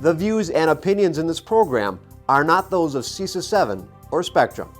The views and opinions in this program are not those of CISA 7 or Spectrum.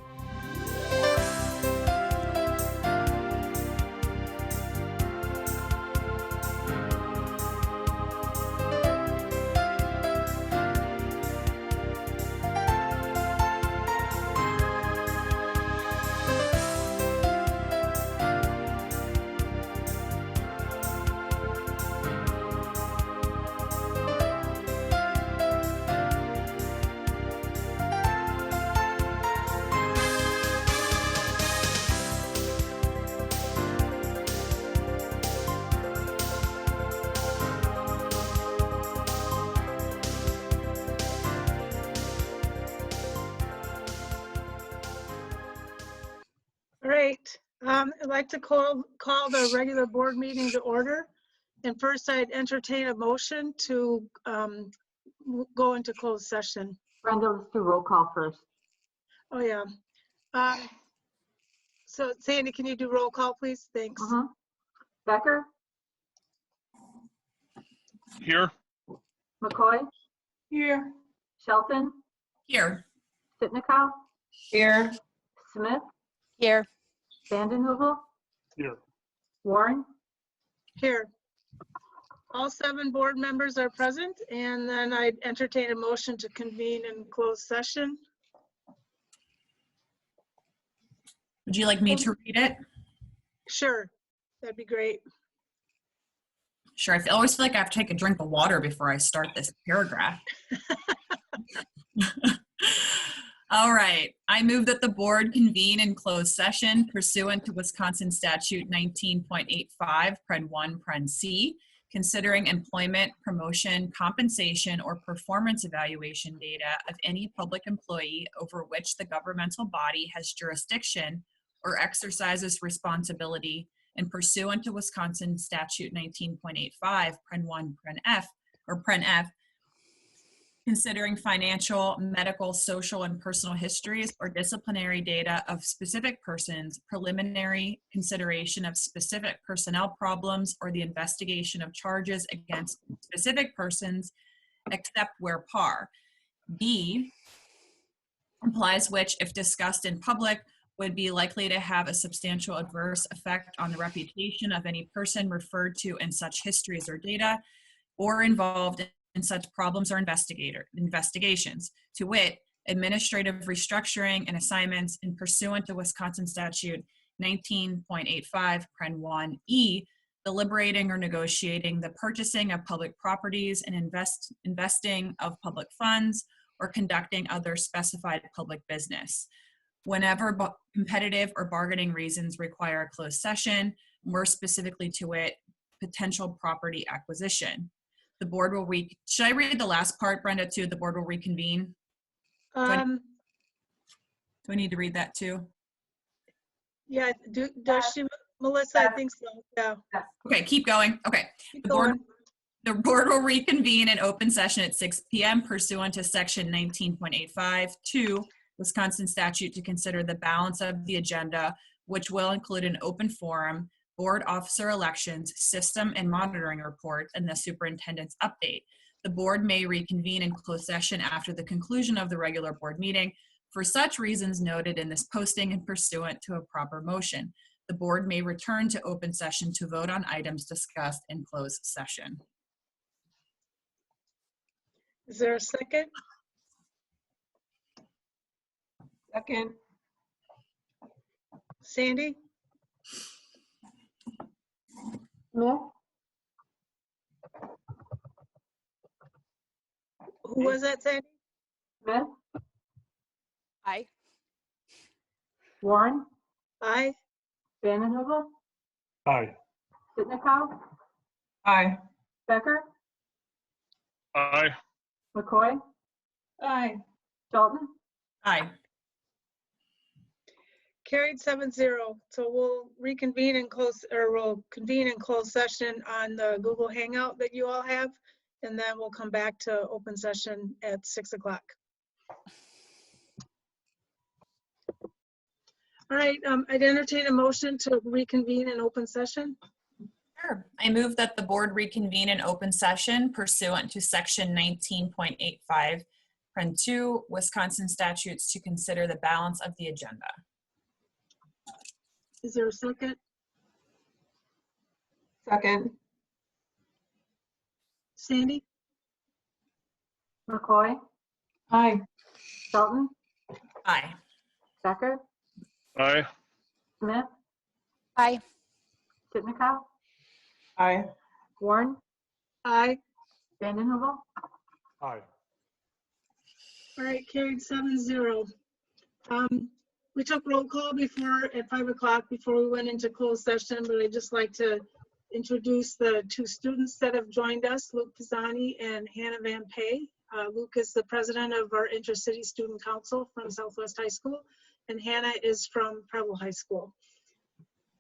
All right, I'd like to call the regular board meeting to order. And first I'd entertain a motion to go into closed session. Brenda, let's do roll call first. Oh, yeah. So Sandy, can you do roll call, please? Thanks. Becker, Here. McCoy, Here. Shelton, Here. Sitnikow, Here. Smith, Here. Vandenheuvel, Here. Warren. Here. All 7 board members are present, and then I'd entertain a motion to convene in closed session. Would you like me to read it? Sure, that'd be great. Sure. I always feel like I have to take a drink of water before I start this paragraph. All right. I move that the board convene in closed session pursuant to Wisconsin Statute 19.85, Pren 1, Pren C, considering employment, promotion, compensation, or performance evaluation data of any public employee over which the governmental body has jurisdiction or exercises responsibility, and pursuant to Wisconsin Statute 19.85, Pren 1, Pren F, or Pren F, considering financial, medical, social, and personal histories or disciplinary data of specific persons, preliminary consideration of specific personnel problems, or the investigation of charges against specific persons, except where par. B, implies which, if discussed in public, would be likely to have a substantial adverse effect on the reputation of any person referred to in such histories or data, or involved in such problems or investigations, to wit, administrative restructuring and assignments in pursuant to Wisconsin Statute 19.85, Pren 1E, deliberating or negotiating the purchasing of public properties and investing of public funds, or conducting other specified public business. Whenever competitive or bargaining reasons require a closed session, more specifically to it, potential property acquisition. The board will should I read the last part, Brenda, too? The board will reconvene. Do I need to read that too? Yeah, does she, Melissa? I think so, yeah. Okay, keep going. Okay. Keep The going. board will reconvene in open session at 6 p.m. pursuant to section 19.85 to Wisconsin statute to consider the balance of the agenda, which will include an open forum, board officer elections, system and monitoring report, and the superintendent's update. The board may reconvene in closed session after the conclusion of the regular board meeting for such reasons noted in this posting and pursuant to a proper motion. The board may return to open session to vote on items discussed in closed session. Is there a second? Second. Sandy? Smith, Who was that, Sandy? Smith, Aye. Warren, Aye. Vandenheuvel, Aye. Sitnikow, Aye. Becker, Aye. McCoy, Aye. Shelton. Aye. Carried 7-0. So we'll reconvene in we'll convene in closed session on the Google Hangout that you all have, and then we'll come back to open session at 6 o'clock. All right, I'd entertain a motion to reconvene in open session. Sure. I move that the board reconvene in open session pursuant to section 19.85, Pren 2, Wisconsin statutes to consider the balance of the agenda. Is there a second? Second. Sandy? McCoy, Aye. Shelton, Aye. Becker, Aye. Smith, Aye. Sitnikow, Aye. Warren, Aye. Vanden Heuvel. Aye. All right, carried 7-0. We took roll call before at 5 o'clock before we went into closed session, but I'd just like to introduce the two students that have joined us, Luke Pisani and Hannah Van Pay. Luke is the president of our Intercity Student Council from Southwest High School, and Hannah is from Preble High School.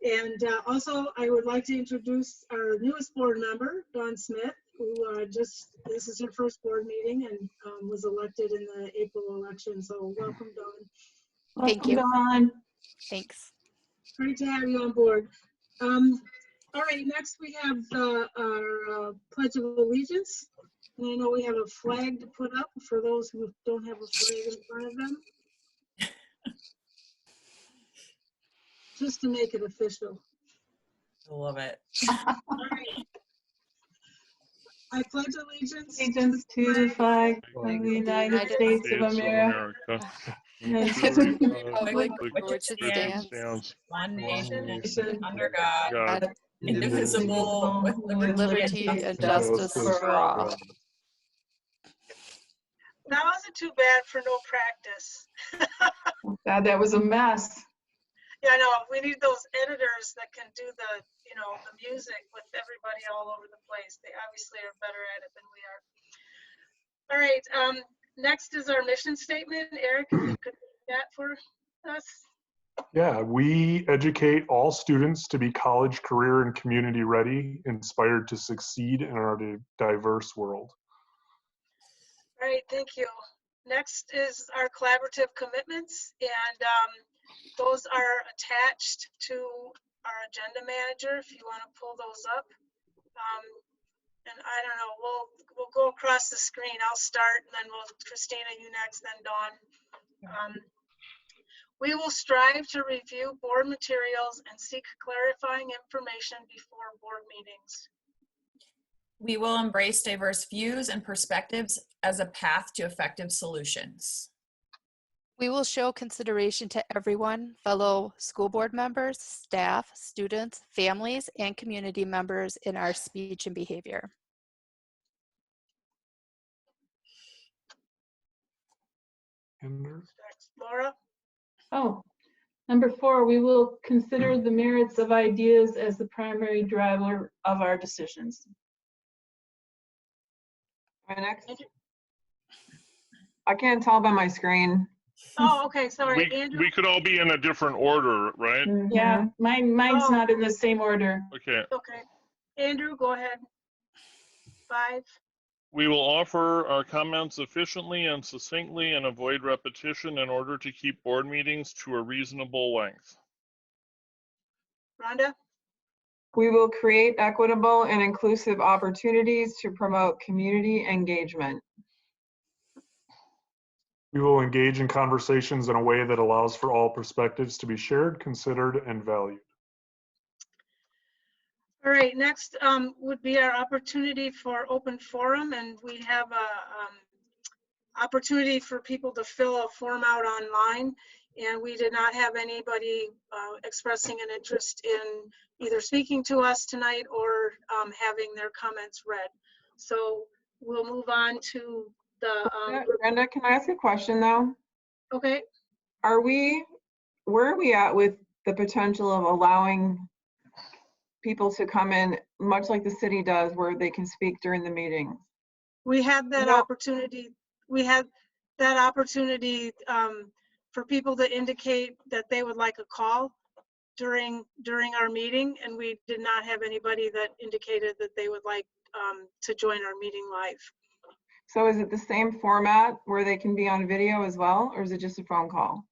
And also, I would like to introduce our newest board member, Dawn Smith, who this is her first board meeting and was elected in the April election. So welcome, Dawn. Thank you. Dawn. Thanks. Great to have you on board. All right, next we have our Pledge of Allegiance. And I know we have a flag to put up for those who don't have a flag in front of them. Just to make it official. I love it. All right. I pledge allegiance Allegiance to the flag of the United States of America. And to the republic for which it stands, One nation, nation, under God, God, indivisible, with liberty and justice for all. That wasn't too bad for no practice. God, that was a mess. Yeah, I know. We need those editors that can do the, the music with everybody all over the place. They obviously are better at it than we are. All right. Next is our mission statement. Eric, if you could read that for us. Yeah, we educate all students to be college, career, and community ready, inspired to succeed in our diverse world. All right, thank you. Next is our collaborative commitments, and those are attached to our agenda manager if you want to pull those up. And I don't know, we'll go across the screen. I'll start, and then Christina, you next, then Dawn. We will strive to review board materials and seek clarifying information before board meetings. We will embrace diverse views and perspectives as a path to effective solutions. We will show consideration to everyone, fellow school board members, staff, students, families, and community members in our speech and behavior. Laura? Oh, number 4, we will consider the merits of ideas as the primary driver of our decisions. Next. I can't tell by my screen. Oh, okay, sorry, Andrew. We could all be in a different order, right? Yeah, mine's not in the same order. Okay. Okay, Andrew, go ahead. 5. We will offer our comments efficiently and succinctly and avoid repetition in order to keep board meetings to a reasonable length. Rhonda? We will create equitable and inclusive opportunities to promote community engagement. We will engage in conversations in a way that allows for all perspectives to be shared, considered, and valued. All right, next would be our opportunity for open forum, and we have a opportunity for people to fill a form out online, and we did not have anybody expressing an interest in either speaking to us tonight or having their comments read. So we'll move on to the Brenda, can I ask a question though? okay. Where are we at with the potential of allowing people to come in, much like the city does, where they can speak during the meetings? We had that Well- opportunity. We had that opportunity for people to indicate that they would like a call during our meeting, and we did not have anybody that indicated that they would like to join our meeting live. So is it the same format where they can be on video as well, or is it just a phone call?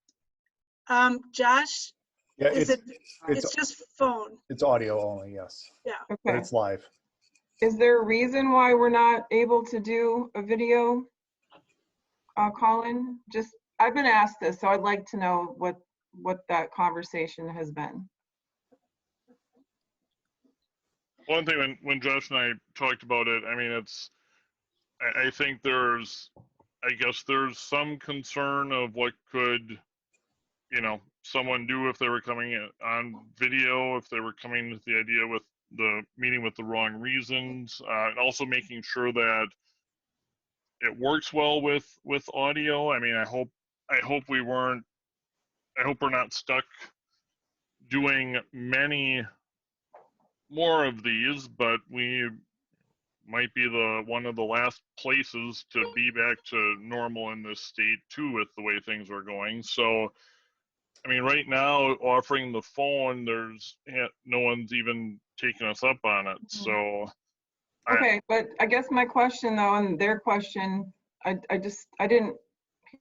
Josh, Yeah, Is it, it's it's just phone? it's audio only, yes, but Okay. it's live. Is there a reason why we're not able to do a video call-in? Just, I've been asked this, so I'd like to know what that conversation has been. One thing when Josh and I talked about it, I mean, I think I guess there's some concern of what could, someone do if they were coming in on video, if they were coming with the idea with the meeting with the wrong reasons, and also making sure that it works well with audio. I mean, I hope we're not stuck doing many more of these, but we might be one of the last places to be back to normal in this state too, with the way things are going. So, I mean, right now offering the phone, no one's even taking us up on it. So, Okay, but I guess my question though, and their question, I didn't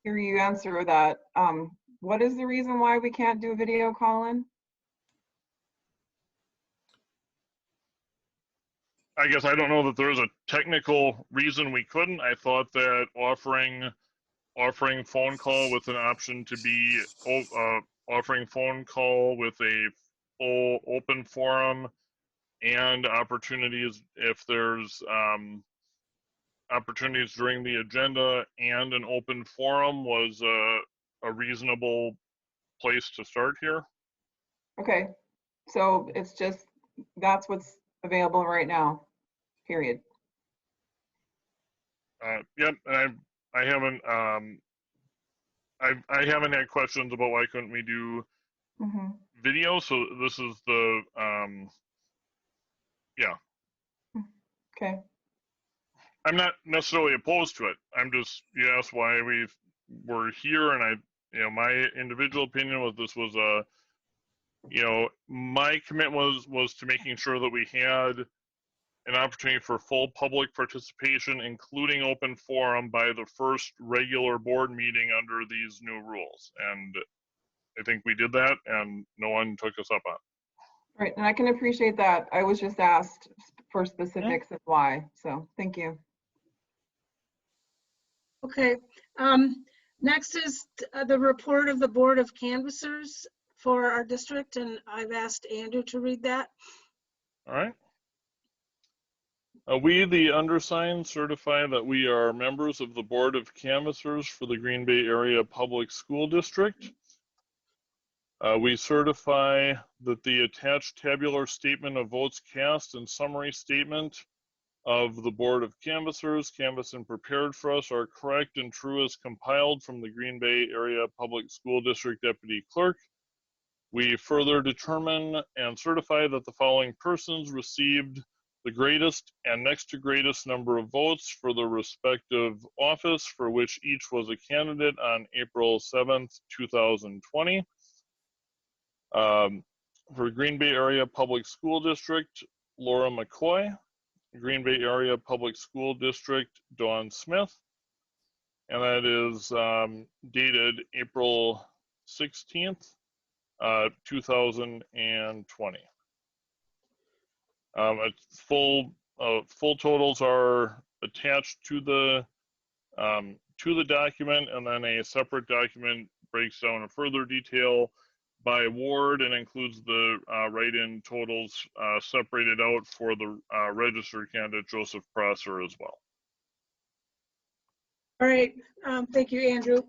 hear you answer that. What is the reason why we can't do a video call-in? I guess I don't know that there's a technical reason we couldn't. I thought that offering phone call with an option to be offering phone call with a full open forum and opportunities if there's opportunities during the agenda and an open forum was a reasonable place to start here. Okay, so it's just, that's what's available right now, period. Yep, and I haven't I haven't had questions about why couldn't we do video, so this is the yeah. Okay. I'm not necessarily opposed to it. I'm just, you asked why we're here, and my individual opinion was this was my commitment was to making sure that we had an opportunity for full public participation, including open forum, by the first regular board meeting under these new rules. And I think we did that, and no one took us up on it. Right, and I can appreciate that. I was just asked for specifics of why, so thank you. Okay, next is the report of the Board of Canvassers for our district, and I've asked Andrew to read that. All right. We, the undersigned, certify that we are members of the Board of Canvassers for the Green Bay Area Public School District. We certify that the attached tabular statement of votes cast and summary statement of the Board of Canvassers, canvassed and prepared for us, are correct and true as compiled from the Green Bay Area Public School District Deputy Clerk. We further determine and certify that the following persons received the greatest and next to greatest number of votes for the respective office for which each was a candidate on April 7th, 2020. For Green Bay Area Public School District, Laura McCoy. Green Bay Area Public School District, Dawn Smith. And that is dated April 16th, 2020. Full totals are attached to the document, and then a separate document breaks down in further detail by ward and includes the write-in totals separated out for the registered candidate Joseph Prosser as well. All right, thank you, Andrew.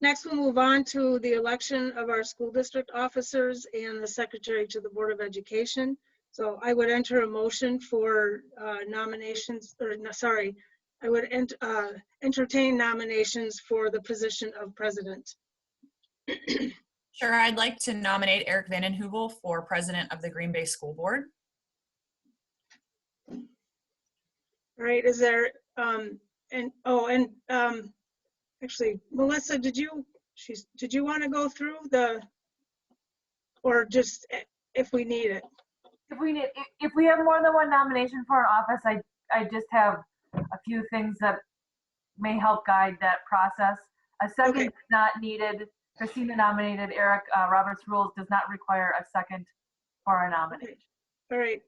Next, we'll move on to the election of our school district officers and the secretary to the Board of Education. So I would enter a motion for nominations, or no, sorry, I would entertain nominations for the position of president. Sure, I'd like to nominate Eric Vanden Heuvel for president of the Green Bay School Board. All right, is there, actually, Melissa, did you want to go through or just if we need it? If we have more than one nomination for an office, I just have a few things that may help guide that process. A second is not needed Christina nominated Eric. Robert's rules does not require a second for a nomination. All right.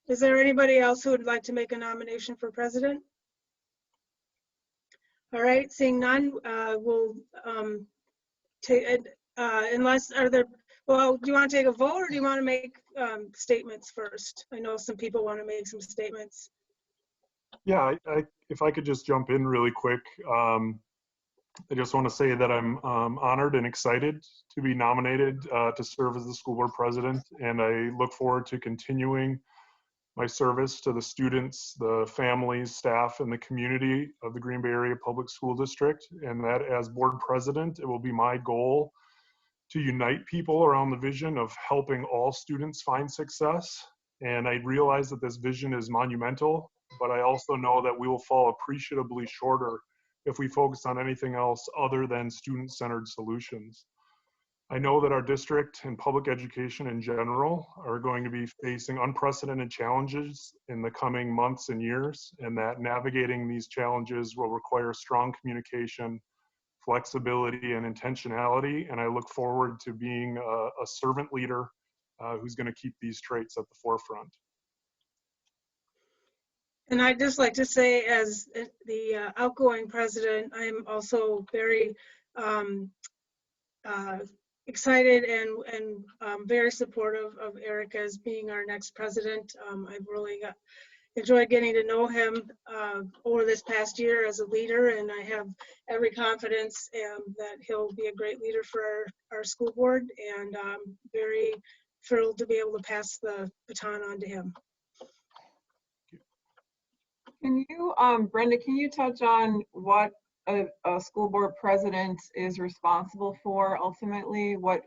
Is there anybody else who would like to make a nomination for president? All right, seeing none, we'll take it, unless, are there, well, do you want to take a vote or do you want to make statements first? I know some people want to make some statements. Yeah, if I could just jump in really quick. I just want to say that I'm honored and excited to be nominated to serve as the school board president, and I look forward to continuing my service to the students, the families, staff, and the community of the Green Bay Area Public School District. And that as board president, it will be my goal to unite people around the vision of helping all students find success. And I realize that this vision is monumental, but I also know that we will fall appreciably shorter if we focus on anything else other than student-centered solutions. I know that our district and public education in general are going to be facing unprecedented challenges in the coming months and years, and that navigating these challenges will require strong communication, flexibility, and intentionality. And I look forward to being a servant leader who's going to keep these traits at the forefront. And I'd just like to say, as the outgoing president, I'm also very excited and very supportive of Eric as being our next president. I've really enjoyed getting to know him over this past year as a leader, and I have every confidence that he'll be a great leader for our school board, and I'm very thrilled to be able to pass the baton on to him. Can you, Brenda, can you touch on what a school board president is responsible for ultimately? What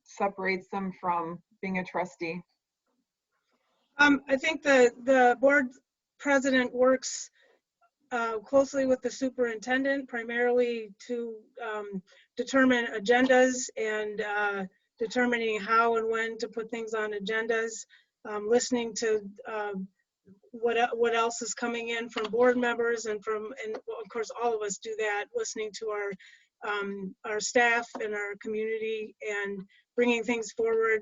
separates them from being a trustee? I think the board president works closely with the superintendent, primarily to determine agendas and determining how and when to put things on agendas, listening to what else is coming in from board members and of course all of us do that, listening to our staff and our community and bringing things forward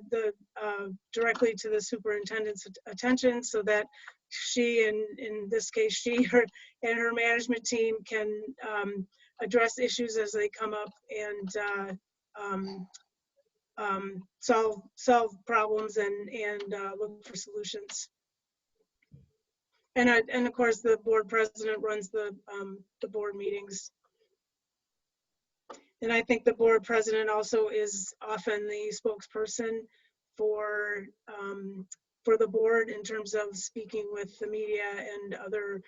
directly to the superintendent's attention so that she, and in this case she and her management team can address issues as they come up and solve problems and look for solutions. And of course, the board president runs the board meetings. And I think the board president also is often the spokesperson for the board in terms of speaking with the media and other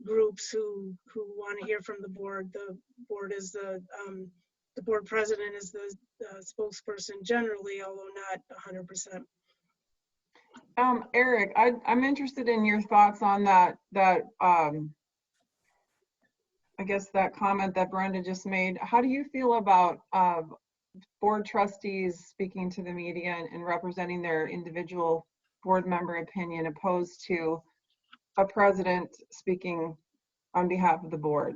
groups who want to hear from the board. The board is the board president is the spokesperson generally, although not 100%. Eric, I'm interested in your thoughts on that I guess that comment that Brenda just made. How do you feel about board trustees speaking to the media and representing their individual board member opinion opposed to a president speaking on behalf of the board?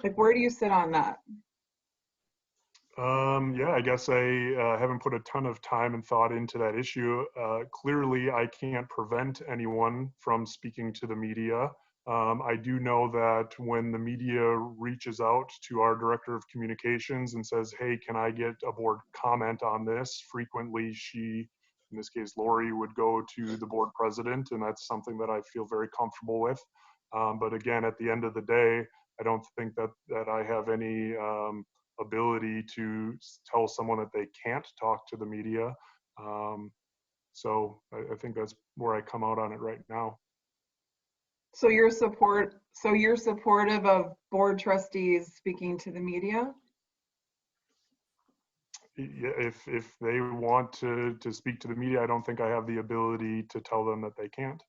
Like, where do you sit on that? Yeah, I guess I haven't put a ton of time and thought into that issue. Clearly, I can't prevent anyone from speaking to the media. I do know that when the media reaches out to our director of communications and says, hey, can I get a board comment on this? Frequently, she, in this case, Lori, would go to the board president, and that's something that I feel very comfortable with. But again, at the end of the day, I don't think that I have any ability to tell someone that they can't talk to the media. So I think that's where I come out on it right now. So you're supportive of board trustees speaking to the media? Yeah, if they want to speak to the media, I don't think I have the ability to tell them that they can't.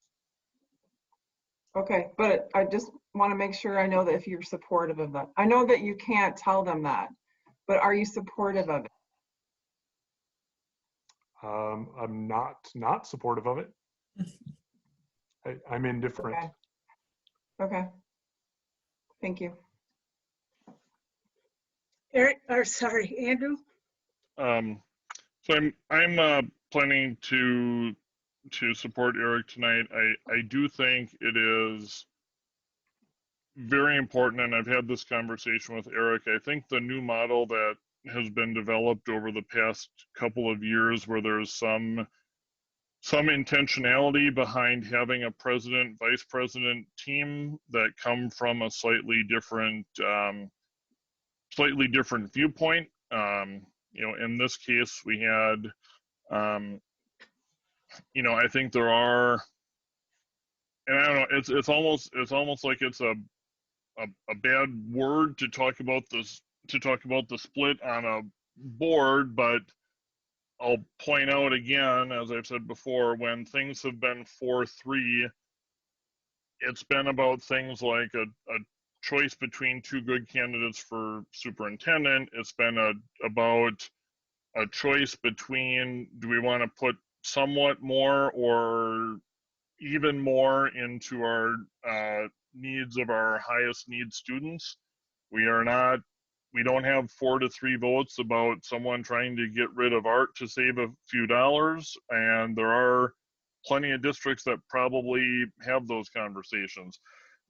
Okay, but I just want to make sure I know that if you're supportive of that. I know that you can't tell them that, but are you supportive of it? I'm not supportive of it. I'm indifferent. Okay. Thank you. Eric, or sorry, Andrew? So I'm planning to support Eric tonight. I do think it is very important, and I've had this conversation with Eric. I think the new model that has been developed over the past couple of years, where there's some intentionality behind having a president, vice president team that come from a slightly different viewpoint. In this case, we had, I think there are, and I don't know, it's almost like it's a bad word to talk about the split on a board, but I'll point out again, as I've said before, when things have been 4-3, it's been about things like a choice between two good candidates for superintendent. It's been about a choice between, do we want to put somewhat more or even more into our needs of our highest need students. We don't have 4-3 votes about someone trying to get rid of art to save a few dollars, and there are plenty of districts that probably have those conversations.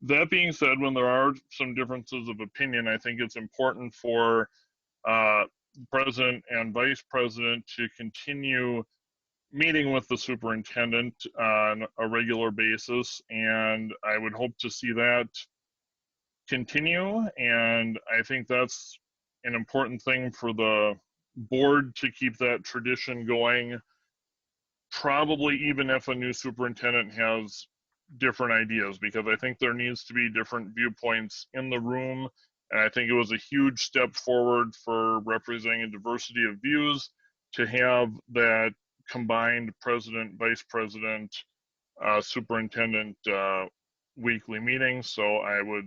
That being said, when there are some differences of opinion, I think it's important for president and vice president to continue meeting with the superintendent on a regular basis, and I would hope to see that continue. And I think that's an important thing for the board to keep that tradition going, probably even if a new superintendent has different ideas, because I think there needs to be different viewpoints in the room. And I think it was a huge step forward for representing a diversity of views to have that combined president, vice president, superintendent weekly meeting. So I would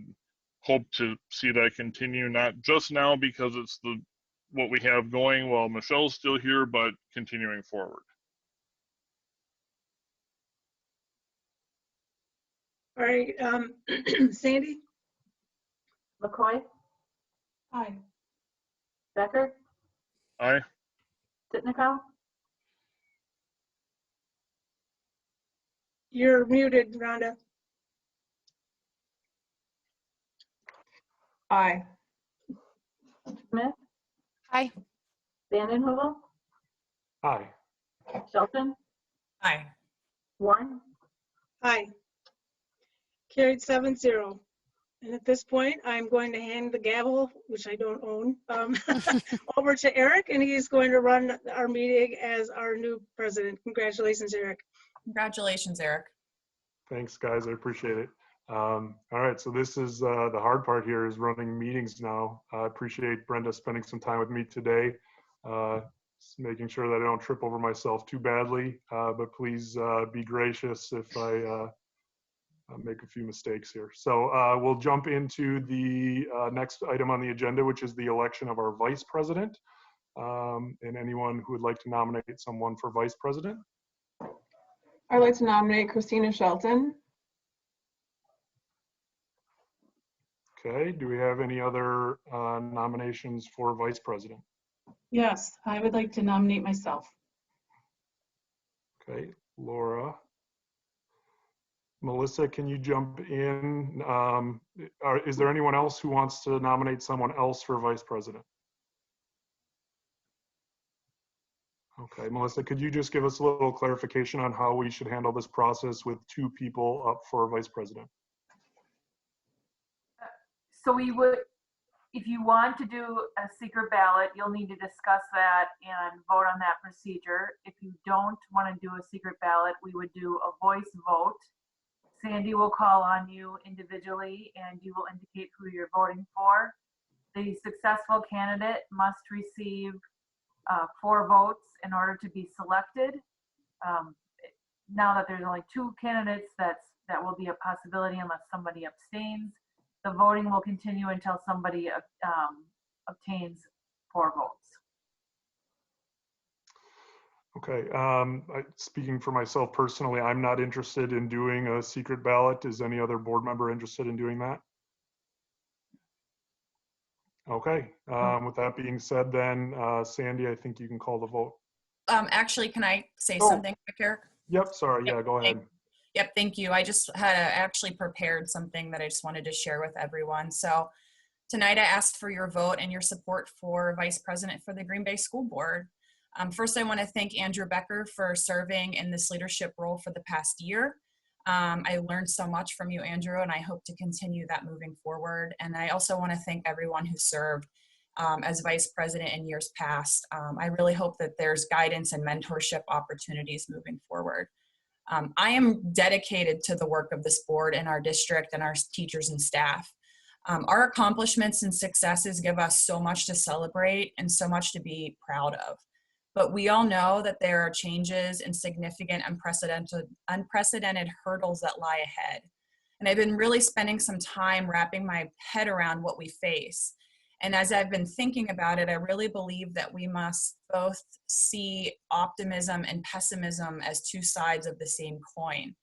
hope to see that continue, not just now because it's what we have going while Michelle's still here, but continuing forward. All right, Sandy? McCoy, Aye. Becker, Aye. Sitnikow, You're muted, Rhonda. Aye. Smith, Aye. Vandenhoevel, Aye. Shelton, Aye. Warren, Aye. Carried 7-0. And at this point, I'm going to hand the gavel, which I don't own, over to Eric, and he's going to run our meeting as our new president. Congratulations, Eric. Congratulations, Eric. Thanks, guys. I appreciate it. All right, so this is the hard part here, is running meetings now. I appreciate Brenda spending some time with me today, just making sure that I don't trip over myself too badly, but please be gracious if I make a few mistakes here. So we'll jump into the next item on the agenda, which is the election of our vice president. And anyone who would like to nominate someone for vice president? I'd like to nominate Christina Shelton. Okay, do we have any other nominations for vice president? Yes, I would like to nominate myself. Okay, Laura. Melissa, can you jump in? Is there anyone else who wants to nominate someone else for vice president? Okay, Melissa, could you just give us a little clarification on how we should handle this process with two people up for vice president? So we would, if you want to do a secret ballot, you'll need to discuss that and vote on that procedure. If you don't want to do a secret ballot, we would do a voice vote. Sandy will call on you individually and you will indicate who you're voting for. The successful candidate must receive 4 votes in order to be selected. Now that there's only 2 candidates, that will be a possibility unless somebody abstains. The voting will continue until somebody obtains 4 votes. Okay, speaking for myself personally, I'm not interested in doing a secret ballot. Is any other board member interested in doing that? Okay, with that being said then, Sandy, I think you can call the vote. Actually, can I say Oh. something quick here? Yep, sorry, yeah, go ahead. Yep, thank you. I just had actually prepared something that I just wanted to share with everyone. So tonight I asked for your vote and your support for Vice President for the Green Bay School Board. First, I want to thank Andrew Becker for serving in this leadership role for the past year. I learned so much from you, Andrew, and I hope to continue that moving forward. And I also want to thank everyone who served as Vice President in years past. I really hope that there's guidance and mentorship opportunities moving forward. I am dedicated to the work of this board and our district and our teachers and staff. Our accomplishments and successes give us so much to celebrate and so much to be proud of. But we all know that there are changes and significant unprecedented hurdles that lie ahead. And I've been really spending some time wrapping my head around what we face. And as I've been thinking about it, I really believe that we must both see optimism and pessimism as two sides of the same coin.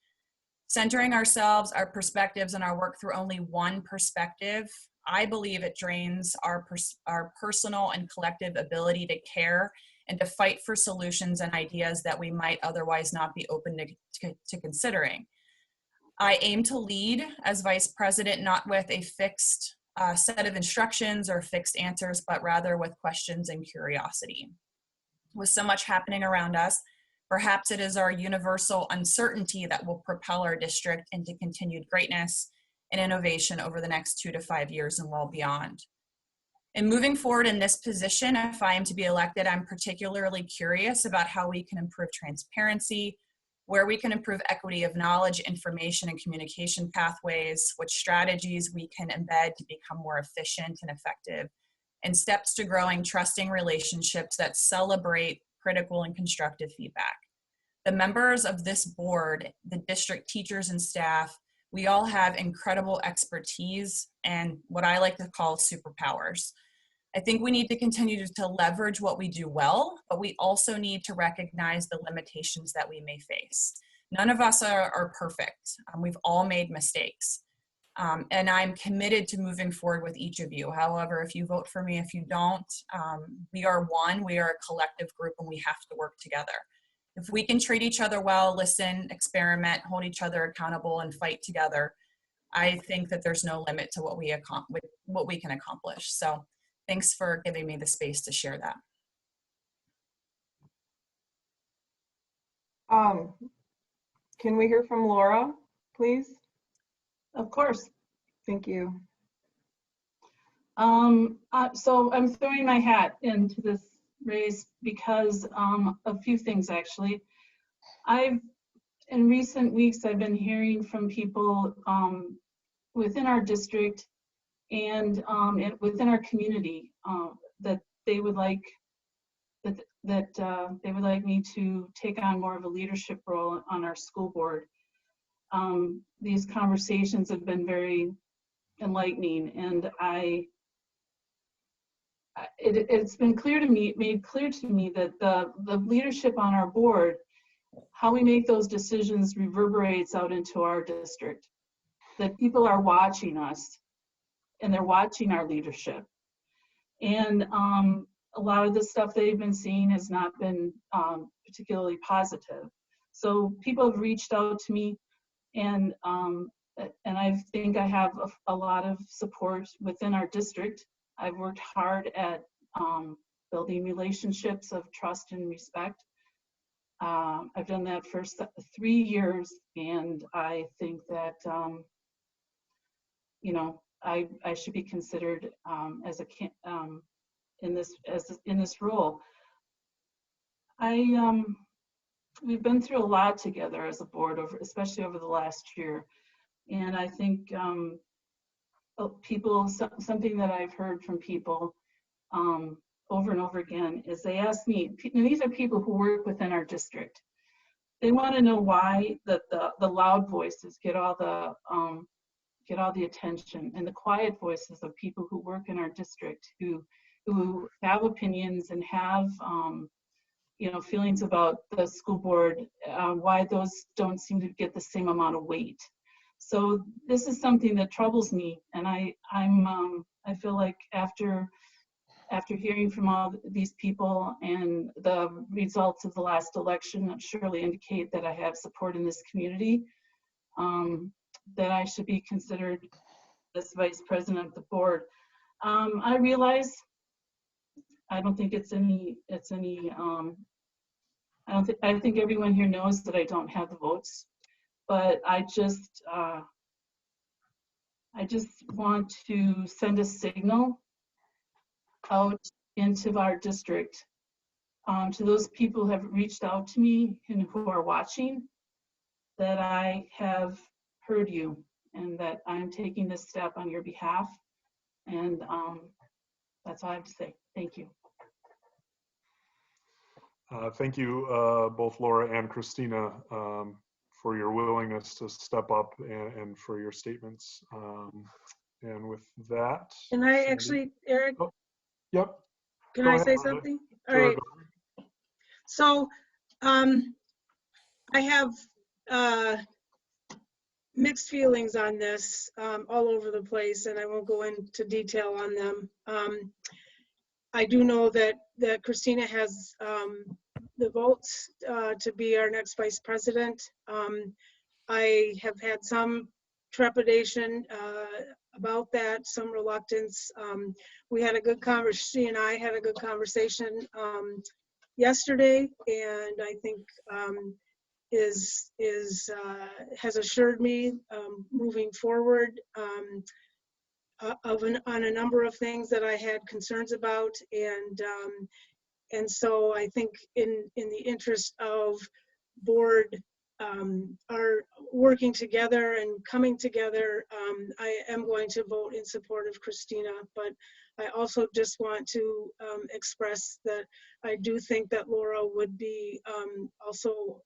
Centering ourselves, our perspectives, and our work through only one perspective, I believe it drains our personal and collective ability to care and to fight for solutions and ideas that we might otherwise not be open to considering. I aim to lead as Vice President, not with a fixed set of instructions or fixed answers, but rather with questions and curiosity. With so much happening around us, perhaps it is our universal uncertainty that will propel our district into continued greatness and innovation over the next 2 to 5 years and well beyond. And moving forward in this position, if I am to be elected, I'm particularly curious about how we can improve transparency, where we can improve equity of knowledge, information, and communication pathways, what strategies we can embed to become more efficient and effective, and steps to growing trusting relationships that celebrate critical and constructive feedback. The members of this board, the district teachers and staff, we all have incredible expertise and what I like to call superpowers. I think we need to continue to leverage what we do well, but we also need to recognize the limitations that we may face. None of us are perfect. We've all made mistakes. And I'm committed to moving forward with each of you. However, if you vote for me, if you don't, we are one, we are a collective group, and we have to work together. If we can treat each other well, listen, experiment, hold each other accountable, and fight together, I think that there's no limit to what we can accomplish. So thanks for giving me the space to share that. Can we hear from Laura, please? Of course. Thank you. So I'm throwing my hat into this race because a few things actually. In recent weeks, I've been hearing from people within our district and within our community that they would like me to take on more of a leadership role on our school board. These conversations have been very enlightening, and it's been made clear to me that the leadership on our board, how we make those decisions reverberates out into our district. That people are watching us, and they're watching our leadership. And a lot of the stuff they've been seeing has not been particularly positive. So people have reached out to me, and I think I have a lot of support within our district. I've worked hard at building relationships of trust and respect. I've done that for 3 years, and I think that I should be considered in this role. We've been through a lot together as a board, especially over the last year, and I think something that I've heard from people over and over again is they ask me, and these are people who work within our district, they want to know why the loud voices get all the attention, and the quiet voices of people who work in our district who have opinions and have feelings about the school board, why those don't seem to get the same amount of weight. So this is something that troubles me, and I feel feel like after hearing from all these people and the results of the last election surely indicate that I have support in this community, that I should be considered as vice president of the board. I realize I don't think I think everyone here knows that I don't have the votes, but I just want to send a signal out into our district to those people who have reached out to me and who are watching, that I have heard you and that I'm taking this step on your behalf. And that's all I have to say. Thank you. Thank you, both Laura and Christina, for your willingness to step up and for your statements. And with that, Can I Sandy? actually, Eric, Oh, yep. can Go I ahead, say Brenda. something? All Sure, right. go. So I have mixed feelings on this all over the place, and I won't go into detail on them. I do know that Christina has the votes to be our next vice president. I have had some trepidation about that, some reluctance. We had a good conversation, she and I had a good conversation yesterday, and I think has assured me moving forward on a number of things that I had concerns about, and so I think in the interest of board are working together and coming together, I am going to vote in support of Christina, but I also just want to express that I do think that Laura would be also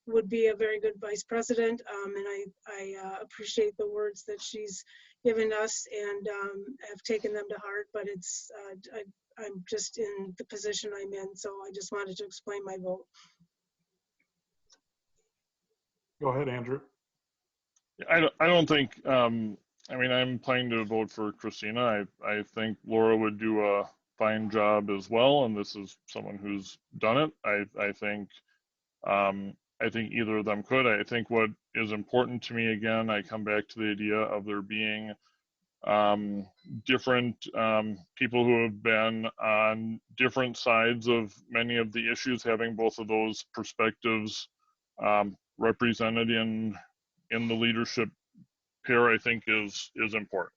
would be a very good vice president, and I appreciate the words that she's given us and have taken them to heart, but it's I'm just in the position I'm in, so I just wanted to explain my vote. Go ahead, Andrew. I don't think, I mean, I'm planning to vote for Christina. I think Laura would do a fine job as well, and this is someone who's done it. I think either of them could. I think what is important to me, again, I come back to the idea of there being different people who have been on different sides of many of the issues, having both of those perspectives represented in the leadership pair, I think is important.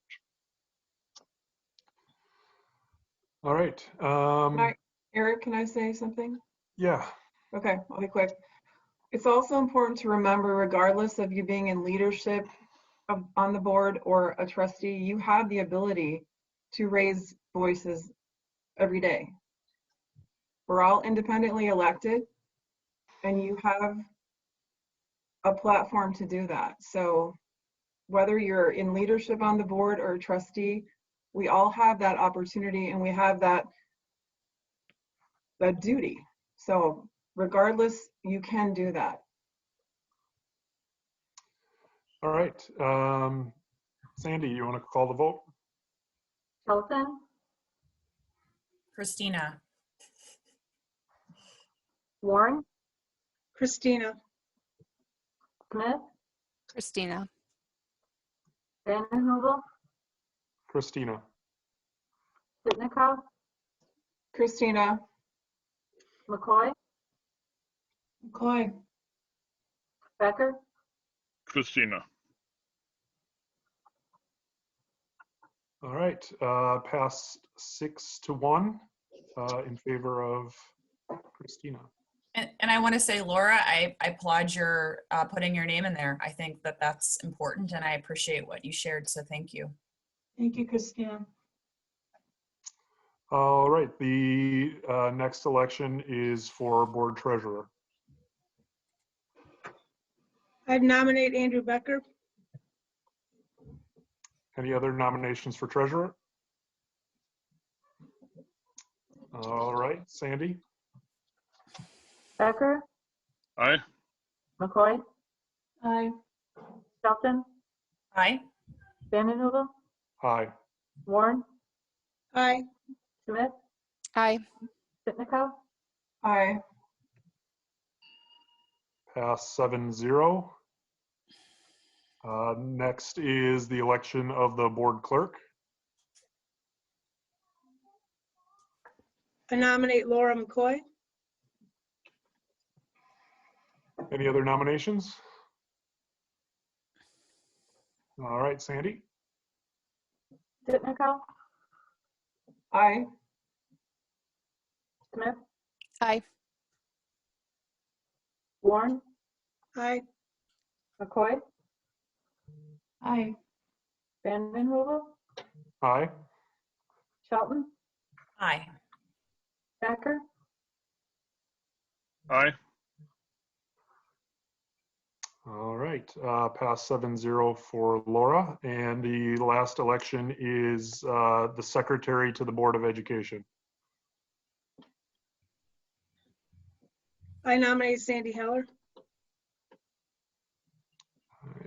All right. Eric, can I say something? Yeah. Okay, I'll be quick. It's also important to remember, regardless of you being in leadership on the board or a trustee, you have the ability to raise voices every day. We're all independently elected, and you have a platform to do that. So whether you're in leadership on the board or a trustee, we all have that opportunity and we have that duty. So regardless, you can do that. All right. Sandy, you want to call the vote? Hilton, Christina. Warren, Christina. Smith, Christina. Vandenheuvel, Christina. Sitnikov, Christina. McCoy, McCoy. Becker, Christina. All right. Passed 6-1 in favor of Christina. And I want to say, Laura, I applaud your putting your name in there. I think that that's important, and I appreciate what you shared, so thank you. Thank you, Christina. All right. The next election is for board treasurer. I'd nominate Andrew Becker. Any other nominations for treasurer? All right. Sandy? Becker, Aye. McCoy, Aye. Shelton, Aye. Vandenheuvel, Aye. Warren, Aye. Smith, Aye. Sitnikow, Aye. Pass 7-0. Next is the election of the board clerk. I nominate Laura McCoy. Any other nominations? All right, Sandy. Sitnikow, Aye. Smith, Aye. Warren, Aye. McCoy, Aye. Vanden Heuvel, Aye. Shelton, Aye. Thacker, Aye. All right, pass 7-0 for Laura. And the last election is the secretary to the Board of Education. I nominate Sandy Heller.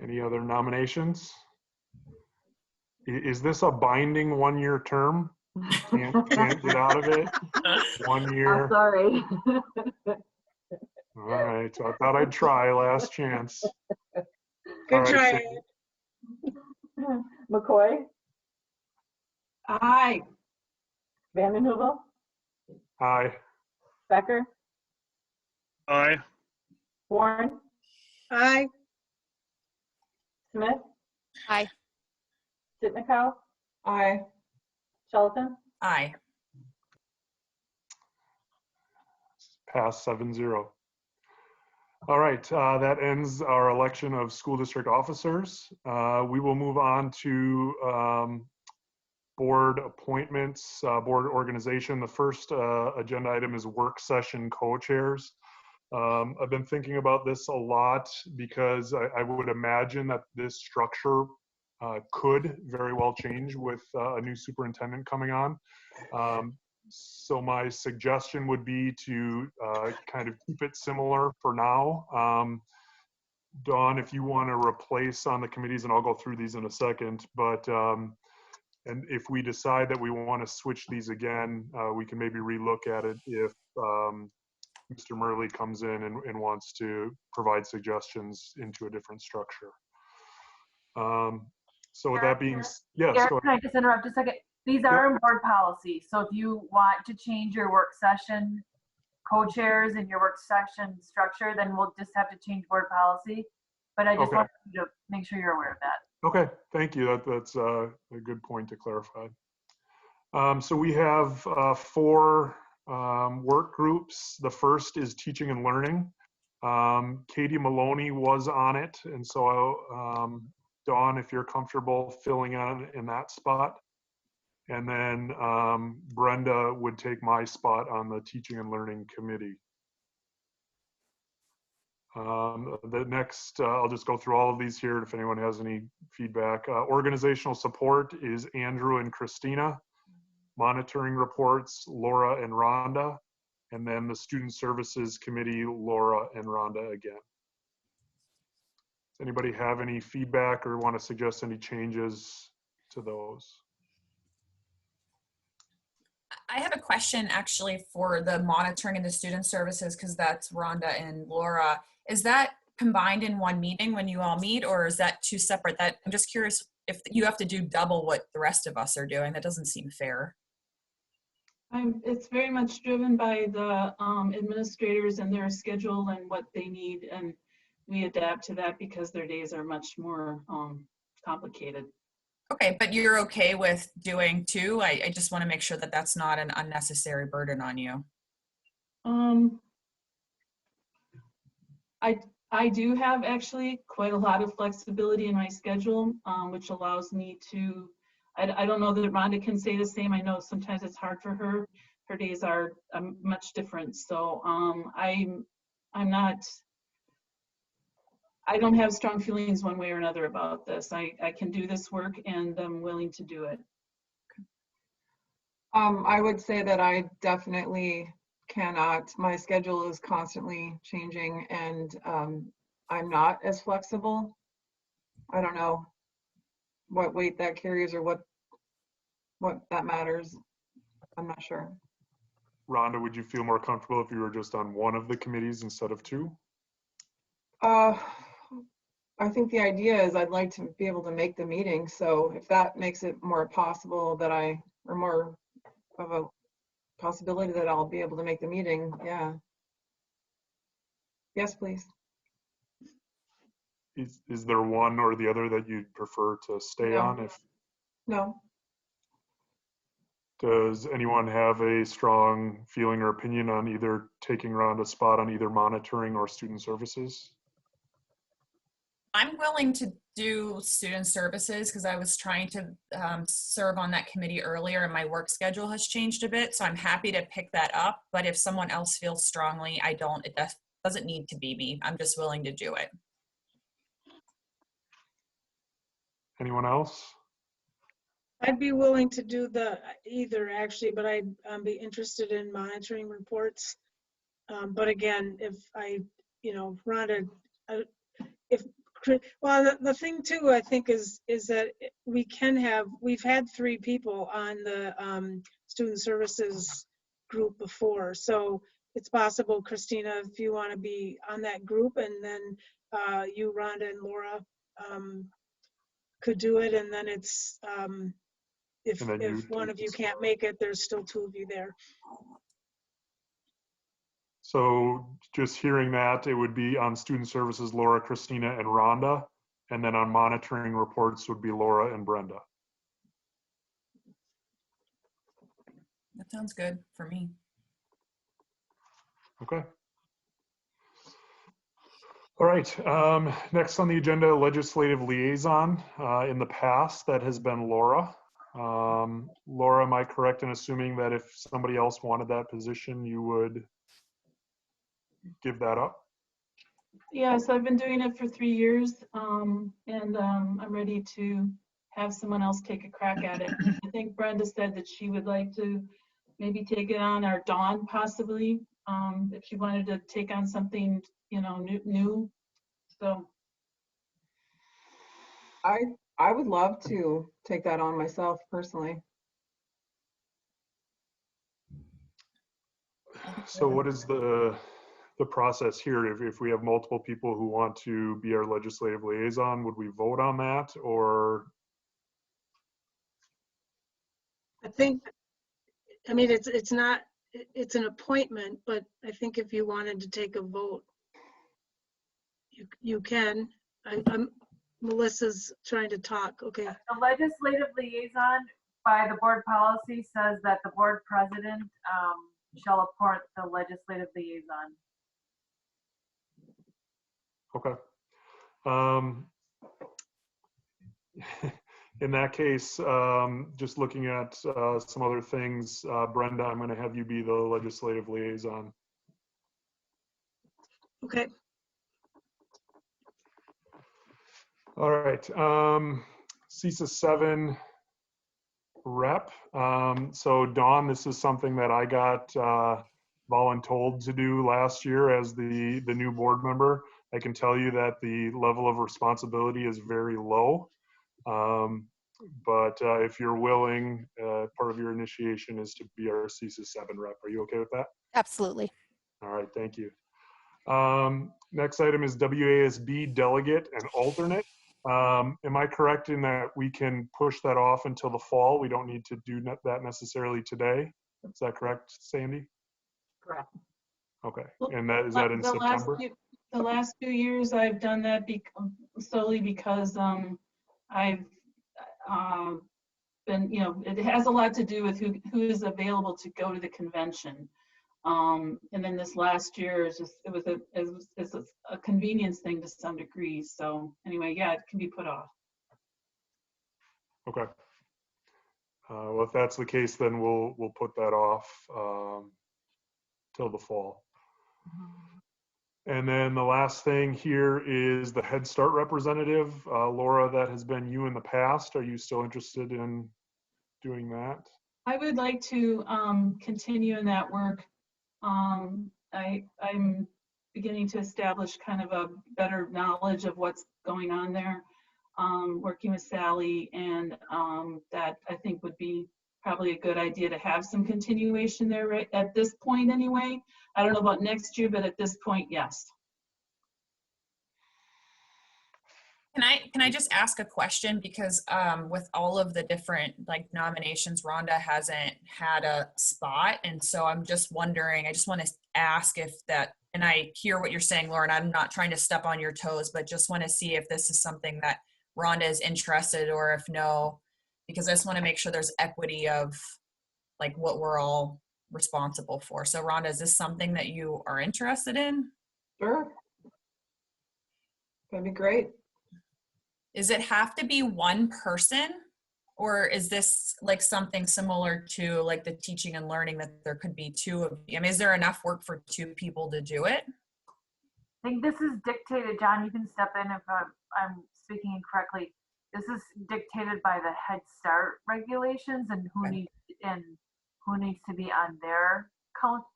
Any other nominations? Is this a binding one-year term? Can't get out of it? 1 year. I'm sorry. All right, so I thought I'd try, last chance. Good All right, try. Sandy. McCoy, Aye. Vanden Heuvel, Aye. Thacker, Aye. Warren, Aye. Smith, Aye. Sitnikow, Aye. Shelton, Aye. Pass 7-0. All right, that ends our election of school district officers. We will move on to board appointments, board organization. The first agenda item is work session co-chairs. I've been thinking about this a lot because I would imagine that this structure could very well change with a new superintendent coming on. So my suggestion would be to kind of keep it similar for now. Dawn, if you want to replace on the committees, and I'll go through these in a second, but and if we decide that we want to switch these again, we can maybe relook at it if Mr. Murley comes in and wants to provide suggestions into a different structure. So with that being, yes, Eric, go can I ahead. just interrupt a second? These are in board policy, so if you want to change your work session co-chairs and your work session structure, then we'll just have to change board policy. But I just Okay. want you to make sure you're aware of that. Okay, thank you. That's a good point to clarify. So we have 4 work groups. The first is teaching and learning. Katie Maloney was on it, and so Dawn, if you're comfortable filling in that spot. And then Brenda would take my spot on the teaching and learning committee. The next, I'll just go through all of these here if anyone has any feedback. Organizational support is Andrew and Christina. Monitoring reports, Laura and Rhonda. And then the student services committee, Laura and Rhonda again. Does anybody have any feedback or want to suggest any changes to those? I have a question actually for the monitoring and the student services, because that's Rhonda and Laura. Is that combined in one meeting when you all meet, or is that 2 separate? I'm just curious if you have to do double what the rest of us are doing. That doesn't seem fair. It's very much driven by the administrators and their schedule and what they need, and we adapt to that because their days are much more complicated. Okay, but you're okay with doing 2? I just want to make sure that that's not an unnecessary burden on you. I do have actually quite a lot of flexibility in my schedule, which allows me to, I don't know that Rhonda can say the same. I know sometimes it's hard for her. Her days are much different. So I don't have strong feelings one way or another about this. I can do this work and I'm willing to do it. I would say that I definitely cannot. My schedule is constantly changing and I'm not as flexible. I don't know what weight that carries or what what that matters. I'm not sure. Rhonda, would you feel more comfortable if you were just on one of the committees instead of two? I think the idea is I'd like to be able to make the meeting. So if that makes it more possible that or more of a possibility that I'll be able to make the meeting, yeah. Yes, please. Is there one or the other that you'd prefer to stay No. on? No. Does anyone have a strong feeling or opinion on either taking Rhonda's spot on either monitoring or student services? I'm willing to do student services because I was trying to serve on that committee earlier and my work schedule has changed a bit. So I'm happy to pick that up. But if someone else feels strongly, it doesn't need to be me. I'm just willing to do it. Anyone else? I'd be willing to do either actually, but I'd be interested in monitoring reports. But again, if Rhonda, well, the thing too, I think is that we've had 3 people on the student services group before. So it's possible, Christina, if you want to be on that group, and then you, Rhonda, and Laura could do it. And then it's, if one of you can't make it, there's still 2 of you there. So just hearing that, it would be on student services, Laura, Christina, and Rhonda. And then on monitoring reports would be Laura and Brenda. That sounds good for me. Okay. All right. Next on the agenda, legislative liaison. In the past, that has been Laura. Laura, am I correct in assuming that if somebody else wanted that position, you would give that up? Yes, I've been doing it for 3 years, and I'm ready to have someone else take a crack at it. I think Brenda said that she would like to maybe take it on, or Dawn possibly, if she wanted to take on something, new. So I would love to take that on myself personally. So what is the process here? If we have multiple people who want to be our legislative liaison, would we vote on that, or? I mean, it's not, it's an appointment, but I think if you wanted to take a vote, you can. Melissa's trying to talk. Okay. The legislative liaison by the board policy says that the board president shall appoint the legislative liaison. Okay. In that case, just looking at some other things, Brenda, I'm going to have you be the legislative liaison. Okay. All right. CISA 7 rep. So Dawn, this is something that I got voluntold to do last year as the new board member. I can tell you that the level of responsibility is very low. But if you're willing, part of your initiation is to be our CISA 7 rep. Are you okay with that? Absolutely. All right, thank you. Next item is WASB delegate and alternate. Am I correct in that we can push that off until the fall? We don't need to do that necessarily today. Is that correct, Sandy? correct. Okay, and is that in September? The last few years I've done that solely because I've been, it has a lot to do with who is available to go to the convention. And then this last year is just, it was a convenience thing to some degree. So anyway, yeah, it can be put off. Okay. Well, if that's the case, then we'll put that off till the fall. And then the last thing here is the Head Start representative. Laura, that has been you in the past. Are you still interested in doing that? I would like to continue in that work. I'm beginning to establish kind of a better knowledge of what's going on there, working with Sally, and that I think would be probably a good idea to have some continuation there right at this point anyway. I don't know about next year, but at this point, yes. Can I just ask a question? Because with all of the different like nominations, Rhonda hasn't had a spot. And so I'm just wondering, I just want to ask if that, and I hear what you're saying, Lauren, I'm not trying to step on your toes, but just want to see if this is something that Rhonda is interested or if no, because I just want to make sure there's equity of like what we're all responsible for. So Rhonda, is this something that you are interested in? Sure. That'd be great. Does it have to be one person, or is this like something similar to like the teaching and learning that there could be two of you? I mean, is there enough work for two people to do it? I think this is dictated, John, you can step in if I'm speaking incorrectly. This is dictated by the Head Start regulations and who needs to be on their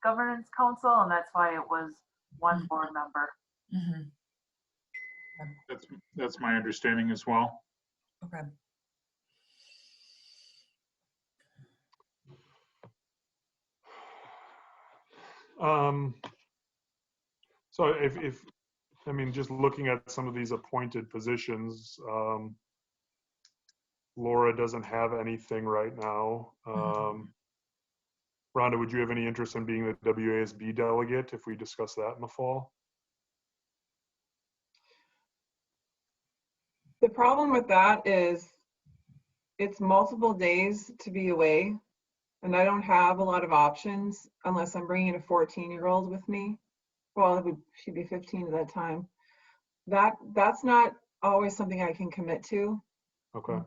governance council, and that's why it was one board member. Mm-hmm. That's my understanding as well. Okay. So if I mean, just looking at some of these appointed positions, Laura doesn't have anything right now. Rhonda, would you have any interest in being the WASB delegate if we discuss that in the fall? The problem with that is it's multiple days to be away, and I don't have a lot of options unless I'm bringing a 14-year-old with me. Well, she'd be 15 at that time. That's not always something I can commit to. Okay.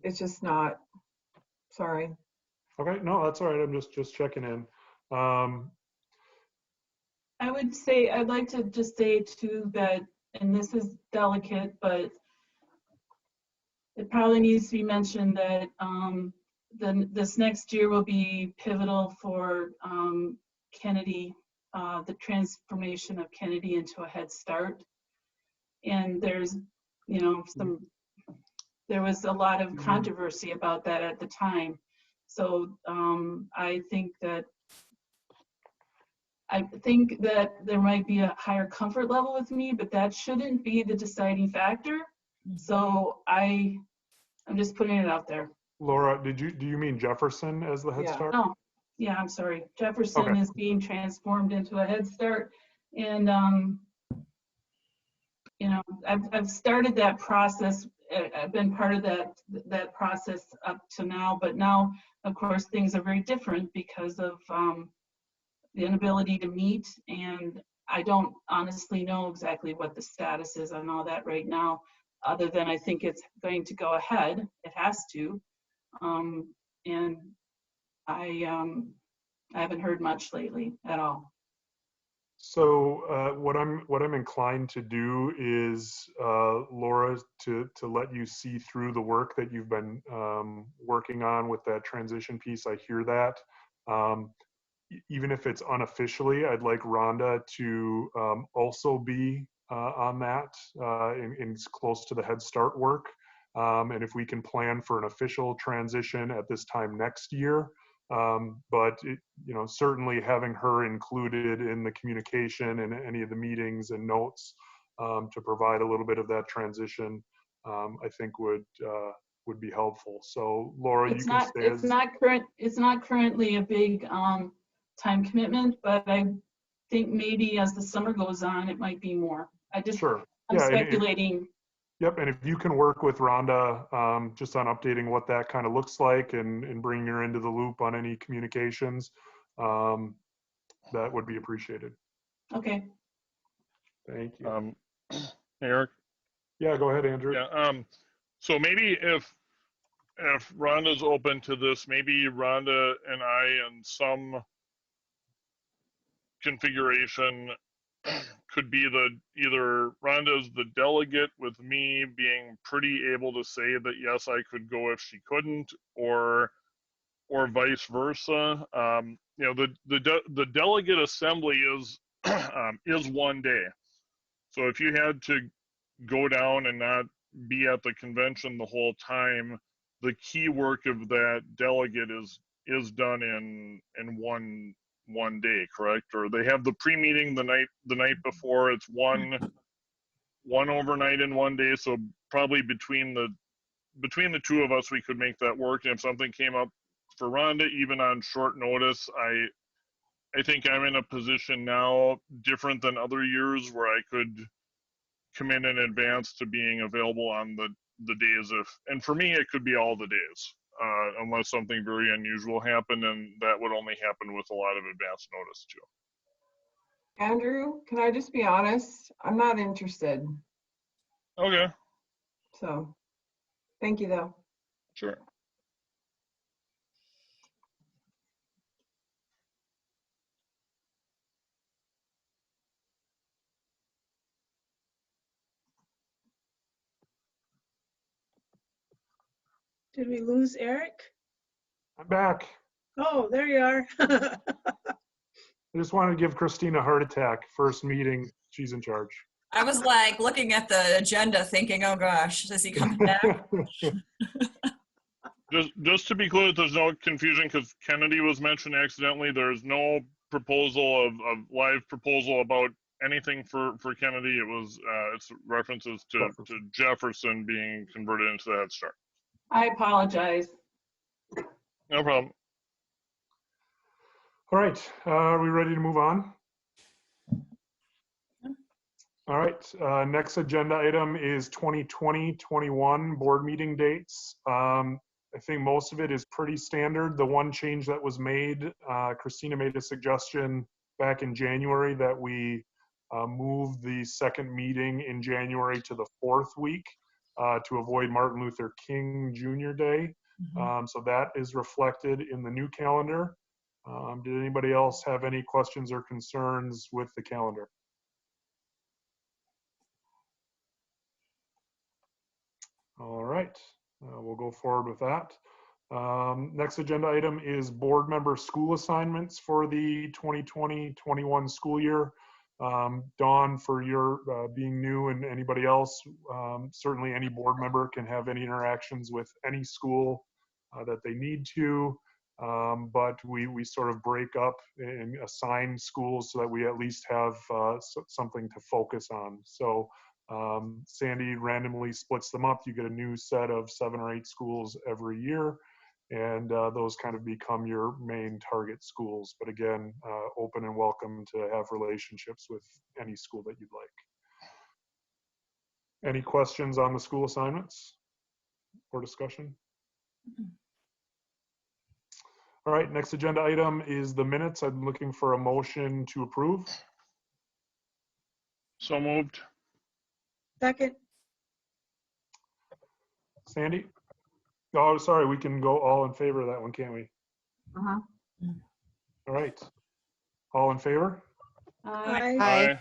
It's just not. Sorry. Okay, no, that's all right. I'm just checking in. I would say, I'd like to just say too that, and this is delicate, but it probably needs to be mentioned that this next year will be pivotal for Kennedy, the transformation of Kennedy into a Head Start. And there's, you know, there was a lot of controversy about that at the time. So I think that there might be a higher comfort level with me, but that shouldn't be the deciding factor. So I'm just putting it out there. Laura, do you mean Jefferson as the Head Start? No, yeah, I'm sorry. Jefferson is being transformed into a Head Start, and you know, I've started that process. I've been part of that process up to now, but now, of course, things are very different because of the inability to meet, and I don't honestly know exactly what the status is on all that right now, other than I think it's going to go ahead. It has to, and I haven't heard much lately at all. So what I'm inclined to do is, Laura, to let you see through the work that you've been working on with that transition piece. I hear that. Even if it's unofficially, I'd like Rhonda to also be on that in close to the Head Start work. And if we can plan for an official transition at this time next year. But you know, certainly having her included in the communication and any of the meetings and notes to provide a little bit of that transition, I think would be helpful. So Laura, you can stay as... It's not currently a big time commitment, but I think maybe as the summer goes on, it might be more. I'm speculating. Yep, and if you can work with Rhonda just on updating what that kind of looks like and bringing her into the loop on any communications, that would be appreciated. Okay. Thank you. Eric? Yeah, go ahead, Andrew. Yeah, so maybe if Rhonda's open to this, maybe Rhonda and I in some configuration could be either Rhonda's the delegate with me being pretty able to say that yes, I could go if she couldn't, or vice versa. You know, the delegate assembly is is one day. So if you had to go down and not be at the convention the whole time, the key work of that delegate is done in one day, correct? Or they have the pre-meeting the night before. It's one overnight in one day. So probably between the two of us, we could make that work. And if something came up for Rhonda, even on short notice, I think I'm in a position now different than other years where I could commit in advance to being available on the days and for me, it could be all the days, unless something very unusual happened, and that would only happen with a lot of advance notice too. Andrew, can I just be honest? I'm not interested. Okay. So, thank you though. Sure. Did we lose Eric? I'm back. Oh, there you are. I just wanted to give Christina a heart attack. First meeting, she's in charge. I was like looking at the agenda thinking, oh gosh, is he coming back? Just to be clear, there's no confusion because Kennedy was mentioned accidentally. There's no proposal of live proposal about anything for Kennedy. It was it's references to Jefferson being converted into the Head Start. I apologize. No problem. All right, are we ready to move on? All right, next agenda item is 2020-21 board meeting dates. I think most of it is pretty standard. The one change that was made, Christina made a suggestion back in January that we move the second meeting in January to the 4th week to avoid Martin Luther King Jr. Day. So that is reflected in the new calendar. Did anybody else have any questions or concerns with the calendar? All right, we'll go forward with that. Next agenda item is board member school assignments for the 2020-21 school year. Dawn, for your being new and anybody else, certainly any board member can have any interactions with any school that they need to, but we sort of break up and assign schools so that we at least have something to focus on. So Sandy randomly splits them up. You get a new set of 7 or 8 schools every year, and those kind of become your main target schools. But again, open and welcome to have relationships with any school that you'd like. Any questions on the school assignments or discussion? All right, next agenda item is the minutes. I'm looking for a motion to approve. So moved. Second. Sandy? Oh, sorry, we can go all in favor of that one, can't we? All right. All in favor? Aye. Aye.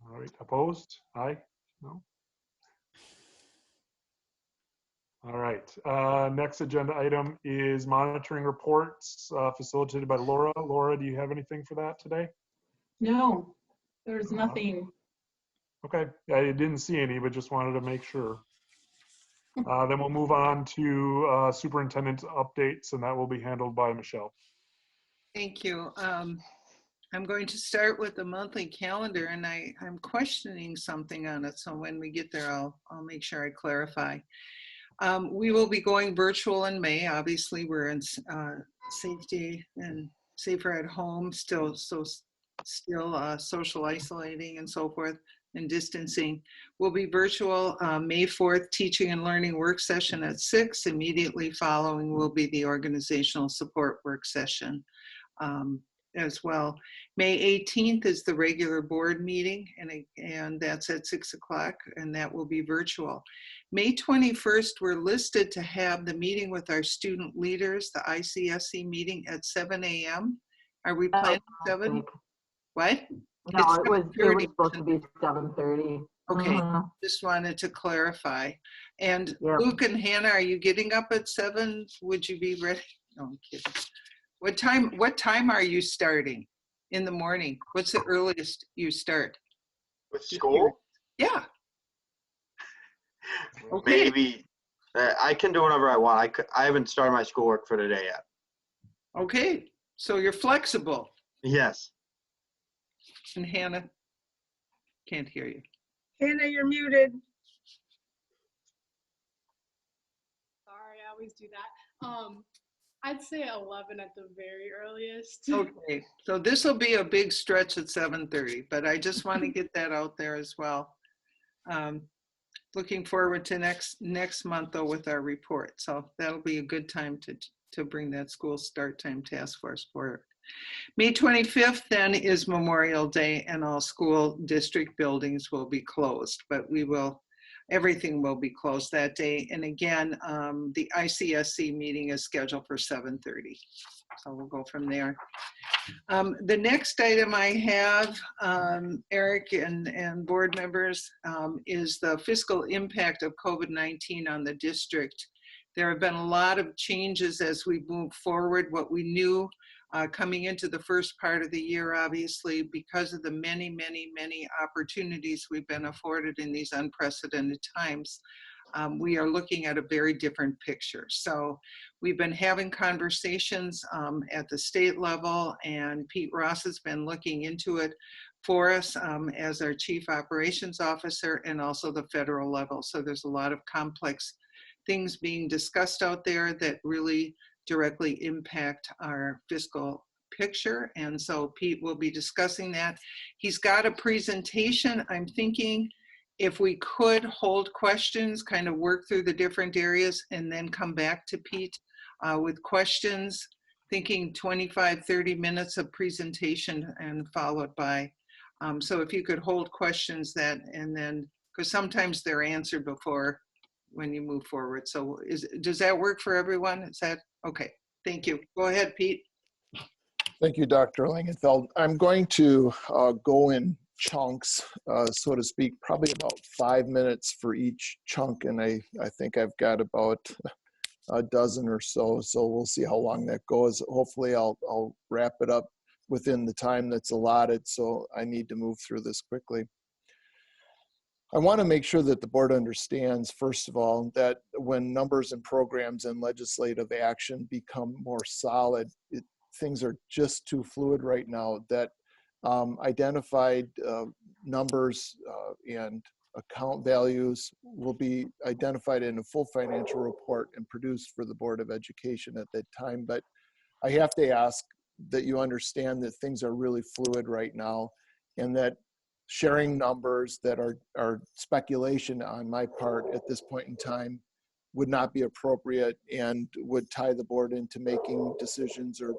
All right, opposed? Aye? No? All right, next agenda item is monitoring reports facilitated by Laura. Laura, do you have anything for that today? No, there's nothing. Okay, I didn't see any, but just wanted to make sure. Then we'll move on to superintendent updates, and that will be handled by Michelle. Thank you. I'm going to start with the monthly calendar, and I'm questioning something on it. So when we get there, I'll make sure I clarify. We will be going virtual in May. Obviously, we're in safety and safer at home, still social isolating and so forth, and distancing. We'll be virtual May 4th, teaching and learning work session at 6. Immediately following will be the organizational support work session as well. May 18th is the regular board meeting, and that's at 6 o'clock, and that will be virtual. May 21st, we're listed to have the meeting with our student leaders, the ICSC meeting at 7 a.m. Are we planning 7? What? No, it was supposed to be 7:30. Okay, just wanted to clarify. And Luke and Hannah, are you getting up at 7? Would you be ready? No, I'm kidding. What time are you starting in the morning? What's the earliest you start? With school? Yeah. Okay. Maybe I can do whatever I want. I haven't started my schoolwork for today yet. Okay, so you're flexible. Yes. And Hannah, can't hear you. Hannah, you're muted. Sorry, I always do that. I'd say 11 at the very earliest. Okay, so this will be a big stretch at 7:30, but I just want to get that out there as well. Looking forward to next month though with our report. So that'll be a good time to bring that school start time task force forward. May 25th then is Memorial Day, and all school district buildings will be closed, but everything will be closed that day. And again, the ICSC meeting is scheduled for 7:30. So we'll go from there. The next item I have, Eric and board members, is the fiscal impact of COVID-19 on the district. There have been a lot of changes as we move forward. What we knew coming into the first part of the year, obviously, because of the many, many, many opportunities we've been afforded in these unprecedented times, we are looking at a very different picture. So we've been having conversations at the state level, and Pete Ross has been looking into it for us as our Chief Operations Officer, and also the federal level. So there's a lot of complex things being discussed out there that really directly impact our fiscal picture. And so Pete will be discussing that. He's got a presentation. I'm thinking if we could hold questions, kind of work through the different areas, and then come back to Pete with questions, thinking 25, 30 minutes of presentation and followed by. So if you could hold questions and then, because sometimes they're answered before when you move forward. So does that work for everyone? Is that okay? Thank you. Go ahead, Pete. Thank you, Dr. Langenfeld. I'm going to go in chunks, so to speak, probably about 5 minutes for each chunk. And I think I've got about a dozen or so. So we'll see how long that goes. Hopefully I'll wrap it up within the time that's allotted. So I need to move through this quickly. I want to make sure that the board understands, first of all, that when numbers and programs and legislative action become more solid, things are just too fluid right now, that identified numbers and account values will be identified in a full financial report and produced for the Board of Education at that time. But I have to ask that you understand that things are really fluid right now, and that sharing numbers that are speculation on my part at this point in time would not be appropriate and would tie the board into making decisions or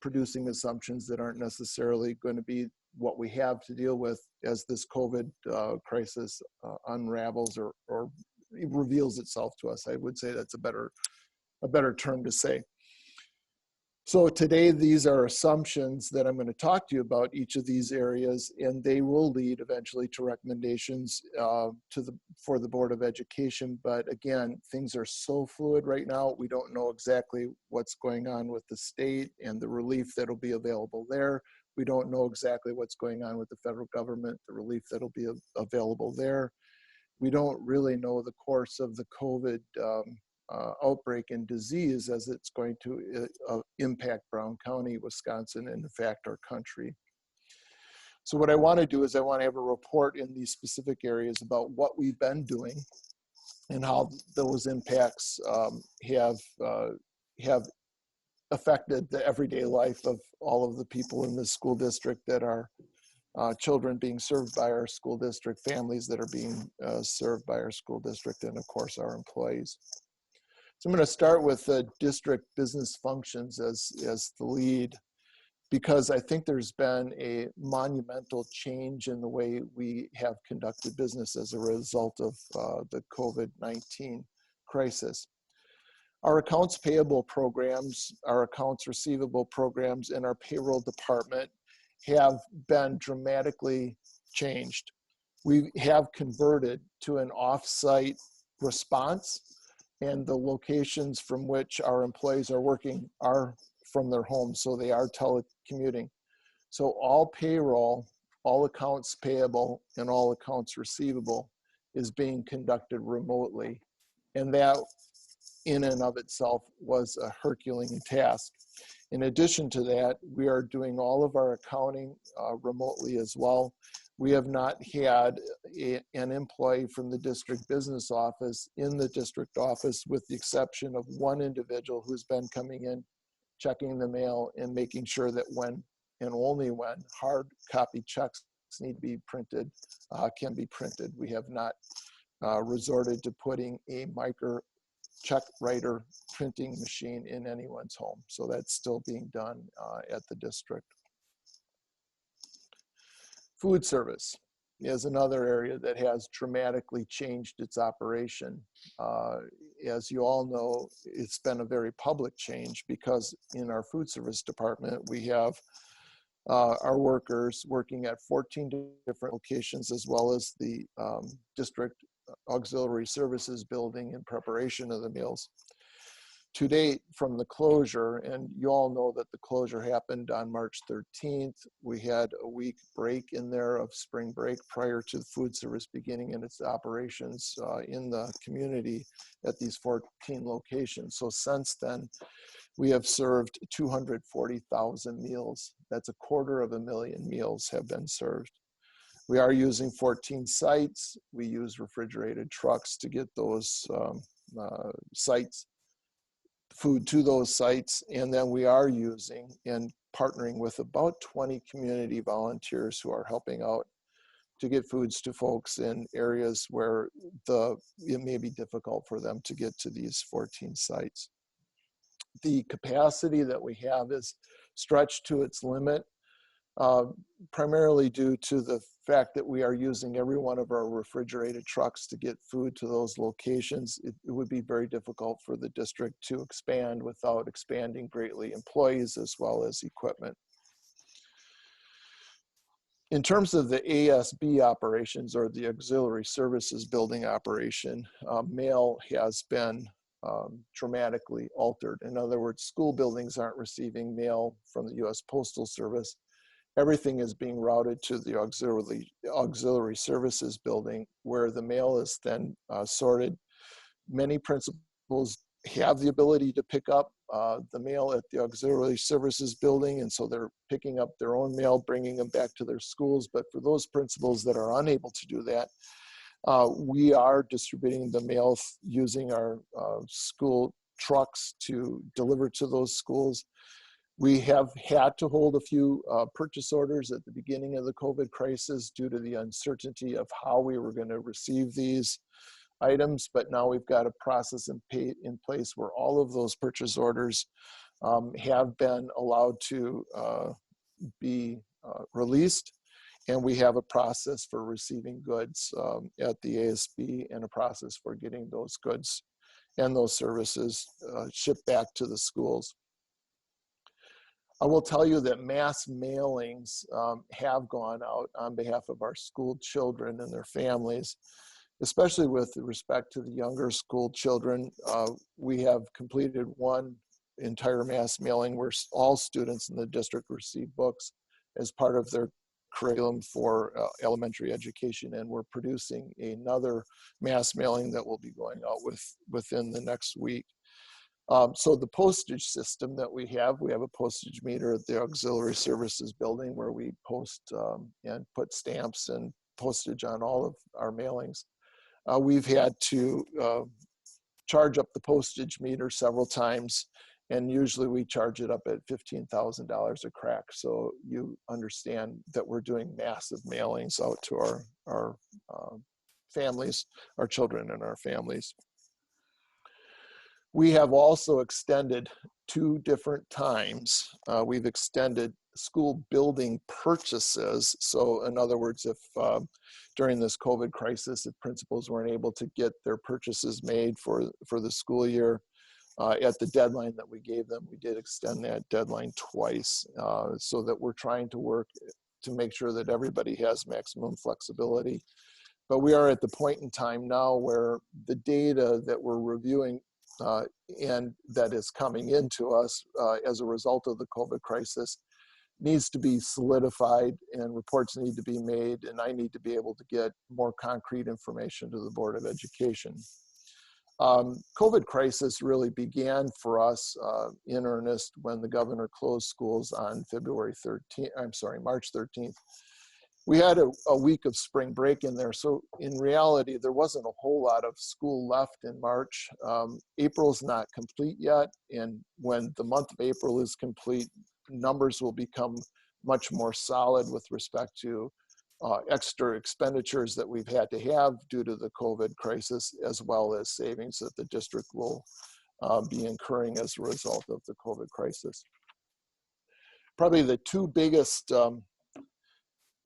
producing assumptions that aren't necessarily going to be what we have to deal with as this COVID crisis unravels or reveals itself to us. I would say that's a better term to say. So today, these are assumptions that I'm going to talk to you about each of these areas, and they will lead eventually to recommendations for the Board of Education. But again, things are so fluid right now. We don't know exactly what's going on with the state and the relief that'll be available there. We don't know exactly what's going on with the federal government, the relief that'll be available there. We don't really know the course of the COVID outbreak and disease as it's going to impact Brown County, Wisconsin, and in fact our country. So what I want to do is I want to have a report in these specific areas about what we've been doing and how those impacts have affected the everyday life of all of the people in this school district that are children being served by our school district, families that are being served by our school district, and of course our employees. So I'm going to start with district business functions as the lead, because I think there's been a monumental change in the way we have conducted business as a result of the COVID-19 crisis. Our accounts payable programs, our accounts receivable programs, and our payroll department have been dramatically changed. We have converted to an off-site response, and the locations from which our employees are working are from their homes, so they are telecommuting. So all payroll, all accounts payable, and all accounts receivable is being conducted remotely. And that in and of itself was a Herculean task. In addition to that, we are doing all of our accounting remotely as well. We have not had an employee from the district business office in the district office, with the exception of one individual who's been coming in, checking the mail and making sure that when and only when hard copy checks need to be printed, can be printed. We have not resorted to putting a micro check writer printing machine in anyone's home. So that's still being done at the district. Food service is another area that has dramatically changed its operation. As you all know, it's been a very public change, because in our food service department, we have our workers working at 14 different locations, as well as the district auxiliary services building in preparation of the meals. To date, from the closure, and you all know that the closure happened on March 13th, we had a week break in there of spring break prior to the food service beginning in its operations in the community at these 14 locations. So since then, we have served 240,000 meals. That's 250,000 meals have been served. We are using 14 sites. We use refrigerated trucks to get those food to those sites. And then we are using and partnering with about 20 community volunteers who are helping out to get foods to folks in areas where it may be difficult for them to get to these 14 sites. The capacity that we have is stretched to its limit, primarily due to the fact that we are using every one of our refrigerated trucks to get food to those locations. It would be very difficult for the district to expand without expanding greatly employees as well as equipment. In terms of the ASB operations, or the auxiliary services building operation, mail has been dramatically altered. In other words, school buildings aren't receiving mail from the U.S. Postal Service. Everything is being routed to the auxiliary services building, where the mail is then sorted. Many principals have the ability to pick up the mail at the auxiliary services building, and so they're picking up their own mail, bringing them back to their schools. But for those principals that are unable to do that, we are distributing the mail using our school trucks to deliver to those schools. We have had to hold a few purchase orders at the beginning of the COVID crisis due to the uncertainty of how we were going to receive these items, but now we've got a process in place where all of those purchase orders have been allowed to be released, and we have a process for receiving goods at the ASB, and a process for getting those goods and those services shipped back to the schools. I will tell you that mass mailings have gone out on behalf of our school children and their families, especially with respect to the younger school children. We have completed one entire mass mailing where all students in the district receive books as part of their curriculum for elementary education, and we're producing another mass mailing that will be going out within the next week. So the postage system that we have a postage meter at the auxiliary services building where we post and put stamps and postage on all of our mailings. We've had to charge up the postage meter several times, and usually we charge it up at $15,000 a crack. So you understand that we're doing massive mailings out to our families, our children and our families. We have also extended 2 different times. We've extended school building purchases. So in other words, if during this COVID crisis, if principals weren't able to get their purchases made for the school year at the deadline that we gave them, we did extend that deadline twice, so that we're trying to work to make sure that everybody has maximum flexibility. But we are at the point in time now where the data that we're reviewing and that is coming into us as a result of the COVID crisis needs to be solidified, and reports need to be made, and I need to be able to get more concrete information to the Board of Education. COVID crisis really began for us in earnest when the governor closed schools on March 13th. We had a week of spring break in there. So in reality, there wasn't a whole lot of school left in March. April's not complete yet. And when the month of April is complete, numbers will become much more solid with respect to extra expenditures that we've had to have due to the COVID crisis, as well as savings that the district will be incurring as a result of the COVID crisis. Probably the two biggest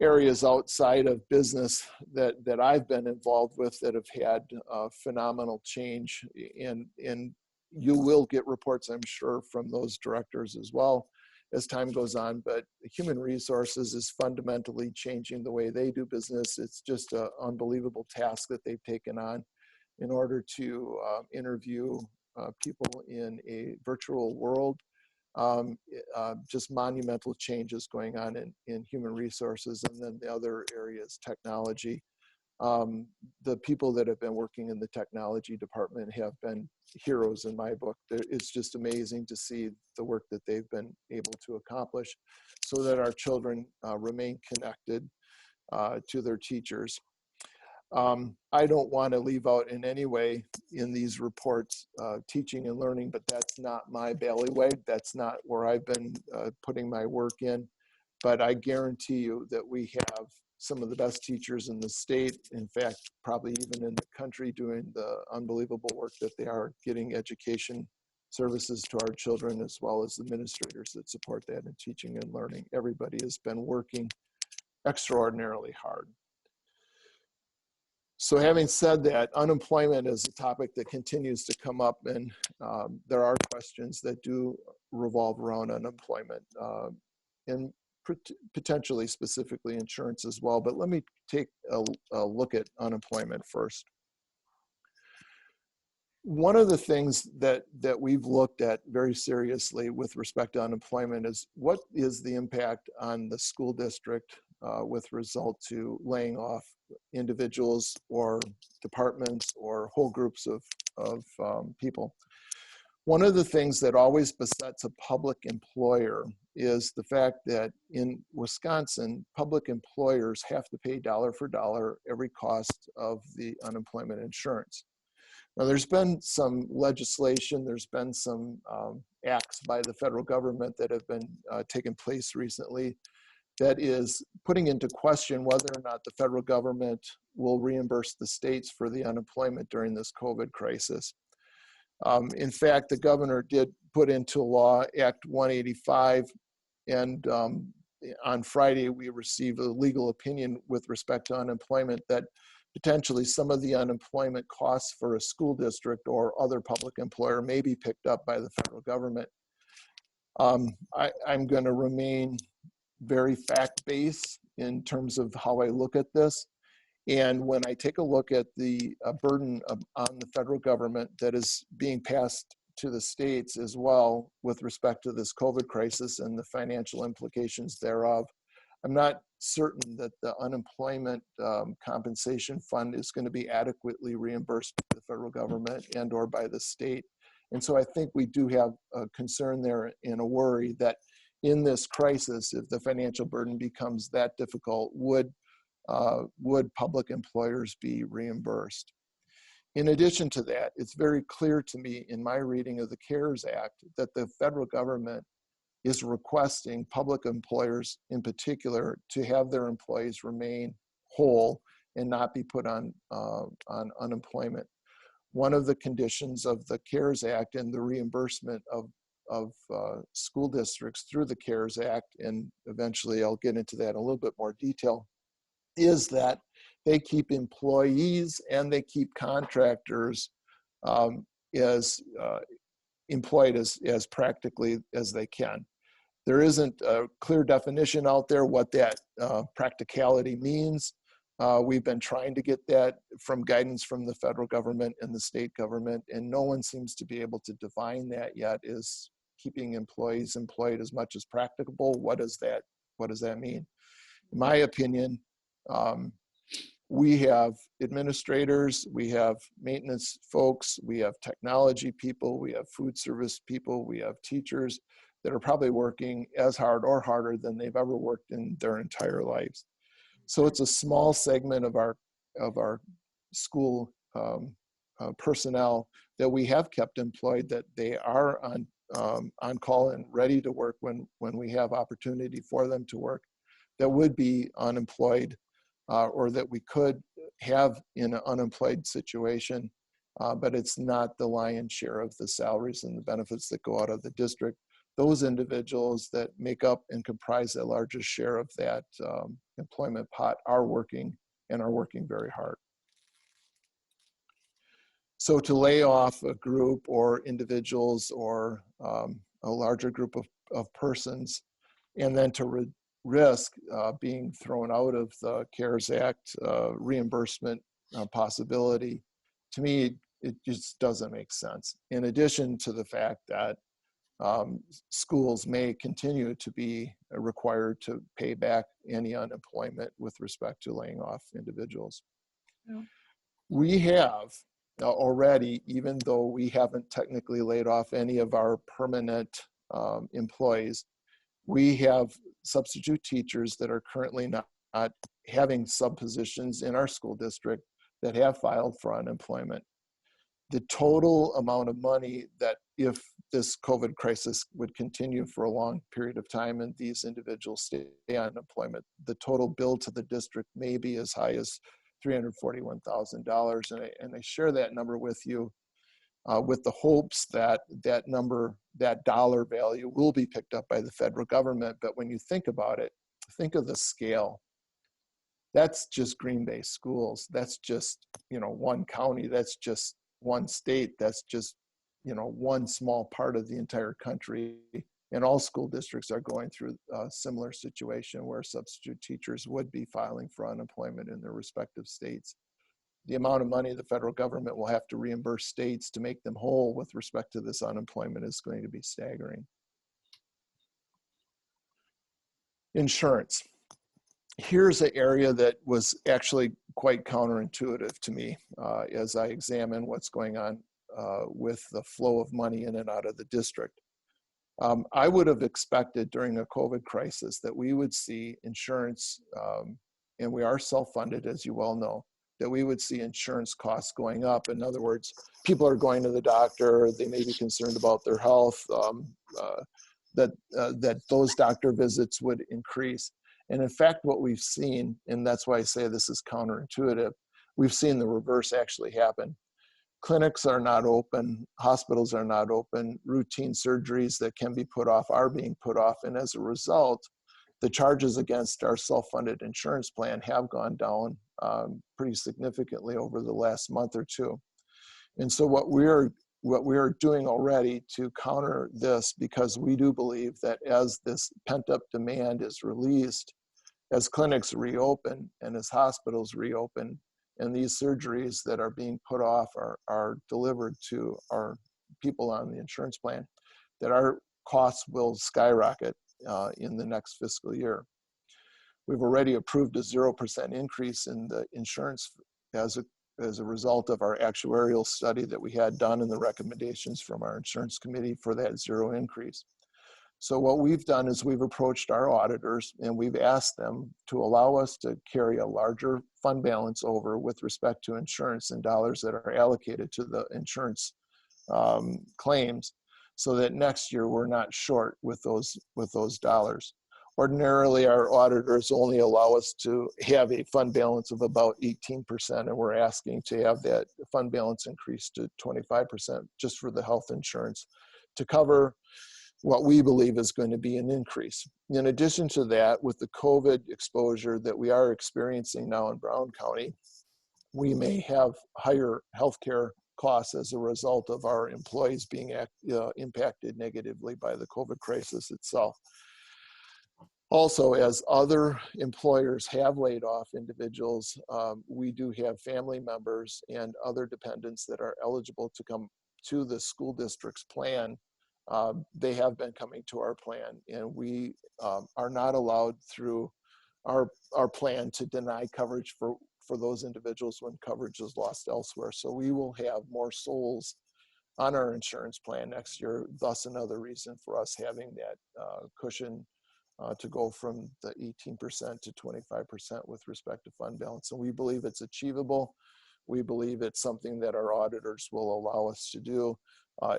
areas outside of business that I've been involved with that have had phenomenal change, and you will get reports, I'm sure, from those directors as well as time goes on, but human resources is fundamentally changing the way they do business. It's just an unbelievable task that they've taken on in order to interview people in a virtual world. Just monumental changes going on in human resources. And then the other area is technology. The people that have been working in the technology department have been heroes in my book. It's just amazing to see the work that they've been able to accomplish so that our children remain connected to their teachers. I don't want to leave out in any way in these reports teaching and learning, but that's not my bailiwick. That's not where I've been putting my work in. But I guarantee you that we have some of the best teachers in the state, in fact, probably even in the country, doing the unbelievable work that they are, getting education services to our children, as well as administrators that support that in teaching and learning. Everybody has been working extraordinarily hard. So having said that, unemployment is a topic that continues to come up, and there are questions that do revolve around unemployment, and potentially specifically insurance as well. But let me take a look at unemployment first. One of the things that we've looked at very seriously with respect to unemployment is what is the impact on the school district with result to laying off individuals or departments or whole groups of people. One of the things that always besets a public employer is the fact that in Wisconsin, public employers have to pay dollar for dollar every cost of the unemployment insurance. Now, there's been some legislation, there's been some acts by the federal government that have been taken place recently that is putting into question whether or not the federal government will reimburse the states for the unemployment during this COVID crisis. In fact, the governor did put into law Act 185, and on Friday we received a legal opinion with respect to unemployment that potentially some of the unemployment costs for a school district or other public employer may be picked up by the federal government. I'm going to remain very fact-based in terms of how I look at this. And when I take a look at the burden on the federal government that is being passed to the states as well with respect to this COVID crisis and the financial implications thereof, I'm not certain that the unemployment compensation fund is going to be adequately reimbursed by the federal government and or by the state. And so I think we do have a concern there and a worry that in this crisis, if the financial burden becomes that difficult, would public employers be reimbursed? In addition to that, it's very clear to me in my reading of the CARES Act that the federal government is requesting public employers in particular to have their employees remain whole and not be put on unemployment. One of the conditions of the CARES Act and the reimbursement of school districts through the CARES Act, and eventually I'll get into that in a little bit more detail, is that they keep employees and they keep contractors as employed as practically as they can. There isn't a clear definition out there what that practicality means. We've been trying to get that from guidance from the federal government and the state government, and no one seems to be able to define that yet. Is keeping employees employed as much as practicable? What does that mean? In my opinion, We have administrators, we have maintenance folks, we have technology people, we have food service people, we have teachers that are probably working as hard or harder than they've ever worked in their entire lives. So it's a small segment of our school personnel that we have kept employed, that they are on call and ready to work when we have opportunity for them to work, that would be unemployed or that we could have in an unemployed situation, but it's not the lion's share of the salaries and the benefits that go out of the district. Those individuals that make up and comprise the largest share of that employment pot are working and are working very hard. So to lay off a group or individuals or a larger group of persons, and then to risk being thrown out of the CARES Act reimbursement possibility, to me, it just doesn't make sense. In addition to the fact that schools may continue to be required to pay back any unemployment with respect to laying off individuals. Yeah. We have already, even though we haven't technically laid off any of our permanent employees, we have substitute teachers that are currently not having sub-positions in our school district that have filed for unemployment. The total amount of money that, if this COVID crisis would continue for a long period of time and these individuals stay on unemployment, the total bill to the district may be as high as $341,000. And I share that number with you with the hopes that that number, that dollar value, will be picked up by the federal government. But when you think about it, think of the scale. That's just Green Bay schools. That's just, one county. That's just one state. That's just, one small part of the entire country. And all school districts are going through a similar situation where substitute teachers would be filing for unemployment in their respective states. The amount of money the federal government will have to reimburse states to make them whole with respect to this unemployment is going to be staggering. Insurance. Here's an area that was actually quite counterintuitive to me as I examine what's going on with the flow of money in and out of the district. I would have expected during a COVID crisis that we would see insurance, and we are self-funded, as you well know, that we would see insurance costs going up. In other words, people are going to the doctor, they may be concerned about their health, that those doctor visits would increase. And in fact, what we've seen, and that's why I say this is counterintuitive, we've seen the reverse actually happen. Clinics are not open, hospitals are not open, routine surgeries that can be put off are being put off, and as a result, the charges against our self-funded insurance plan have gone down pretty significantly over the last month or two. And so what we're doing already to counter this, because we do believe that as this pent-up demand is released, as clinics reopen and as hospitals reopen, and these surgeries that are being put off are delivered to our people on the insurance plan, that our costs will skyrocket in the next fiscal year. We've already approved a 0% increase in the insurance as a result of our actuarial study that we had done and the recommendations from our insurance committee for that 0 increase. So what we've done is we've approached our auditors and we've asked them to allow us to carry a larger fund balance over with respect to insurance and dollars that are allocated to the insurance claims, so that next year we're not short with those dollars. Ordinarily, our auditors only allow us to have a fund balance of about 18%, and we're asking to have that fund balance increased to 25% just for the health insurance to cover what we believe is going to be an increase. In addition to that, with the COVID exposure that we are experiencing now in Brown County, we may have higher healthcare costs as a result of our employees being impacted negatively by the COVID crisis itself. Also, as other employers have laid off individuals, we do have family members and other dependents that are eligible to come to the school district's plan. They have been coming to our plan, and we are not allowed through our plan to deny coverage for those individuals when coverage is lost elsewhere. So we will have more souls on our insurance plan next year, thus another reason for us having that cushion to go from the 18% to 25% with respect to fund balance. And we believe it's achievable. We believe it's something that our auditors will allow us to do.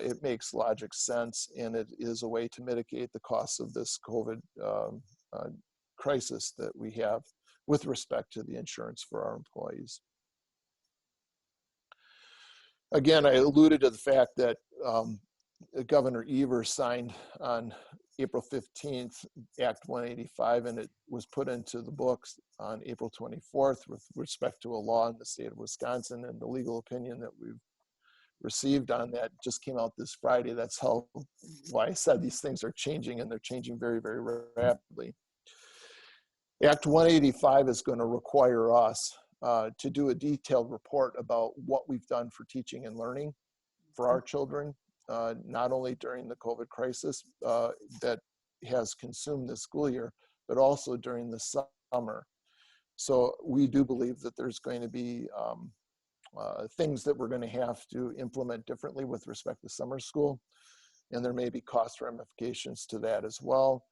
It makes logic sense, and it is a way to mitigate the costs of this COVID crisis that we have with respect to the insurance for our employees. Again, I alluded to the fact that Governor Evers signed on April 15th, Act 185, and it was put into the books on April 24th with respect to a law in the state of Wisconsin, and the legal opinion that we've received on that just came out this Friday. That's why I said these things are changing, and they're changing very, very rapidly. Act 185 is going to require us to do a detailed report about what we've done for teaching and learning for our children, not only during the COVID crisis that has consumed this school year, but also during the summer. So we do believe that there's going to be things that we're going to have to implement differently with respect to summer school, and there may be cost ramifications to that as well.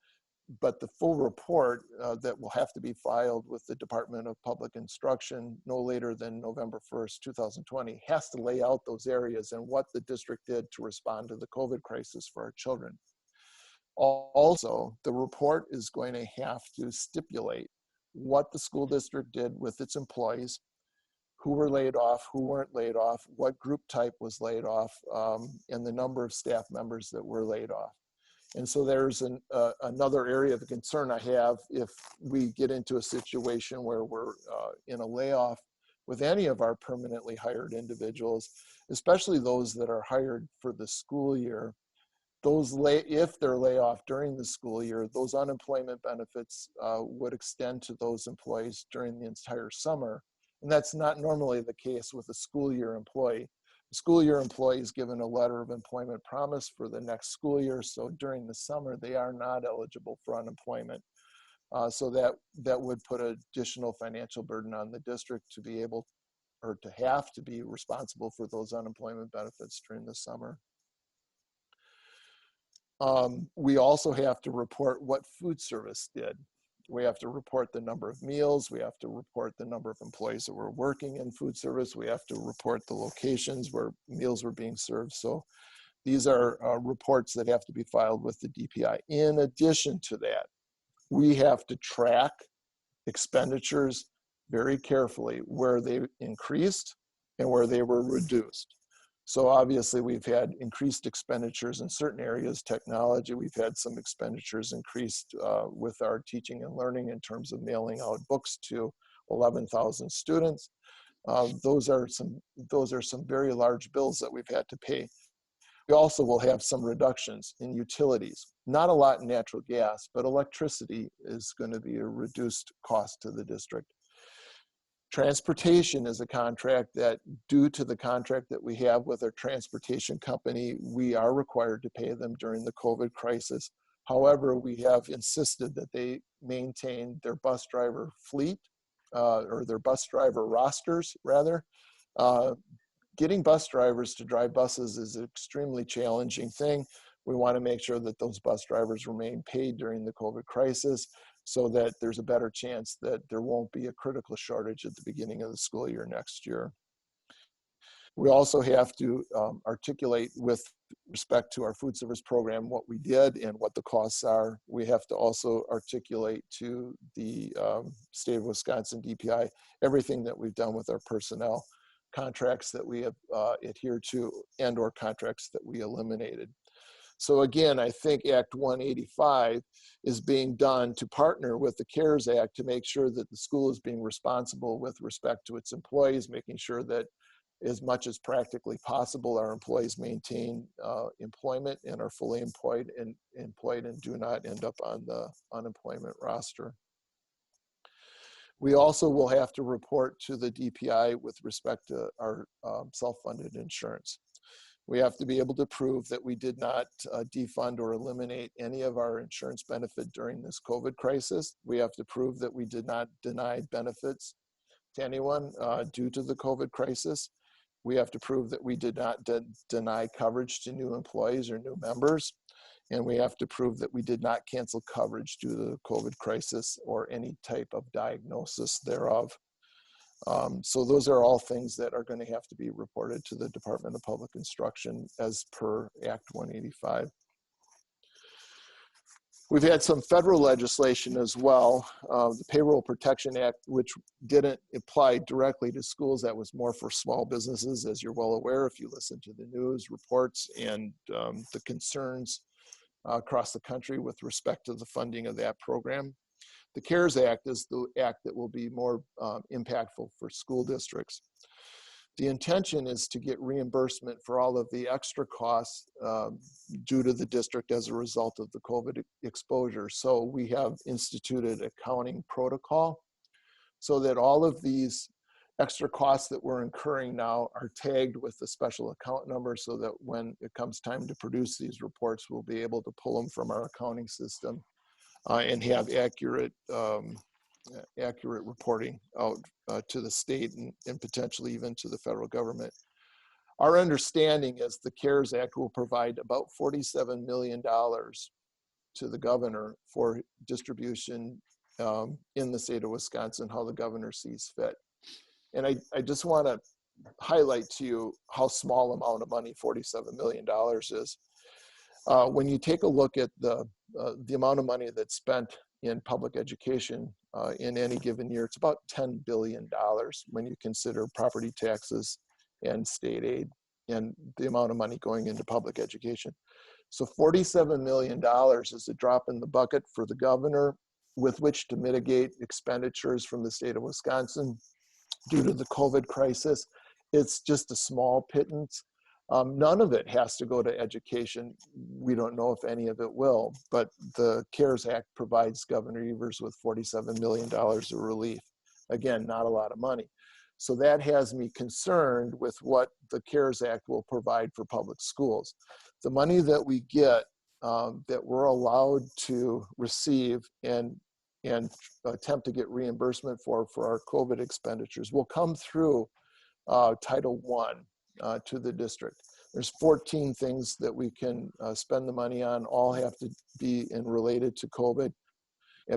But the full report that will have to be filed with the Department of Public Instruction no later than November 1st, 2020 has to lay out those areas and what the district did to respond to the COVID crisis for our children. Also, the report is going to have to stipulate what the school district did with its employees, who were laid off, who weren't laid off, what group type was laid off, and the number of staff members that were laid off. And so there's another area of concern I have if we get into a situation where we're in a layoff with any of our permanently hired individuals, especially those that are hired for the school year. If they're laid off during the school year, those unemployment benefits would extend to those employees during the entire summer. And that's not normally the case with a school year employee. School year employees given a letter of employment promise for the next school year. So during the summer, they are not eligible for unemployment. So that would put additional financial burden on the district to be able or to have to be responsible for those unemployment benefits during the summer. We also have to report what food service did. We have to report the number of meals. We have to report the number of employees that were working in food service. We have to report the locations where meals were being served. So these are reports that have to be filed with the DPI. In addition to that, we have to track expenditures very carefully where they increased and where they were reduced. So obviously we've had increased expenditures in certain areas, technology. We've had some expenditures increased with our teaching and learning in terms of mailing out books to 11,000 students. Those are some very large bills that we've had to pay. We also will have some reductions in utilities. Not a lot in natural gas, but electricity is going to be a reduced cost to the district. Transportation is a contract that, due to the contract that we have with our transportation company, we are required to pay them during the COVID crisis. However, we have insisted that they maintain their bus driver fleet, or their bus driver rosters, rather. Getting bus drivers to drive buses is an extremely challenging thing. We want to make sure that those bus drivers remain paid during the COVID crisis, so that there's a better chance that there won't be a critical shortage at the beginning of the school year next year. We also have to articulate with respect to our food service program what we did and what the costs are. We have to also articulate to the state of Wisconsin DPI everything that we've done with our personnel, contracts that we have adhered to, and or contracts that we eliminated. So again, I think Act 185 is being done to partner with the CARES Act to make sure that the school is being responsible with respect to its employees, making sure that as much as practically possible, our employees maintain employment and are fully employed and do not end up on the unemployment roster. We also will have to report to the DPI with respect to our self-funded insurance. We have to be able to prove that we did not defund or eliminate any of our insurance benefit during this COVID crisis. We have to prove that we did not deny benefits to anyone due to the COVID crisis. We have to prove that we did not deny coverage to new employees or new members. And we have to prove that we did not cancel coverage due to the COVID crisis or any type of diagnosis thereof. So those are all things that are going to have to be reported to the Department of Public Instruction as per Act 185. We've had some federal legislation as well. The Payroll Protection Act, which didn't apply directly to schools, that was more for small businesses, as you're well aware if you listen to the news reports and the concerns across the country with respect to the funding of that program. The CARES Act is the act that will be more impactful for school districts. The intention is to get reimbursement for all of the extra costs due to the district as a result of the COVID exposure. So we have instituted accounting protocol so that all of these extra costs that we're incurring now are tagged with the special account number so that when it comes time to produce these reports, we'll be able to pull them from our accounting system and have accurate reporting out to the state and potentially even to the federal government. Our understanding is the CARES Act will provide about $47 million to the governor for distribution in the state of Wisconsin, how the governor sees fit. And I just want to highlight to you how small amount of money $47 million is. When you take a look at the amount of money that's spent in public education in any given year, it's about $10 billion when you consider property taxes and state aid and the amount of money going into public education. So $47 million is a drop in the bucket for the governor with which to mitigate expenditures from the state of Wisconsin due to the COVID crisis. It's just a small pittance. None of it has to go to education. We don't know if any of it will, but the CARES Act provides Governor Evers with $47 million of relief. Again, not a lot of money. So that has me concerned with what the CARES Act will provide for public schools. The money that we get, that we're allowed to receive and attempt to get reimbursement for our COVID expenditures will come through Title I to the district. There's 14 things that we can spend the money on, all have to be related to COVID,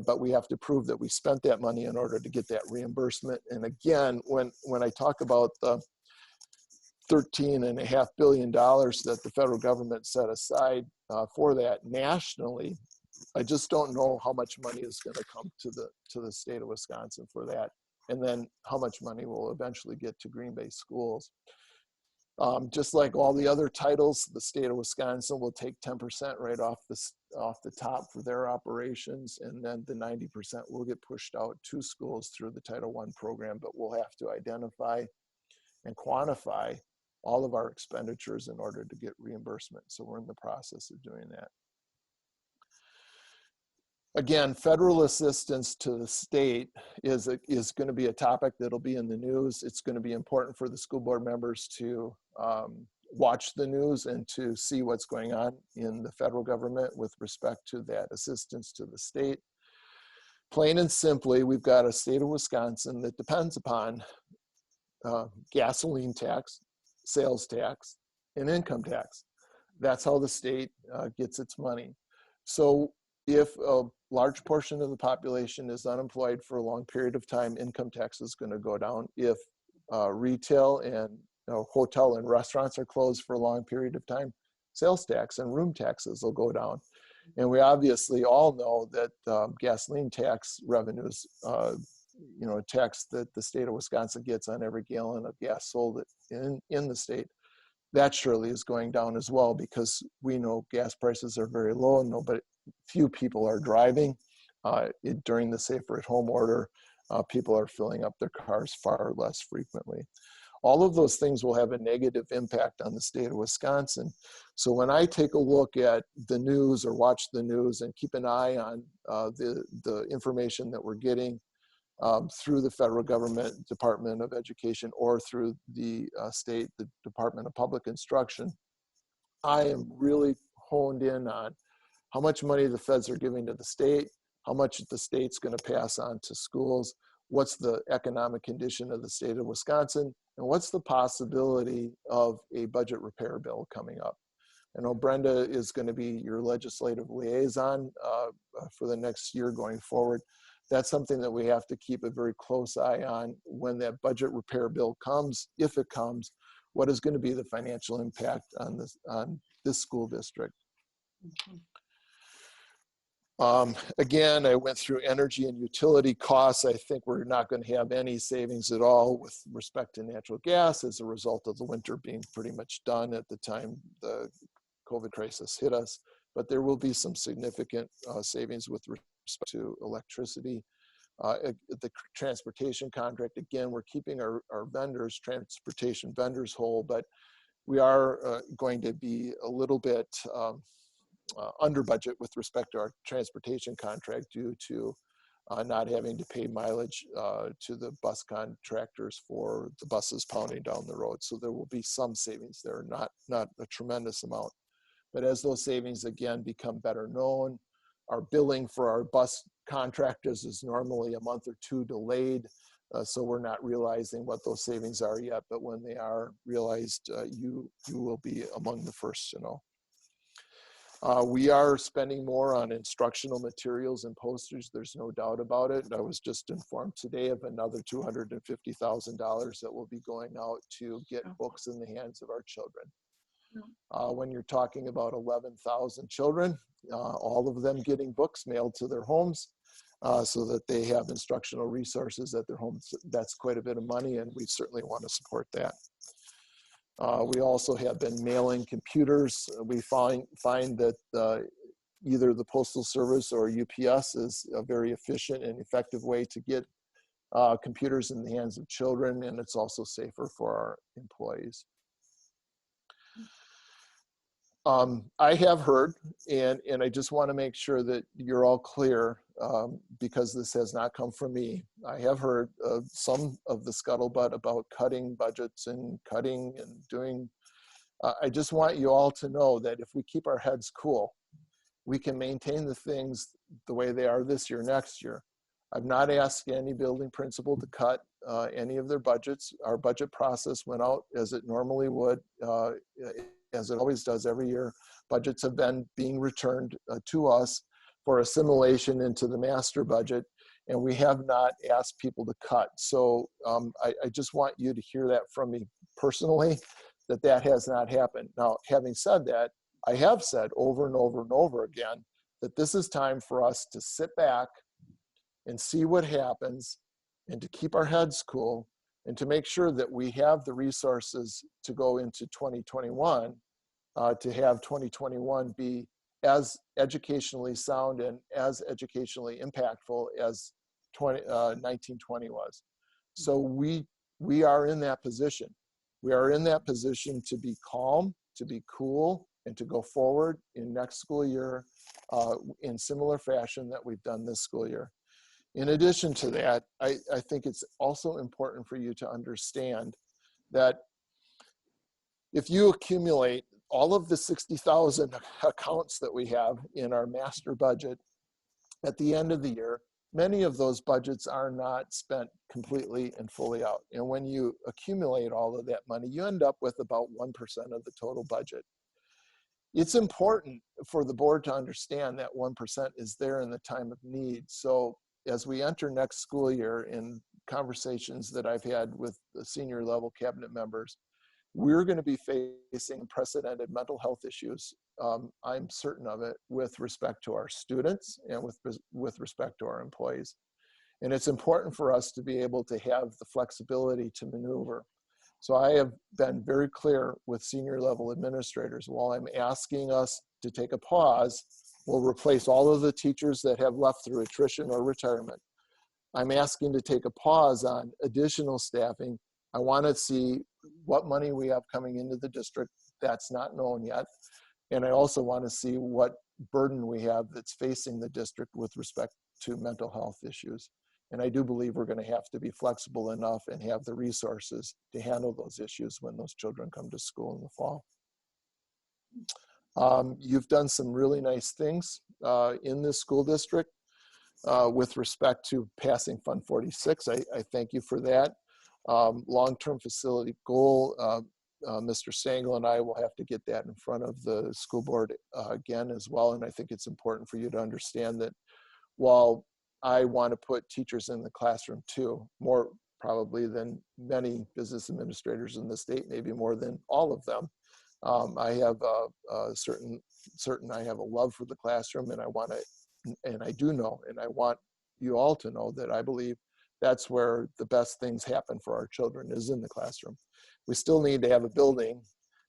but we have to prove that we spent that money in order to get that reimbursement. And again, when I talk about the $13.5 billion that the federal government set aside for that nationally, I just don't know how much money is going to come to the state of Wisconsin for that, and then how much money will eventually get to Green Bay schools. Just like all the other titles, the state of Wisconsin will take 10% right off the top for their operations, and then the 90% will get pushed out to schools through the Title I program, but we'll have to identify and quantify all of our expenditures in order to get reimbursement. So we're in the process of doing that. Again, federal assistance to the state is going to be a topic that'll be in the news. It's going to be important for the school board members to watch the news and to see what's going on in the federal government with respect to that assistance to the state. Plain and simply, we've got a state of Wisconsin that depends upon gasoline tax, sales tax, and income tax. That's how the state gets its money. So if a large portion of the population is unemployed for a long period of time, income tax is going to go down. If retail and hotel and restaurants are closed for a long period of time, sales tax and room taxes will go down. And we obviously all know that gasoline tax revenues, a tax that the state of Wisconsin gets on every gallon of gas sold in the state, that surely is going down as well, because we know gas prices are very low and few people are driving. During the Safer at Home order, people are filling up their cars far less frequently. All of those things will have a negative impact on the state of Wisconsin. So when I take a look at the news or watch the news and keep an eye on the information that we're getting through the federal government, Department of Education, or through the state, the Department of Public Instruction, I am really honed in on how much money the feds are giving to the state, how much the state's going to pass on to schools, what's the economic condition of the state of Wisconsin, and what's the possibility of a budget repair bill coming up. I know Brenda is going to be your legislative liaison for the next year going forward. That's something that we have to keep a very close eye on when that budget repair bill comes, if it comes. What is going to be the financial impact on this school district? Again, I went through energy and utility costs. I think we're not going to have any savings at all with respect to natural gas as a result of the winter being pretty much done at the time the COVID crisis hit us. But there will be some significant savings with respect to electricity. The transportation contract, again, we're keeping our vendors, transportation vendors whole, but we are going to be a little bit under budget with respect to our transportation contract due to not having to pay mileage to the bus contractors for the buses pounding down the road. So there will be some savings there, not a tremendous amount. But as those savings again become better known, our billing for our bus contractors is normally a month or two delayed. So we're not realizing what those savings are yet, but when they are realized, you will be among the first to know. We are spending more on instructional materials and posters. There's no doubt about it. I was just informed today of another $250,000 that will be going out to get books in the hands of our children. When you're talking about 11,000 children, all of them getting books mailed to their homes so that they have instructional resources at their homes, that's quite a bit of money, and we certainly want to support that. We also have been mailing computers. We find that either the Postal Service or UPS is a very efficient and effective way to get computers in the hands of children, and it's also safer for our employees. I have heard, and I just want to make sure that you're all clear, because this has not come from me. I have heard some of the scuttlebutt about cutting budgets and cutting and doing. I just want you all to know that if we keep our heads cool, we can maintain the things the way they are this year, next year. I've not asked any building principal to cut any of their budgets. Our budget process went out as it normally would, as it always does every year. Budgets have been being returned to us for assimilation into the master budget, and we have not asked people to cut. So I just want you to hear that from me personally, that has not happened. Now, having said that, I have said over and over and over again that this is time for us to sit back and see what happens and to keep our heads cool and to make sure that we have the resources to go into 2021, to have 2021 be as educationally sound and as educationally impactful as 1920 was. So we are in that position. We are in that position to be calm, to be cool, and to go forward in next school year in similar fashion that we've done this school year. In addition to that, I think it's also important for you to understand that if you accumulate all of the 60,000 accounts that we have in our master budget, at the end of the year, many of those budgets are not spent completely and fully out. And when you accumulate all of that money, you end up with about 1% of the total budget. It's important for the board to understand that 1% is there in the time of need. So as we enter next school year, in conversations that I've had with the senior level cabinet members, we're going to be facing unprecedented mental health issues. I'm certain of it, with respect to our students and with respect to our employees. And it's important for us to be able to have the flexibility to maneuver. So I have been very clear with senior level administrators. While I'm asking us to take a pause, we'll replace all of the teachers that have left through attrition or retirement. I'm asking to take a pause on additional staffing. I want to see what money we have coming into the district. That's not known yet. And I also want to see what burden we have that's facing the district with respect to mental health issues. And I do believe we're going to have to be flexible enough and have the resources to handle those issues when those children come to school in the fall. You've done some really nice things in this school district. with respect to passing Fund 46. I thank you for that. Long-term facility goal, Mr. Stengel and I will have to get that in front of the school board again as well. And I think it's important for you to understand that while I want to put teachers in the classroom too, more probably than many business administrators in the state, maybe more than all of them, I have a certain I have a love for the classroom, and I want to, and I do know, and I want you all to know that I believe that's where the best things happen for our children is in the classroom. We still need to have a building.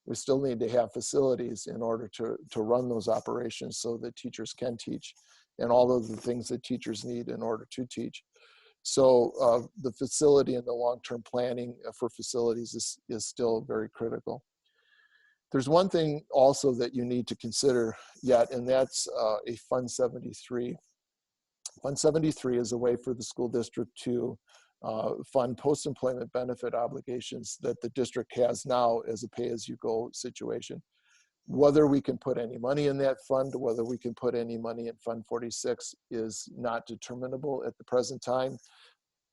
We still need to have facilities in order to run those operations so that teachers can teach and all of the things that teachers need in order to teach. So the facility and the long-term planning for facilities is still very critical. There's one thing also that you need to consider yet, and that's a Fund 73. Fund 73 is a way for the school district to fund post-employment benefit obligations that the district has now as a pay-as-you-go situation. Whether we can put any money in that fund, whether we can put any money in Fund 46 is not determinable at the present time.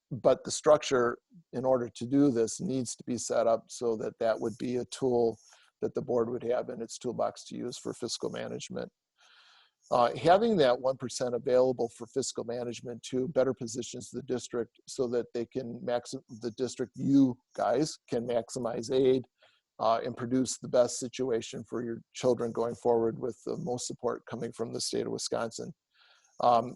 But the structure in order to do this needs to be set up so that that would be a tool that the board would have in its toolbox to use for fiscal management. Having that 1% available for fiscal management too better positions the district so that they can you guys can maximize aid and produce the best situation for your children going forward with the most support coming from the state of Wisconsin.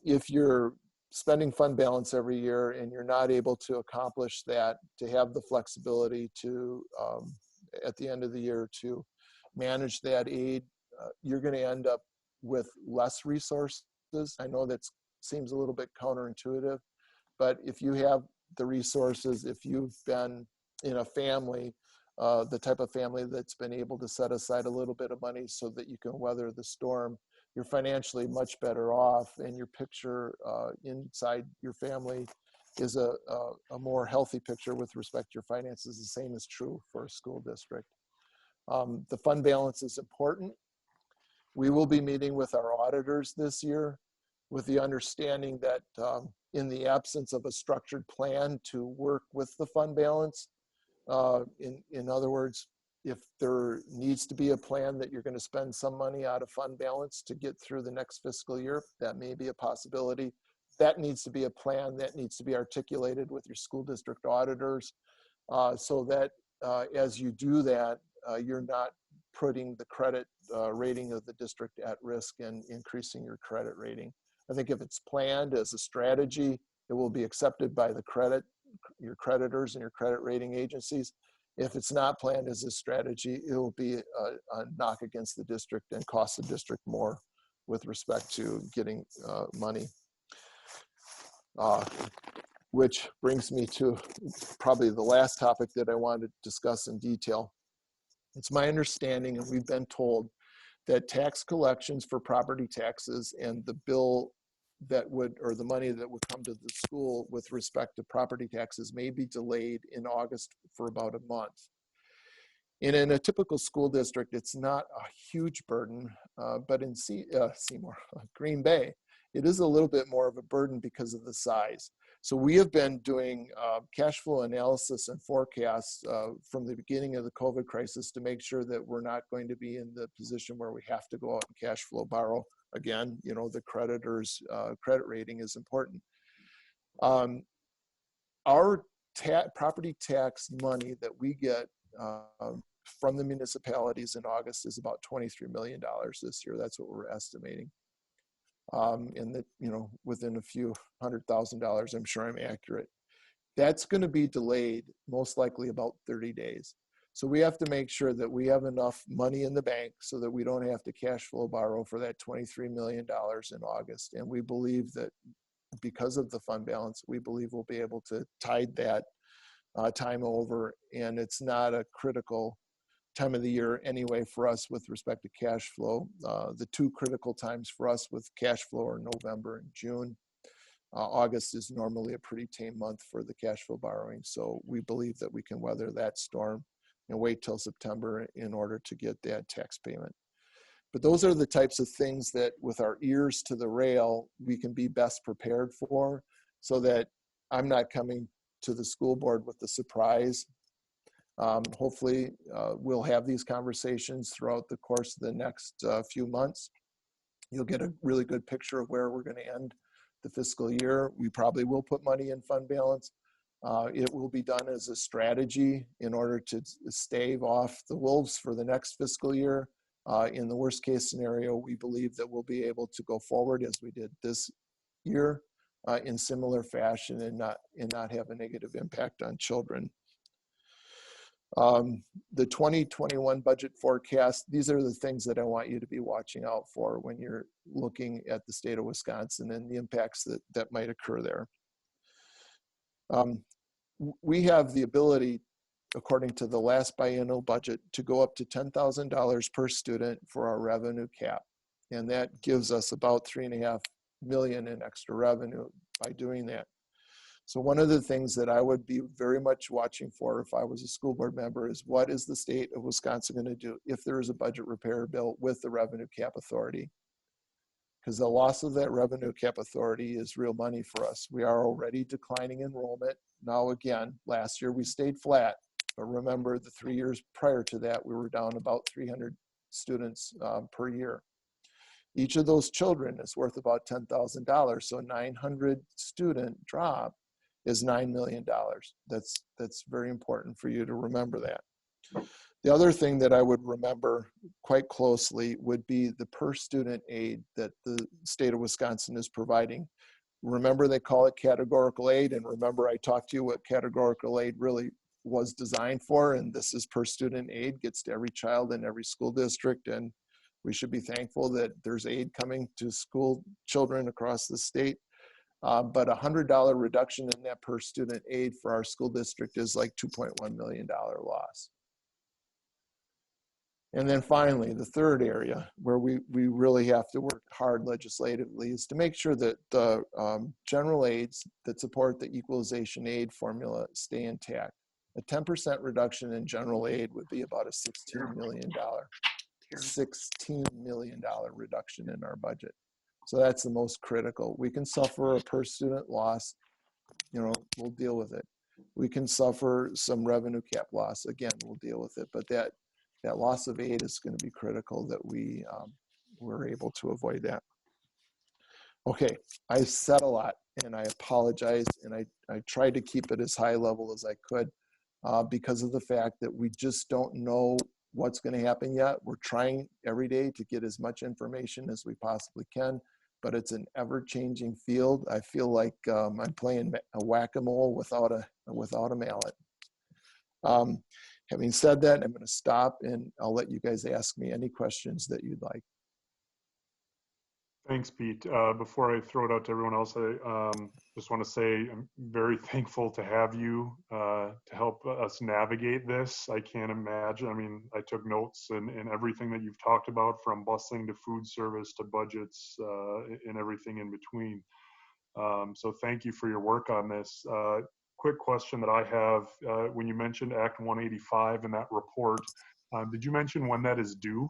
If you're spending fund balance every year and you're not able to accomplish that, to have the flexibility to, at the end of the year, to manage that aid, you're going to end up with less resources. I know that seems a little bit counterintuitive, but if you have the resources, if you've been in a family, the type of family that's been able to set aside a little bit of money so that you can weather the storm, you're financially much better off, and your picture inside your family is a more healthy picture with respect to your finances. The same is true for a school district. The fund balance is important. We will be meeting with our auditors this year with the understanding that in the absence of a structured plan to work with the fund balance, in other words, if there needs to be a plan that you're going to spend some money out of fund balance to get through the next fiscal year, that may be a possibility. That needs to be a plan that needs to be articulated with your school district auditors so that as you do that, you're not putting the credit rating of the district at risk and increasing your credit rating. I think if it's planned as a strategy, it will be accepted by your creditors and your credit rating agencies. If it's not planned as a strategy, it will be a knock against the district and cost the district more with respect to getting money. Which brings me to probably the last topic that I wanted to discuss in detail. It's my understanding, and we've been told, that tax collections for property taxes and the bill that would, or the money that would come to the school with respect to property taxes may be delayed in August for about a month. And in a typical school district, it's not a huge burden, but in Green Bay, it is a little bit more of a burden because of the size. So we have been doing cash flow analysis and forecasts from the beginning of the COVID crisis to make sure that we're not going to be in the position where we have to go out and cash flow borrow. Again, you know, the creditor's credit rating is important. Our property tax money that we get from the municipalities in August is about $23 million this year. That's what we're estimating. And that, you know, within a few $100,000, I'm sure I'm accurate. That's going to be delayed most likely about 30 days. So we have to make sure that we have enough money in the bank so that we don't have to cash flow borrow for that $23 million in August. And we believe that because of the fund balance, we believe we'll be able to tide that time over. And it's not a critical time of the year anyway for us with respect to cash flow. The two critical times for us with cash flow are November and June. August is normally a pretty tame month for the cash flow borrowing. So we believe that we can weather that storm and wait till September in order to get that tax payment. But those are the types of things that with our ears to the rail, we can be best prepared for, so that I'm not coming to the school board with the surprise. Hopefully, we'll have these conversations throughout the course of the next few months. You'll get a really good picture of where we're going to end the fiscal year. We probably will put money in fund balance. It will be done as a strategy in order to stave off the wolves for the next fiscal year. In the worst case scenario, we believe that we'll be able to go forward as we did this year in similar fashion and not have a negative impact on children. The 2021 budget forecast, these are the things that I want you to be watching out for when you're looking at the state of Wisconsin and the impacts that might occur there. We have the ability, according to the last biennial budget, to go up to $10,000 per student for our revenue cap. And that gives us about $3.5 million in extra revenue by doing that. So one of the things that I would be very much watching for if I was a school board member is, what is the state of Wisconsin going to do if there is a budget repair bill with the revenue cap authority? Because the loss of that revenue cap authority is real money for us. We are already declining enrollment. Now again, last year we stayed flat, but remember the 3 years prior to that, we were down about 300 students per year. Each of those children is worth about $10,000. So 900 student drop is $9 million. That's very important for you to remember that. The other thing that I would remember quite closely would be the per student aid that the state of Wisconsin is providing. Remember, they call it categorical aid, and remember I talked to you what categorical aid really was designed for, and this is per student aid, gets to every child in every school district, and we should be thankful that there's aid coming to school children across the state. But a $100 reduction in that per student aid for our school district is like $2.1 million loss. And then finally, the third area where we really have to work hard legislatively is to make sure that the general aids that support the equalization aid formula stay intact. A 10% reduction in general aid would be about a $16 million reduction in our budget. So that's the most critical. We can suffer a per student loss, we'll deal with it. We can suffer some revenue cap loss, again, we'll deal with it. But that loss of aid is going to be critical that we're able to avoid that. Okay, I said a lot and I apologize, and I tried to keep it as high level as I could because of the fact that we just don't know what's going to happen yet. We're trying every day to get as much information as we possibly can, but it's an ever-changing field. I feel like I'm playing a whack-a-mole without a mallet. Having said that, I'm going to stop and I'll let you guys ask me any questions that you'd like. Thanks, Pete. Before I throw it out to everyone else, I just want to say I'm very thankful to have you to help us navigate this. I can't imagine. I mean, I took notes and everything that you've talked about, from busing to food service to budgets and everything in between. So thank you for your work on this. Quick question that I have, when you mentioned Act 185 in that report, did you mention when that is due?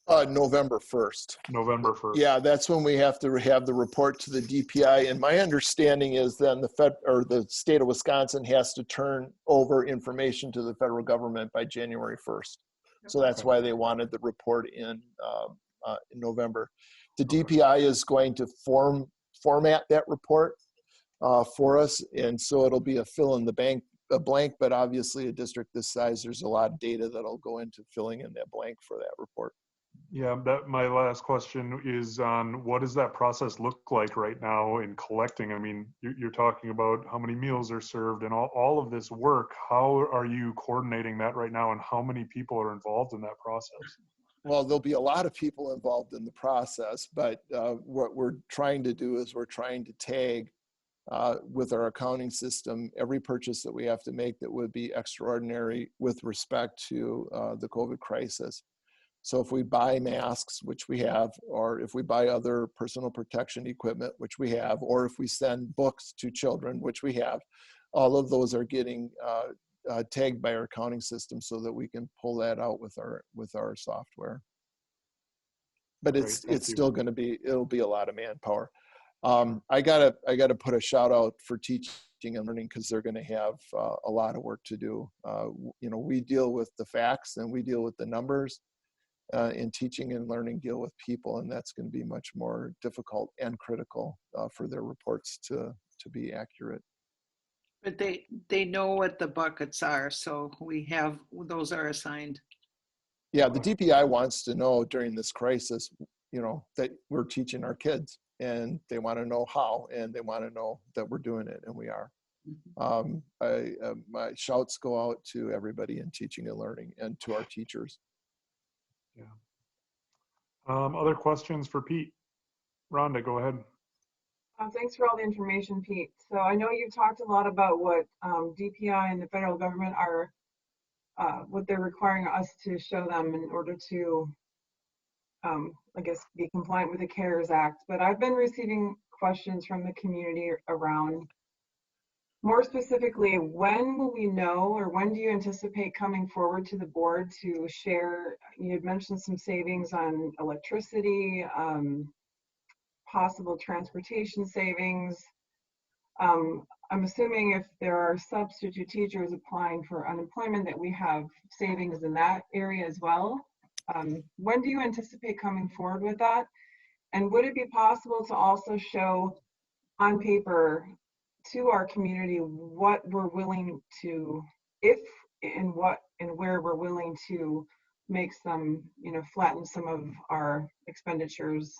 November 1st. November 1st. Yeah, that's when we have to have the report to the DPI. And my understanding is then the state of Wisconsin has to turn over information to the federal government by January 1st. So that's why they wanted the report in November. The DPI is going to format that report for us, and so it'll be a fill in the blank, but obviously a district this size, there's a lot of data that'll go into filling in that blank for that report. Yeah, my last question is on what does that process look like right now in collecting? I mean, you're talking about how many meals are served and all of this work. How are you coordinating that right now, and how many people are involved in that process? Well, there'll be a lot of people involved in the process, but what we're trying to do is we're trying to tag with our accounting system every purchase that we have to make that would be extraordinary with respect to the COVID crisis. So if we buy masks, which we have, or if we buy other personal protection equipment, which we have, or if we send books to children, which we have, all of those are getting tagged by our accounting system so that we can pull that out with our software. but Great, it's thank you. still going to be, it'll be a lot of manpower. I gotta put a shout out for teaching and learning, because they're going to have a lot of work to do. You know, we deal with the facts and we deal with the numbers. In teaching and learning, deal with people, and that's going to be much more difficult and critical for their reports to be accurate. But they know what the buckets are, so those are assigned. Yeah, the DPI wants to know during this crisis, you know, that we're teaching our kids, and they want to know how, and they want to know that we're doing it, and we are. My shouts go out to everybody in teaching and learning, and to our teachers. Yeah. Other questions for Pete? Rhonda, go ahead. Thanks for all the information, Pete. So I know you've talked a lot about what DPI and the federal government are, what they're requiring us to show them in order to, I guess, be compliant with the CARES Act. But I've been receiving questions from the community around, more specifically, when will we know, or when do you anticipate coming forward to the board to share? You had mentioned some savings on electricity, possible transportation savings. I'm assuming if there are substitute teachers applying for unemployment, that we have savings in that area as well. When do you anticipate coming forward with that? And would it be possible to also show on paper to our community what we're willing to, if and what and where we're willing to make some, you know, flatten some of our expenditures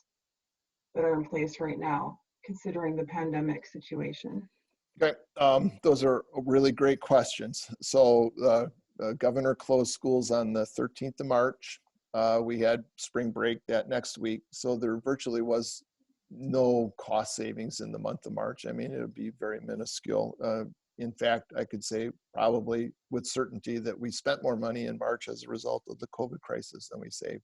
that are in place right now, considering the pandemic situation? Okay, those are really great questions. So Governor closed schools on the 13th of March. We had spring break that next week. So there virtually was no cost savings in the month of March. I mean, it would be very minuscule. In fact, I could say probably with certainty that we spent more money in March as a result of the COVID crisis than we saved.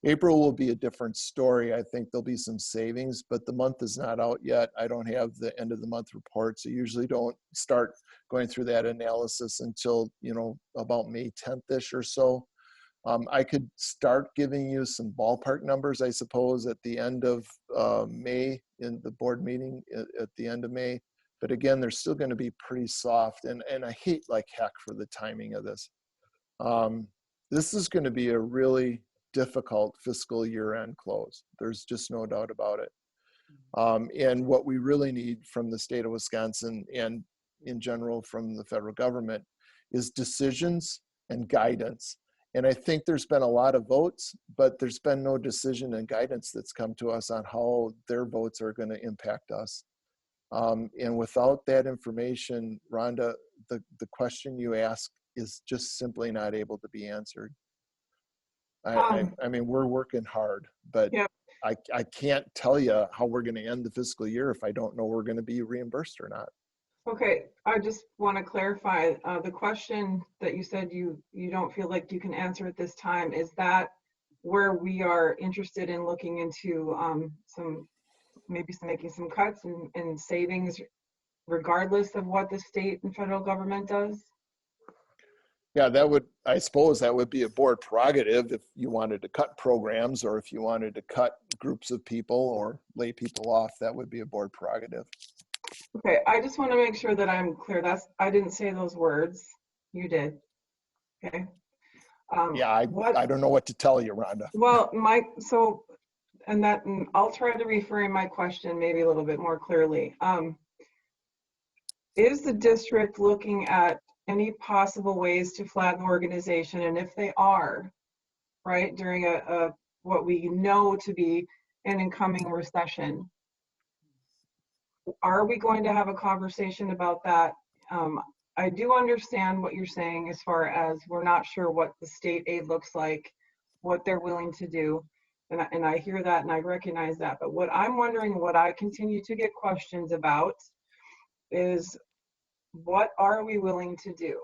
April will be a different story. I think there'll be some savings, but the month is not out yet. I don't have the end of the month reports. I usually don't start going through that analysis until, you know, about May 10th-ish or so. I could start giving you some ballpark numbers, I suppose, at the end of May, in the board meeting at the end of May. But again, they're still going to be pretty soft. And I hate like heck for the timing of this. This is going to be a really difficult fiscal year-end close. There's just no doubt about it. And what we really need from the state of Wisconsin, and in general from the federal government, is decisions and guidance. And I think there's been a lot of votes, but there's been no decision and guidance that's come to us on how their votes are going to impact us. And without that information, Rhonda, the question you asked is just simply not able to be answered. I mean, we're working hard, but yeah. I can't tell you how we're going to end the fiscal year if I don't know we're going to be reimbursed or not. Okay, I just want to clarify the question that you said you don't feel like you can answer at this time. Is that where we are interested in looking into making some cuts and savings, regardless of what the state and federal government does? Yeah, I suppose that would be a board prerogative if you wanted to cut programs, or if you wanted to cut groups of people or lay people off. That would be a board prerogative. Okay, I just want to make sure that I'm clear. I didn't say those words. You did. Okay. Yeah, I don't know what to tell you, Rhonda. Well, and I'll try to reframe my question maybe a little bit more clearly. Is the district looking at any possible ways to flatten the organization? And if they are, right, during what we know to be an incoming recession, are we going to have a conversation about that? I do understand what you're saying as far as we're not sure what the state aid looks like, what they're willing to do. And I hear that and I recognize that. But what I'm wondering, what I continue to get questions about, is what are we willing to do?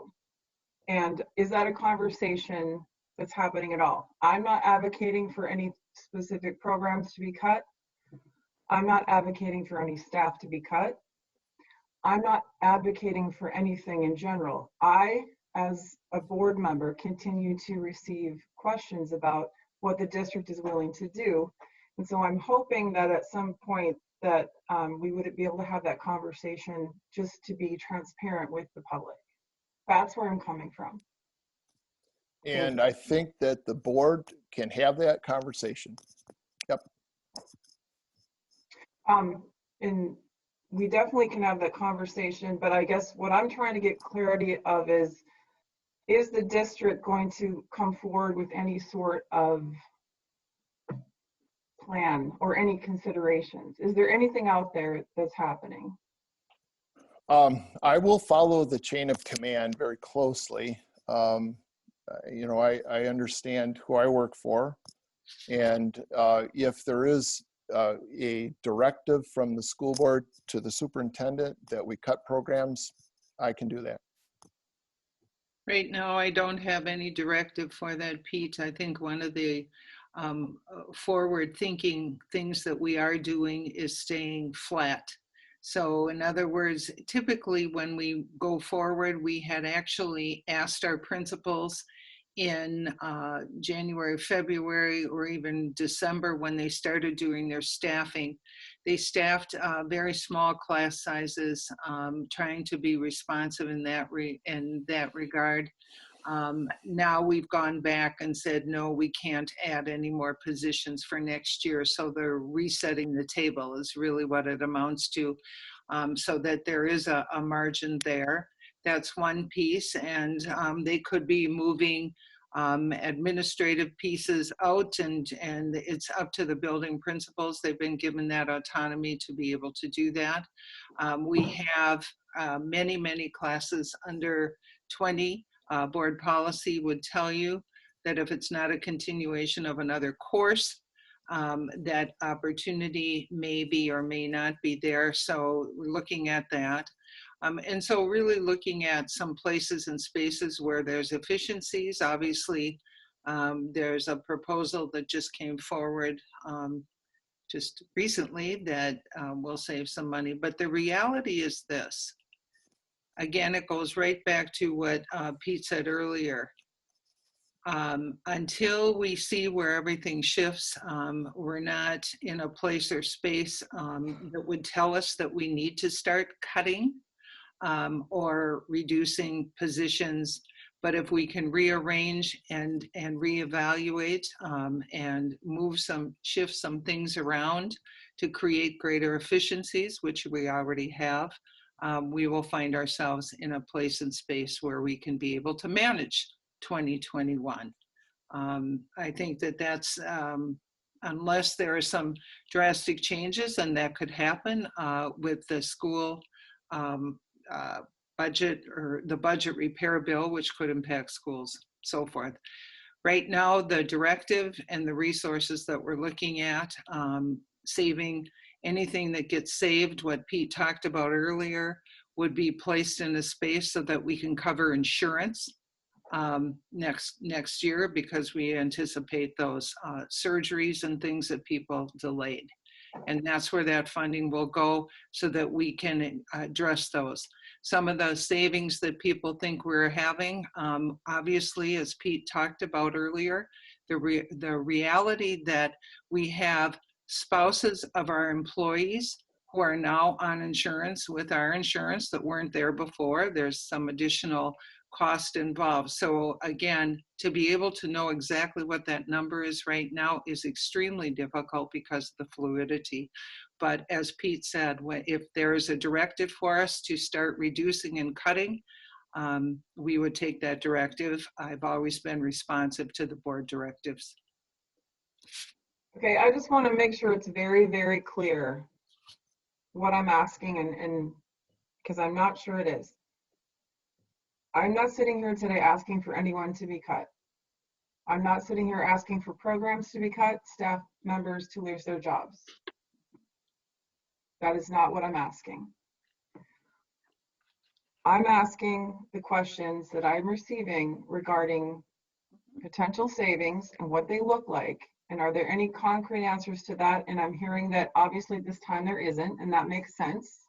And is that a conversation that's happening at all? I'm not advocating for any specific programs to be cut. I'm not advocating for any staff to be cut. I'm not advocating for anything in general. I, as a board member, continue to receive questions about what the district is willing to do. And so I'm hoping that at some point that we would be able to have that conversation just to be transparent with the public. That's where I'm coming from. And I think that the board can have that conversation. Yep. And we definitely can have that conversation, but I guess what I'm trying to get clarity of is the district going to come forward with any sort of plan or any considerations? Is there anything out there that's happening? I will follow the chain of command very closely. You know, I understand who I work for, and if there is a directive from the school board to the superintendent that we cut programs, I can do that. Right now, I don't have any directive for that, Pete. I think one of the forward-thinking things that we are doing is staying flat. So in other words, typically when we go forward, we had actually asked our principals in January, February, or even December when they started doing their staffing. They staffed very small class sizes, trying to be responsive in that regard. Now we've gone back and said, no, we can't add any more positions for next year. So they're resetting the table is really what it amounts to, so that there is a margin there. That's one piece. And they could be moving administrative pieces out, and it's up to the building principals. They've been given that autonomy to be able to do that. We have many classes under 20. Board policy would tell you that if it's not a continuation of another course, that opportunity may be or may not be there. So we're looking at that. And so really looking at some places and spaces where there's efficiencies. Obviously, there's a proposal that just came forward just recently that will save some money. But the reality is this. Again, it goes right back to what Pete said earlier. Until we see where everything shifts, we're not in a place or space that would tell us that we need to start cutting or reducing positions. But if we can rearrange and reevaluate and shift some things around to create greater efficiencies, which we already have, we will find ourselves in a place and space where we can be able to manage 2021. I think that's, unless there are some drastic changes, and that could happen with the school budget or the budget repair bill, which could impact schools, so forth. Right now, the directive and the resources that we're looking at, saving anything that gets saved, what Pete talked about earlier, would be placed in a space so that we can cover insurance next year, because we anticipate those surgeries and things that people delayed. And that's where that funding will go so that we can address those. Some of the savings that people think we're having, obviously, as Pete talked about earlier, the reality that we have spouses of our employees who are now on insurance with our insurance that weren't there before. There's some additional cost involved. So again, to be able to know exactly what that number is right now is extremely difficult because of the fluidity. But as Pete said, if there is a directive for us to start reducing and cutting, we would take that directive. I've always been responsive to the board directives. Okay, I just want to make sure it's very, very clear what I'm asking, and because I'm not sure it is. I'm not sitting here today asking for anyone to be cut. I'm not sitting here asking for programs to be cut, staff members to lose their jobs. That is not what I'm asking. I'm asking the questions that I'm receiving regarding potential savings and what they look like. And are there any concrete answers to that? And I'm hearing that obviously this time there isn't, and that makes sense.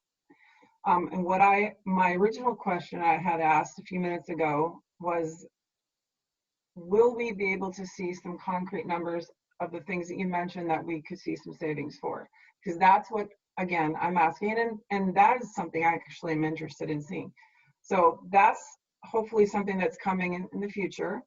And my original question I had asked a few minutes ago was, will we be able to see some concrete numbers of the things that you mentioned that we could see some savings for? Because that's what, again, I'm asking, and that is something I actually am interested in seeing. So that's hopefully something that's coming in the future.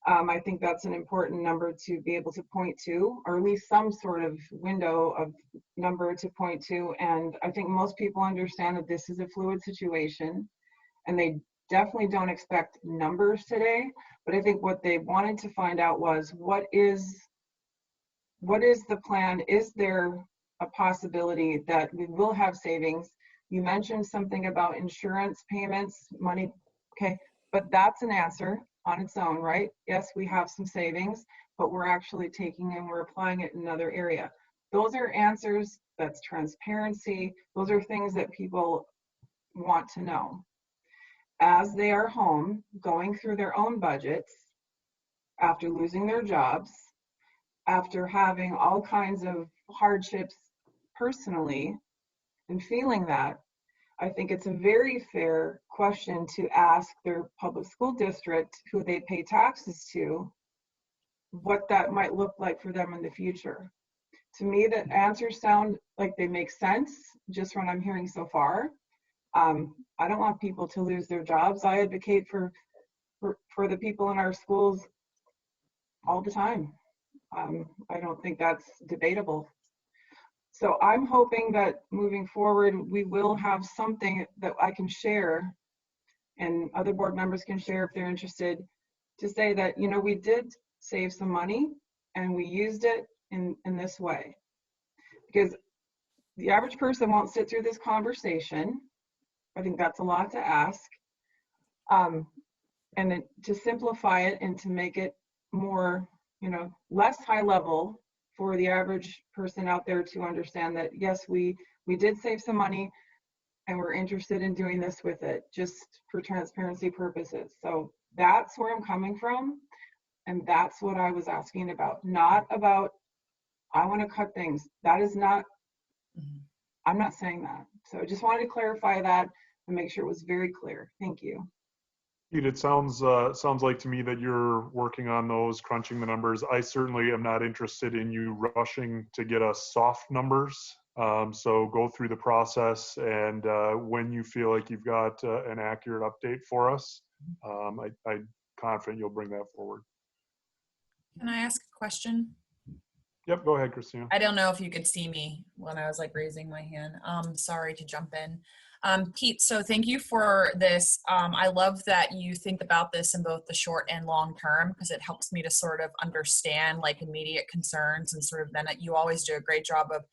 I think that's an important number to be able to point to, or at least some sort of window of number to point to. And I think most people understand that this is a fluid situation, and they definitely don't expect numbers today. But I think what they wanted to find out was, what is the plan? Is there a possibility that we will have savings? You mentioned something about insurance payments, money. Okay, but that's an answer on its own, right? Yes, we have some savings, but we're actually taking and we're applying it in another area. Those are answers, that's transparency. Those are things that people want to know. As they are home, going through their own budgets, after losing their jobs, after having all kinds of hardships personally and feeling that, I think it's a very fair question to ask their public school district, who they pay taxes to, what that might look like for them in the future. To me, the answers sound like they make sense just from what I'm hearing so far. I don't want people to lose their jobs. I advocate for the people in our schools all the time. I don't think that's debatable. So I'm hoping that moving forward, we will have something that I can share, and other board members can share if they're interested, to say that, you know, we did save some money and we used it in this way. Because the average person won't sit through this conversation. I think that's a lot to ask. And then to simplify it and to make it more, you know, less high level for the average person out there to understand that, yes, we did save some money and we're interested in doing this with it, just for transparency purposes. So that's where I'm coming from. And that's what I was asking about, not about, I want to cut things. That is not, I'm not saying that. So I just wanted to clarify that and make sure it was very clear. Thank you. Pete, it sounds like to me that you're working on those, crunching the numbers. I certainly am not interested in you rushing to get us soft numbers. So go through the process, and when you feel like you've got an accurate update for us, I'm confident you'll bring that forward. Can I ask a question? Yep, go ahead, Christina. I don't know if you could see me when I was like raising my hand. Sorry to jump in. Pete, so thank you for this. I love that you think about this in both the short and long term, because it helps me to sort of understand like immediate concerns, and sort of then you always do a great job of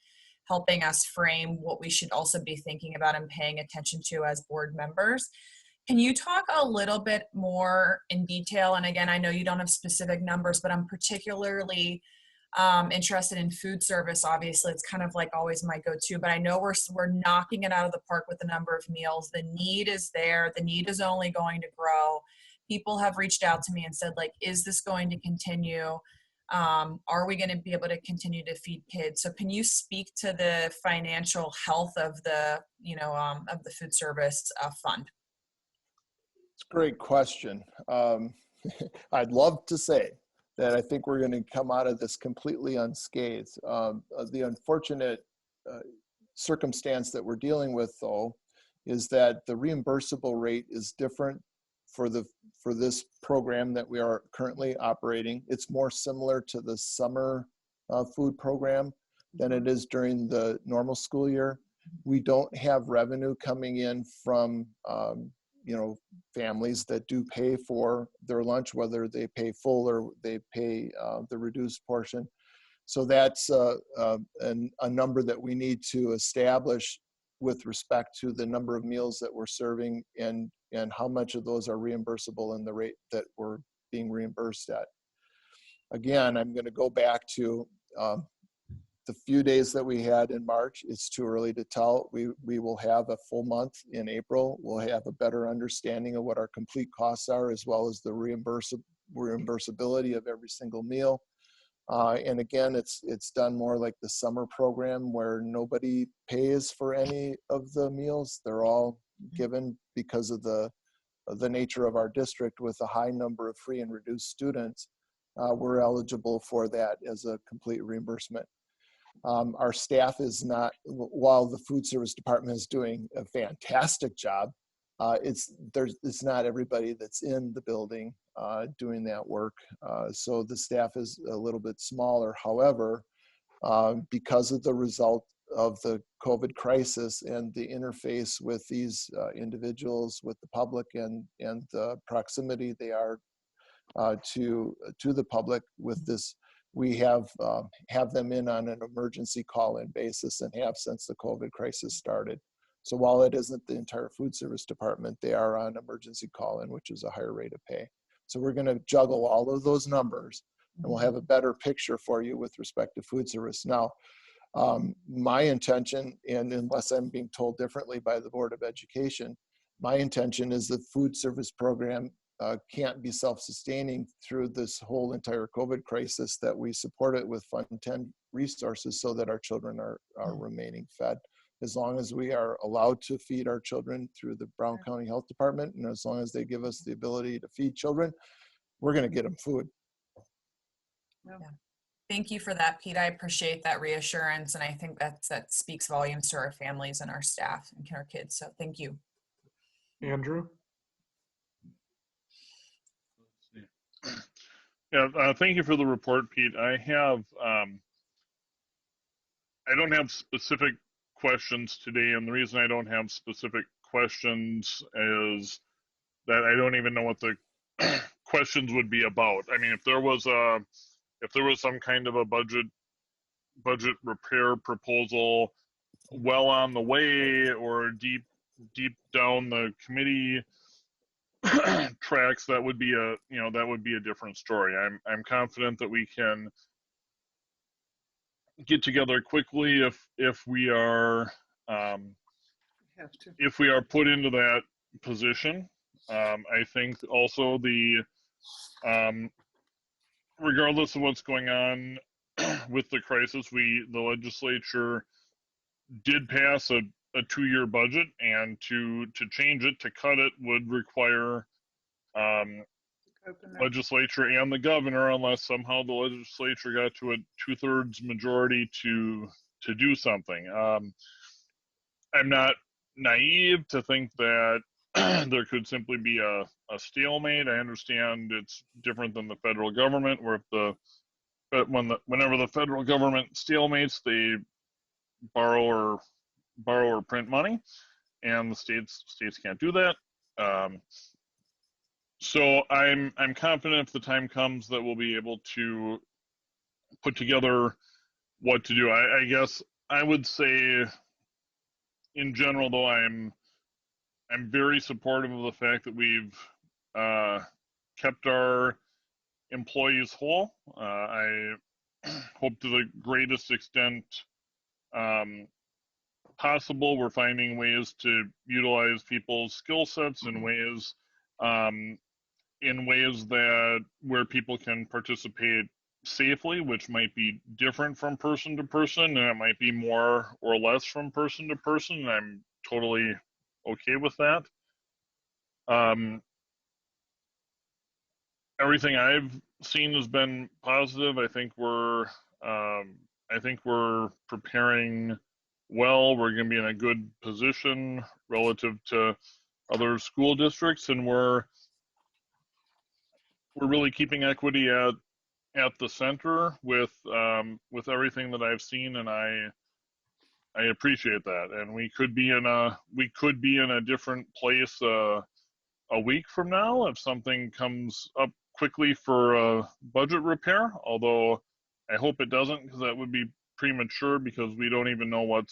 helping us frame what we should also be thinking about and paying attention to as board members. Can you talk a little bit more in detail? And again, I know you don't have specific numbers, but I'm particularly interested in food service. Obviously, it's kind of like always my go-to, but I know we're knocking it out of the park with the number of meals. The need is there. The need is only going to grow. People have reached out to me and said, like, is this going to continue? Are we going to be able to continue to feed kids? So can you speak to the financial health of the, of the food service fund? It's a great question. I'd love to say that I think we're going to come out of this completely unscathed. The unfortunate circumstance that we're dealing with, though, is that the reimbursable rate is different for this program that we are currently operating. It's more similar to the summer food program than it is during the normal school year. We don't have revenue coming in from families that do pay for their lunch, whether they pay full or they pay the reduced portion. So that's a number that we need to establish with respect to the number of meals that we're serving and how much of those are reimbursable and the rate that we're being reimbursed at. Again, I'm going to go back to the few days that we had in March. It's too early to tell. We will have a full month in April. We'll have a better understanding of what our complete costs are, as well as the reimbursability of every single meal. And again, it's done more like the summer program, where nobody pays for any of the meals. They're all given because of the the nature of our district with a high number of free and reduced students, we're eligible for that as a complete reimbursement. Our staff is not, while the food service department is doing a fantastic job, it's not everybody that's in the building doing that work. So the staff is a little bit smaller. However, because of the result of the COVID crisis and the interface with these individuals, with the public, and the proximity they are to the public with this, we have them in on an emergency call-in basis and have since the COVID crisis started. So while it isn't the entire food service department, they are on emergency call-in, which is a higher rate of pay. So we're going to juggle all of those numbers, and we'll have a better picture for you with respect to food service. Now, my intention, and unless I'm being told differently by the Board of Education, my intention is the food service program can't be self-sustaining through this whole entire COVID crisis, that we support it with Fund 10 resources so that our children are remaining fed. As long as we are allowed to feed our children through the Brown County Health Department, and as long as they give us the ability to feed children, we're going to get them food. Yeah. Thank you for that, Pete. I appreciate that reassurance, and I think that speaks volumes to our families and our staff and our kids. So thank you. Andrew? Yeah, thank you for the report, Pete. I don't have specific questions today, and the reason I don't have specific questions is that I don't even know what the questions would be about. I mean, if there was some kind of a budget repair proposal well on the way, or deep down the committee tracks, that would be a different story. I'm confident that we can get together quickly if we are put into that position. I think also regardless of what's going on with the crisis, the legislature did pass a 2-year budget, and to change it, to cut it, would require legislature and the governor, unless somehow the legislature got to a 2/3 majority to do something. I'm not naive to think that there could simply be a stalemate. I understand it's different than the federal government, where whenever the federal government stalemates, they borrow or print money, and the states can't do that. So I'm confident if the time comes that we'll be able to put together what to do. I guess I would say, in general, though, I'm very supportive of the fact that we've kept our employees whole. I hope to the greatest extent possible we're finding ways to utilize people's skill sets in ways that where people can participate safely, which might be different from person to person, and it might be more or less from person to person, and I'm totally okay with that. Everything I've seen has been positive. I think we're preparing well. We're going to be in a good position relative to other school districts, and we're really keeping equity at the center with everything that I've seen, and I appreciate that. And we could be in a different place a week from now if something comes up quickly for a budget repair, although I hope it doesn't, because that would be premature, because we don't even know that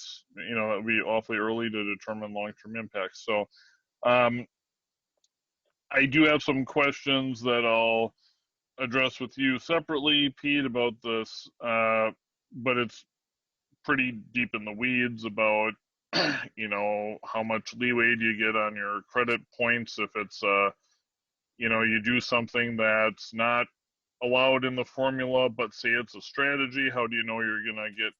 would be awfully early to determine long-term impacts. So I do have some questions that I'll address with you separately, Pete, about this, but it's pretty deep in the weeds about how much leeway do you get on your credit points if it's you do something that's not allowed in the formula, but say it's a strategy. How do you know you're gonna get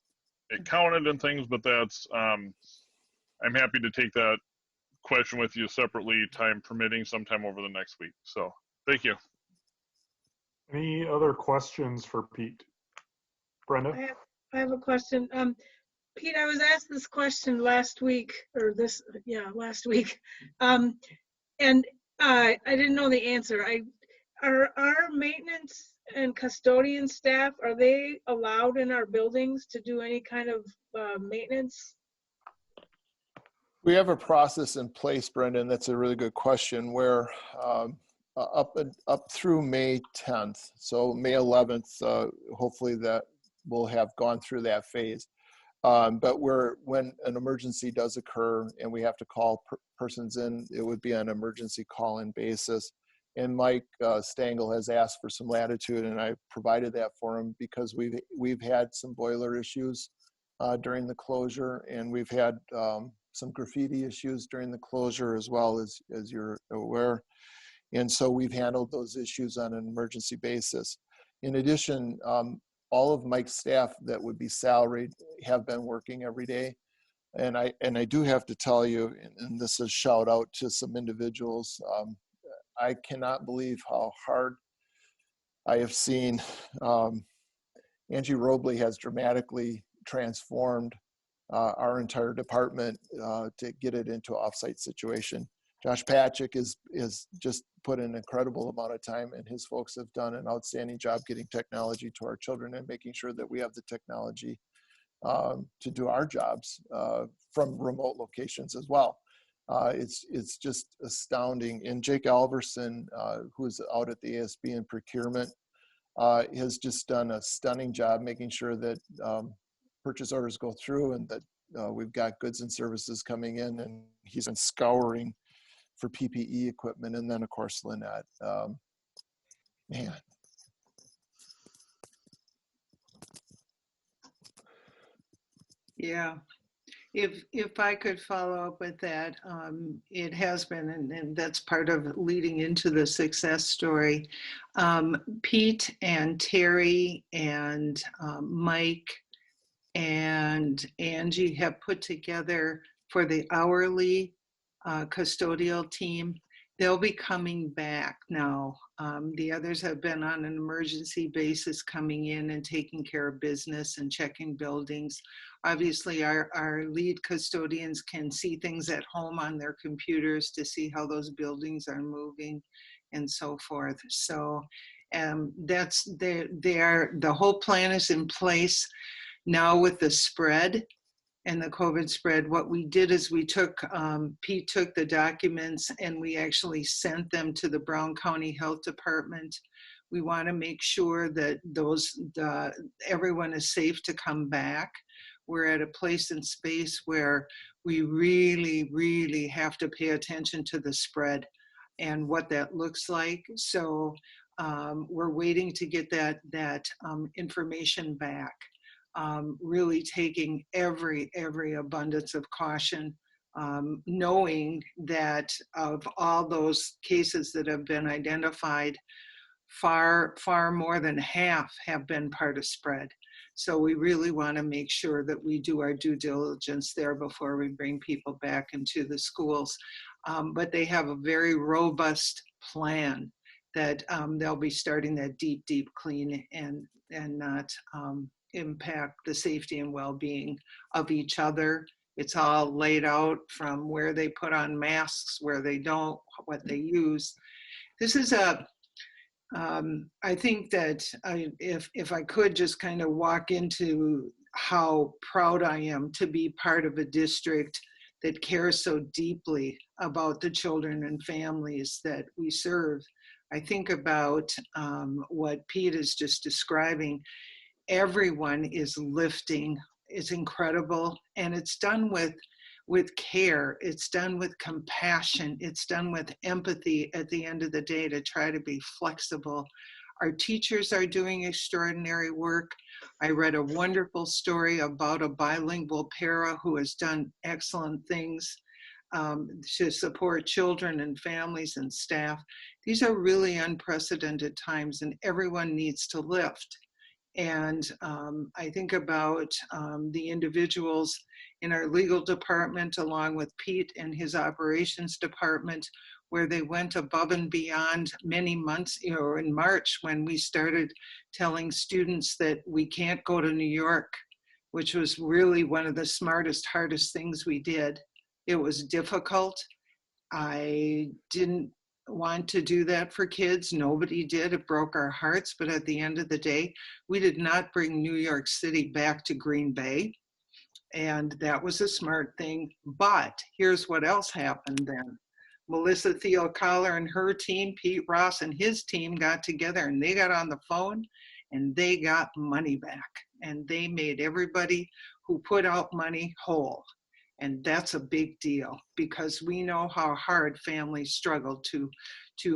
it counted and things? But that's I'm happy to take that question with you separately, time permitting, sometime over the next week. So thank you. Any other questions for Pete? Brenda? I have a question. Pete, I was asked this question last week, last week. And I didn't know the answer. Are our maintenance and custodian staff, are they allowed in our buildings to do any kind of maintenance? We have a process in place, Brendan. That's a really good question. Where up through May 10th, so May 11th, hopefully that we'll have gone through that phase. But when an emergency does occur and we have to call persons in, it would be on an emergency call-in basis. And Mike Stengel has asked for some latitude, and I provided that for him because we've had some boiler issues during the closure, and we've had some graffiti issues during the closure as well, as you're aware. And so we've handled those issues on an emergency basis. In addition, all of Mike's staff that would be salaried have been working every day. And I do have to tell you, and this is a shout out to some individuals, I cannot believe how hard I have seen. Angie Robley has dramatically transformed our entire department to get it into an offsite situation. Josh Patrick is just put an incredible amount of time, and his folks have done an outstanding job getting technology to our children and making sure that we have the technology to do our jobs from remote locations as well. It's just astounding. And Jake Alverson, who's out at the ASB in procurement, has just done a stunning job making sure that purchase orders go through and that we've got goods and services coming in, and he's been scouring for PPE equipment. And then of course, Lynette, man. Yeah. If I could follow up with that, it has been, and that's part of leading into the success story. Pete and Terry and Mike and Angie have put together for the hourly custodial team. They'll be coming back now. The others have been on an emergency basis coming in and taking care of business and checking buildings. Obviously, our lead custodians can see things at home on their computers to see how those buildings are moving and so forth. So the whole plan is in place. Now with the spread and the COVID spread, what we did is we took, Pete took the documents and we actually sent them to the Brown County Health Department. We want to make sure that everyone is safe to come back. We're at a place in space where we really, really have to pay attention to the spread and what that looks like. So we're waiting to get that information back. Really taking every abundance of caution, knowing that of all those cases that have been identified, far more than half have been part of spread. So we really want to make sure that we do our due diligence there before we bring people back into the schools. But they have a very robust plan that they'll be starting that deep clean and not impact the safety and well-being of each other. It's all laid out from where they put on masks, where they don't, what they use. This is I think that if I could just kind of walk into how proud I am to be part of a district that cares so deeply about the children and families that we serve. I think about what Pete is just describing. Everyone is lifting. It's incredible. And it's done with care. It's done with compassion. It's done with empathy at the end of the day to try to be flexible. Our teachers are doing extraordinary work. I read a wonderful story about a bilingual para who has done excellent things to support children and families and staff. These are really unprecedented times, and everyone needs to lift. And I think about the individuals in our legal department, along with Pete and his operations department, where they went above and beyond many months, you know, in March when we started telling students that we can't go to New York, which was really one of the smartest, hardest things we did. It was difficult. I didn't want to do that for kids. Nobody did. It broke our hearts. But at the end of the day, we did not bring New York City back to Green Bay. And that was a smart thing. But here's what else happened then. Melissa Theo Collar and her team, Pete Ross and his team got together and they got on the phone and they got money back. And they made everybody who put out money whole. And that's a big deal because we know how hard families struggle to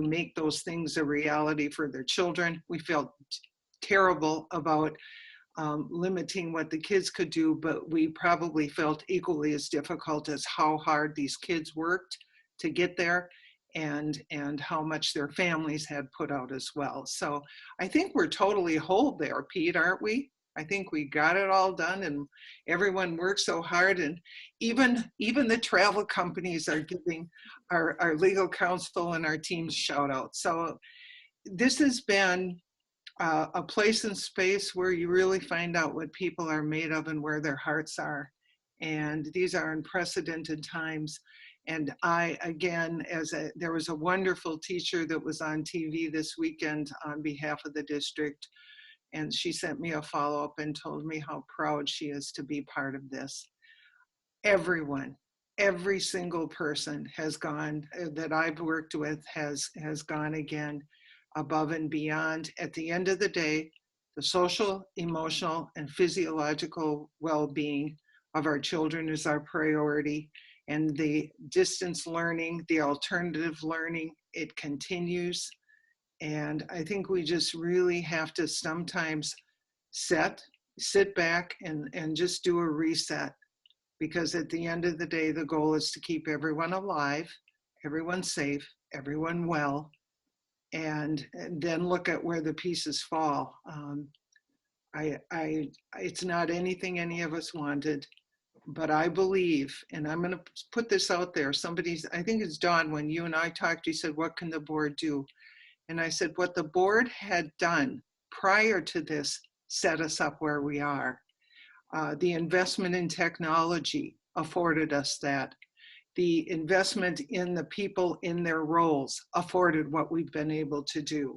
make those things a reality for their children. We felt terrible about limiting what the kids could do, but we probably felt equally as difficult as how hard these kids worked to get there and how much their families had put out as well. So I think we're totally whole there, Pete, aren't we? I think we got it all done and everyone worked so hard, and even the travel companies are giving our legal counsel and our teams shout out. So this has been a place and space where you really find out what people are made of and where their hearts are. And these are unprecedented times. And I, again, there was a wonderful teacher that was on TV this weekend on behalf of the district. And she sent me a follow-up and told me how proud she is to be part of this. Everyone, every single person has gone, that I've worked with has gone again above and beyond. At the end of the day, the social, emotional, and physiological well-being of our children is our priority. And the distance learning, the alternative learning, it continues. And I think we just really have to sometimes sit back and just do a reset, because at the end of the day, the goal is to keep everyone alive, everyone safe, everyone well, and then look at where the pieces fall. It's not anything any of us wanted, but I believe, and I'm going to put this out there, I think it's Dawn, when you and I talked, you said, what can the board do? And I said, what the board had done prior to this set us up where we are. The investment in technology afforded us that. The investment in the people in their roles afforded what we've been able to do.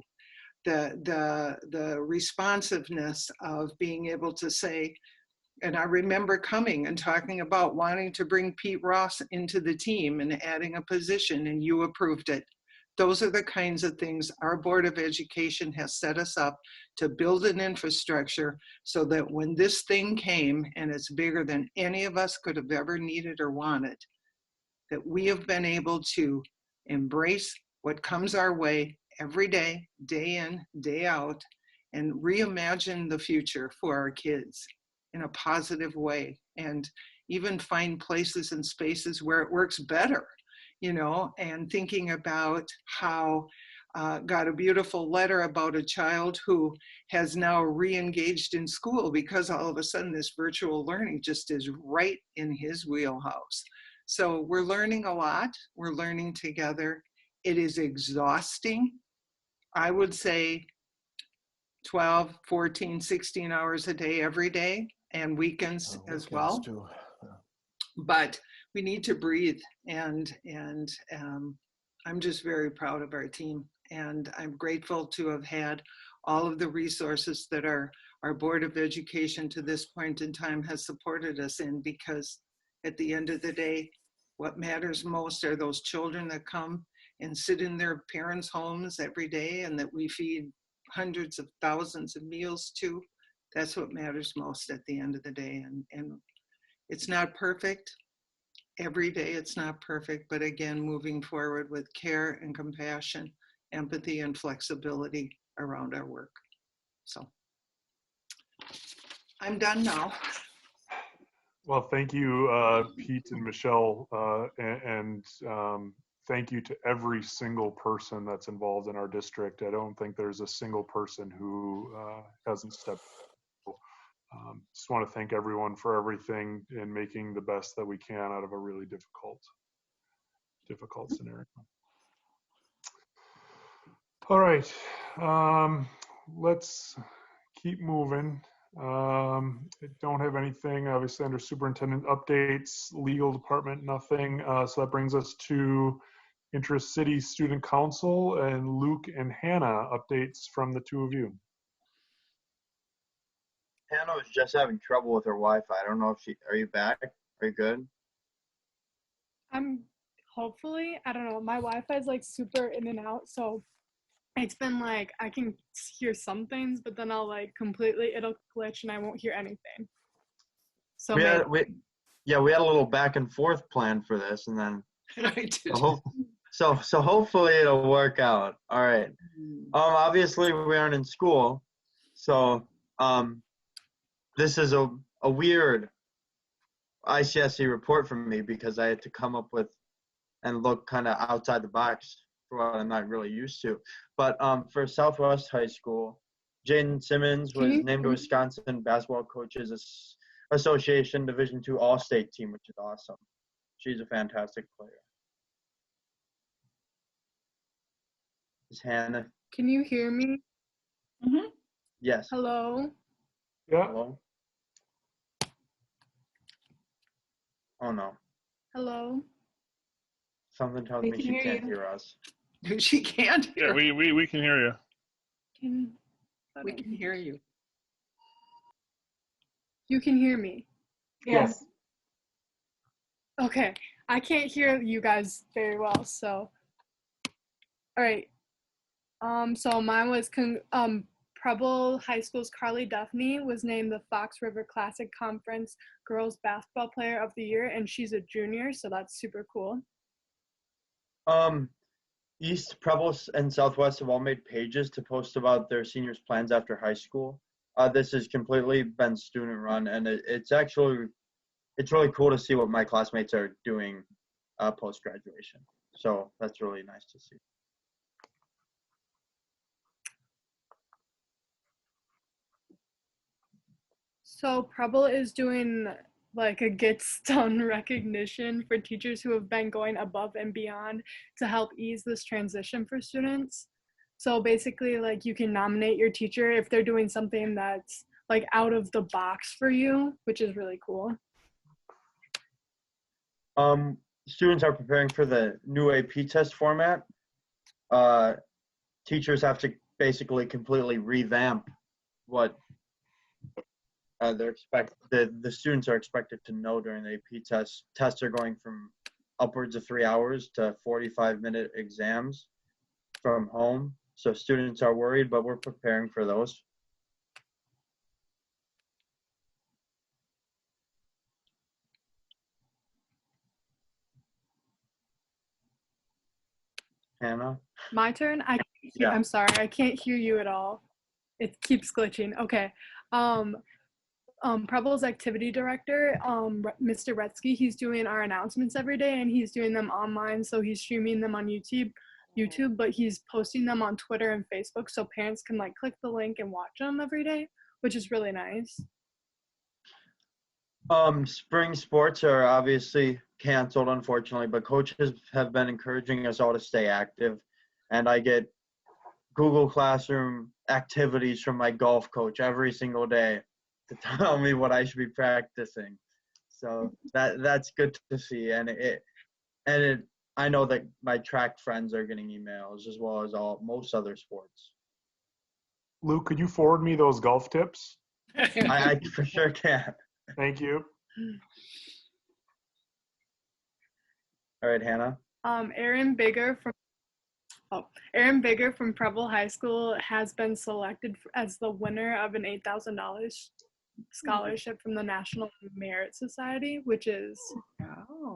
The responsiveness of being able to say, and I remember coming and talking about wanting to bring Pete Ross into the team and adding a position, and you approved it. Those are the kinds of things our Board of Education has set us up to build an infrastructure so that when this thing came, and it's bigger than any of us could have ever needed or wanted, that we have been able to embrace what comes our way every day, day in, day out, and reimagine the future for our kids in a positive way, and even find places and spaces where it works better. You know, and thinking about how got a beautiful letter about a child who has now re-engaged in school because all of a sudden this virtual learning just is right in his wheelhouse. So we're learning a lot. We're learning together. It is exhausting. I would say 12, 14, 16 hours a day every day, and weekends as well. Too. Yeah. But we need to breathe, and I'm just very proud of our team, and I'm grateful to have had all of the resources that our Board of Education to this point in time has supported us in, because at the end of the day, what matters most are those children that come and sit in their parents' homes every day and that we feed hundreds of thousands of meals to. That's what matters most at the end of the day, and it's not perfect. Every day it's not perfect, but again, moving forward with care and compassion, empathy and flexibility around our work. So I'm done now. Well, thank you, Pete and Michelle, and thank you to every single person that's involved in our district. I don't think there's a single person who hasn't stepped just want to thank everyone for everything and making the best that we can out of a really difficult scenario. All right, let's keep moving. I don't have anything, obviously, under superintendent updates, legal department, nothing. So that brings us to Intra-City Student Council, and Luke and Hannah, updates from the two of you. Hannah was just having trouble with her Wi-Fi. I don't know if are you back? Are you good? I'm hopefully, I don't know, my Wi-Fi is like super in and out, so it's been like I can hear some things, but then I'll like it'll glitch and I won't hear anything. So we had a little back and forth plan for this, and then so hopefully it'll work out. All right. Obviously we aren't in school, so this is a weird ICSE report from me because I had to come up with and look kind of outside the box for what I'm not really used to. But for Southwest High School, Jaden Simmons was named to Wisconsin Basketball Coaches Association Division II All-State team, which is awesome. She's a fantastic player. Is Hannah? Can you hear me? Yes. Hello? Yeah. Hello? Oh no. Hello? Something tells me she can't hear us. She can't hear. Yeah, we can hear you. We can hear you. You can hear me? Yes. Okay. I can't hear you guys very well, so. All right. So mine was Preble High School's Carly Duffney was named the Fox River Classic Conference Girls Basketball Player of the Year, and she's a junior, so that's super cool. East, Preble, and Southwest have all made pages to post about their seniors' plans after high school. This has completely been student run, and it's really cool to see what my classmates are doing post graduation. So that's really nice to see. So Preble is doing like a gets done recognition for teachers who have been going above and beyond to help ease this transition for students. So basically, like, you can nominate your teacher if they're doing something that's like out of the box for you, which is really cool. Students are preparing for the new AP test format. Teachers have to basically completely revamp what the students are expected to know during the AP test. Tests are going from upwards of 3 hours to 45-minute exams from home. So students are worried, but we're preparing for those. Hannah? My turn? I'm sorry, I can't hear you at all. It keeps glitching. Okay. Preble's activity director, Mr. Retzky, he's doing our announcements every day, and he's doing them online. So he's streaming them on YouTube, but he's posting them on Twitter and Facebook so parents can like click the link and watch them every day, which is really nice. Spring sports are obviously canceled, unfortunately, but coaches have been encouraging us all to stay active. And I get Google Classroom activities from my golf coach every single day to tell me what I should be practicing. So that's good to see. And I know that my track friends are getting emails as well as most other sports. Luke, could you forward me those golf tips? I for sure can. Thank you. All right, Hannah. Aaron Bigger from Preble High School has been selected as the winner of an $8,000 scholarship from the National Merit Society, which is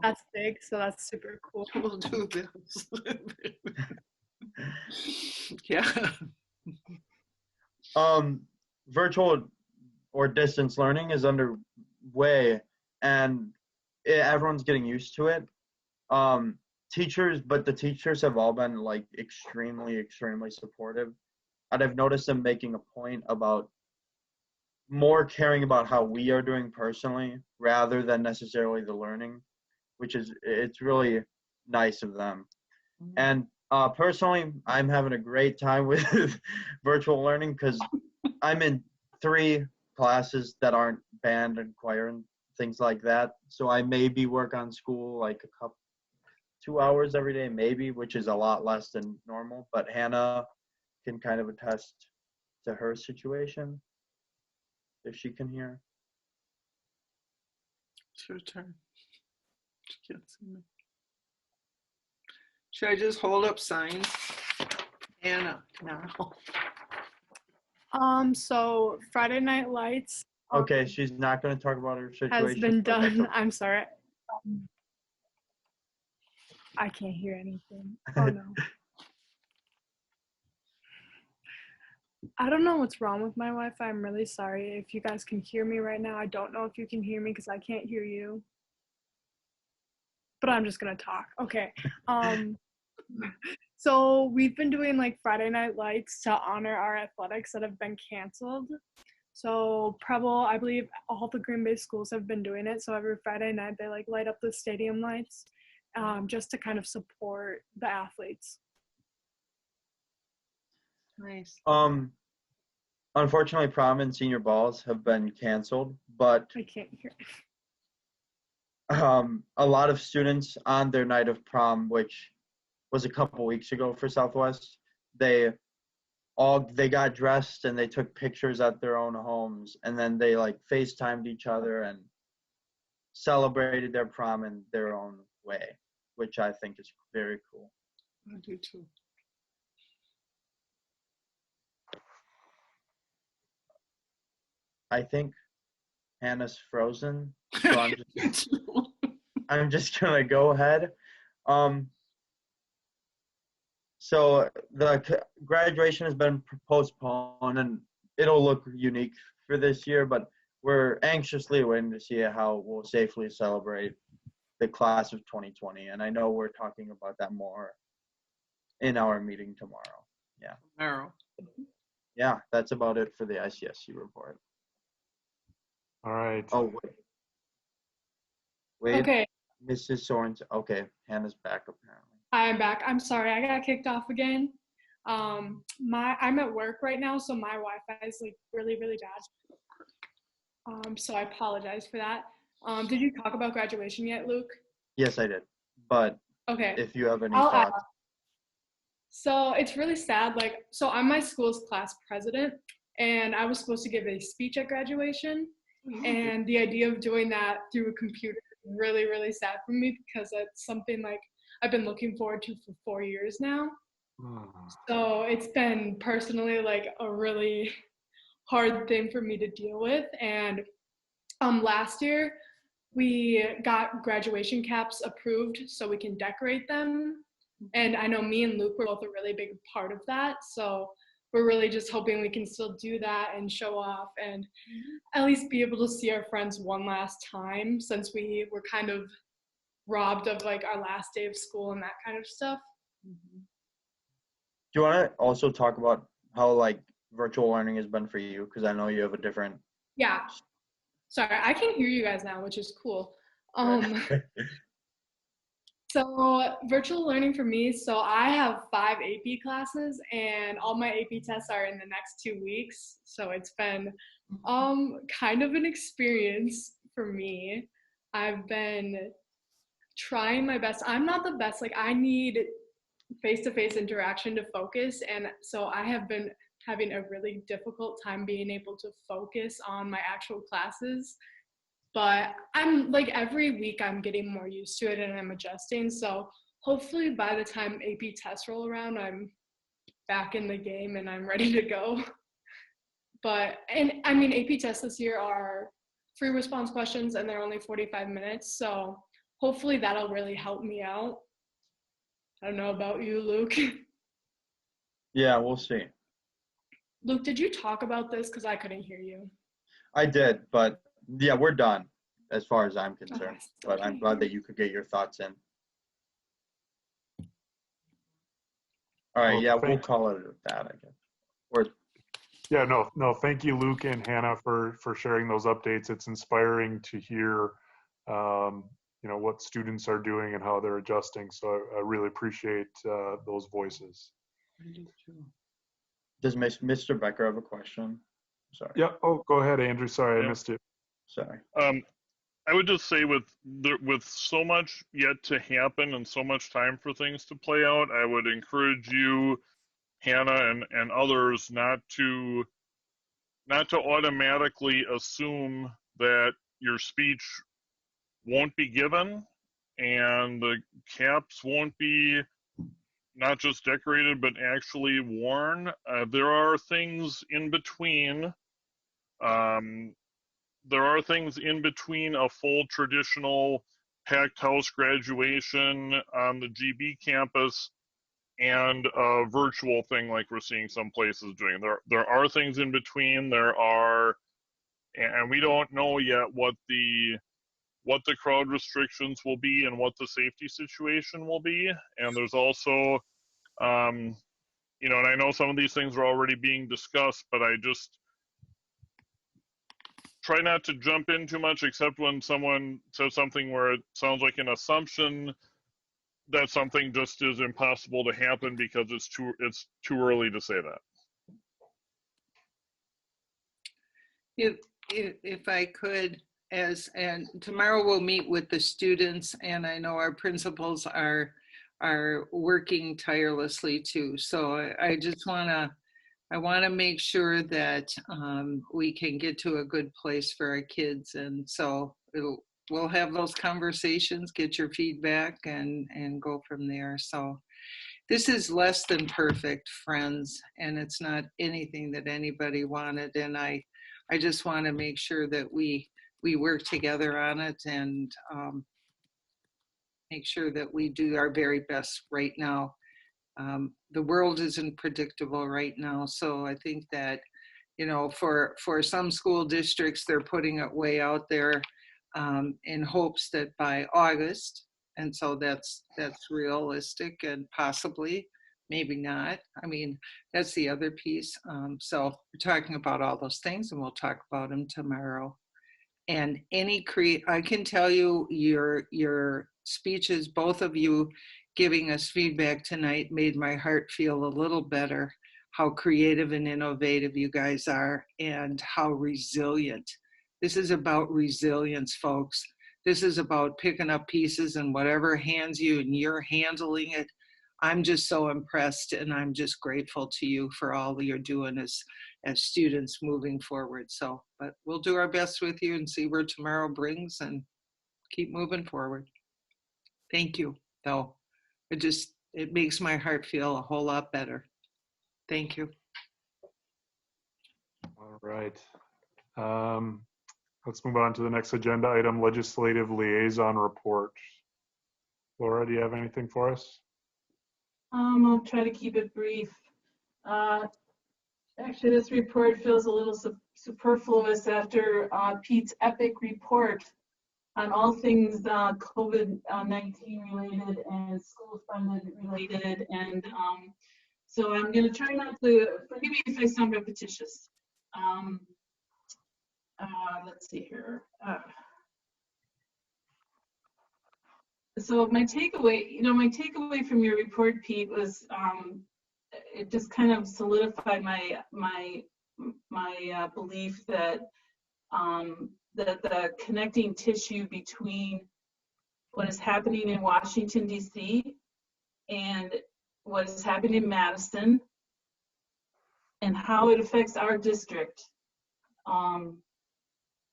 that's big, so that's super cool. We'll do this. Yeah. Virtual or distance learning is underway, and everyone's getting used to it. The teachers have all been like extremely supportive, and I've noticed them making a point about more caring about how we are doing personally rather than necessarily the learning, which is, it's really nice of them. And personally, I'm having a great time with virtual learning because I'm in 3 classes that aren't band and choir and things like that. So I maybe work on school like 2 hours every day, maybe, which is a lot less than normal. But Hannah can kind of attest to her situation, if she can hear. It's your turn. She can't see me. Should I just hold up signs? Anna, now. So Friday Night Lights. Okay, she's not going to talk about her situation. Has been but that's done. okay. I'm sorry. I can't hear anything. Oh no. I don't know what's wrong with my Wi-Fi. I'm really sorry. If you guys can hear me right now, I don't know if you can hear me because I can't hear you. But I'm just gonna talk. Okay. So we've been doing like Friday Night Lights to honor our athletics that have been canceled. So I believe all the Green Bay schools have been doing it. So every Friday night they like light up the stadium lights just to kind of support the athletes. Nice. Unfortunately, prom and senior balls have been canceled, but I can't hear. A lot of students on their night of prom, which was a couple weeks ago for Southwest, they got dressed and they took pictures at their own homes, and then they like FaceTimed each other and celebrated their prom in their own way, which I think is very cool. I do too. I think Hannah's frozen, so I'm just gonna go ahead. So the graduation has been postponed, and it'll look unique for this year, but we're anxiously waiting to see how we'll safely celebrate the class of 2020. And I know we're talking about that more in our meeting tomorrow. Yeah. Tomorrow. Yeah, that's about it for the ICSC report. All right. Oh, wait. Okay. Mrs. Sorensen. Okay, Hannah's back apparently. I'm back. I'm sorry. I got kicked off again. I'm at work right now, so my Wi-Fi is like really, really bad. So I apologize for that. Did you talk about graduation yet, Luke? Yes, I did. But okay, if you have any I'll thoughts. add. So it's really sad. So I'm my school's class president, and I was supposed to give a speech at graduation. And the idea of doing that through a computer is really, really sad for me because it's something like I've been looking forward to for 4 years now. So it's been personally like a really hard thing for me to deal with. And last year we got graduation caps approved so we can decorate them. And I know me and Luke were both a really big part of that. So we're really just hoping we can still do that and show off and at least be able to see our friends one last time since we were kind of robbed of like our last day of school and that kind of stuff. Do you want to also talk about how like virtual learning has been for you? Because I know you have a different. Yeah. Sorry, I can hear you guys now, which is cool. So virtual learning for me, so I have 5 AP classes and all my AP tests are in the next 2 weeks. So it's been kind of an experience for me. I've been trying my best. I'm not the best, like I need face-to-face interaction to focus. And so I have been having a really difficult time being able to focus on my actual classes. But I'm like every week I'm getting more used to it and I'm adjusting. So hopefully by the time AP tests roll around, I'm back in the game and I'm ready to go. And I mean, AP tests this year are free response questions and they're only 45 minutes. So hopefully that'll really help me out. I don't know about you, Luke. Yeah, we'll see. Luke, did you talk about this? Because I couldn't hear you. I did, but yeah, we're done as far as I'm concerned. But I'm glad that you could get your thoughts in. All right, yeah, we'll call it that, I guess. Or Yeah, no, thank you, Luke and Hannah, for sharing those updates. It's inspiring to hear, what students are doing and how they're adjusting. So I really appreciate those voices. Does Mr. Becker have a question? Sorry. Yeah. Oh, go ahead, Andrew. Sorry, I missed it. Sorry. I would just say with so much yet to happen and so much time for things to play out, I would encourage you, Hannah, and others not to automatically assume that your speech won't be given and the caps won't be not just decorated but actually worn. There are things in between. There are things in between a full traditional packed house graduation on the GB campus and a virtual thing like we're seeing some places doing. There are things in between. And we don't know yet what the crowd restrictions will be and what the safety situation will be. And there's also, and I know some of these things are already being discussed, but I just try not to jump in too much, except when someone says something where it sounds like an assumption that something just is impossible to happen because it's too early to say that. If I could, and tomorrow we'll meet with the students, and I know our principals are working tirelessly too. So I just want to make sure that we can get to a good place for our kids, and so we'll have those conversations, get your feedback, and go from there. So this is less than perfect, friends, and it's not anything that anybody wanted. And I just want to make sure that we work together on it and make sure that we do our very best right now. The world isn't predictable right now, so I think that, for some school districts, they're putting it way out there in hopes that by August, and so that's realistic, and possibly, maybe not. I mean, that's the other piece. So we're talking about all those things, and we'll talk about them tomorrow. And I can tell you, your speeches, both of you giving us feedback tonight, made my heart feel a little better. How creative and innovative you guys are, and how resilient. This is about resilience, folks. This is about picking up pieces and whatever hands you, and you're handling it. I'm just so impressed, and I'm just grateful to you for all that you're doing as students moving forward. So, but we'll do our best with you and see where tomorrow brings, and keep moving forward. Thank you, though. It makes my heart feel a whole lot better. Thank you. All right. Let's move on to the next agenda item, Legislative Liaison Report. Laura, do you have anything for us? I'll try to keep it brief. Actually, this report feels a little superfluous after Pete's epic report on all things COVID-19 related and school funded related. And so I'm going to try not to, forgive me if I sound repetitious. Let's see here. So my takeaway from your report, Pete, was it just kind of solidified my belief that that the connecting tissue between what is happening in Washington, D.C. and what is happening in Madison and how it affects our district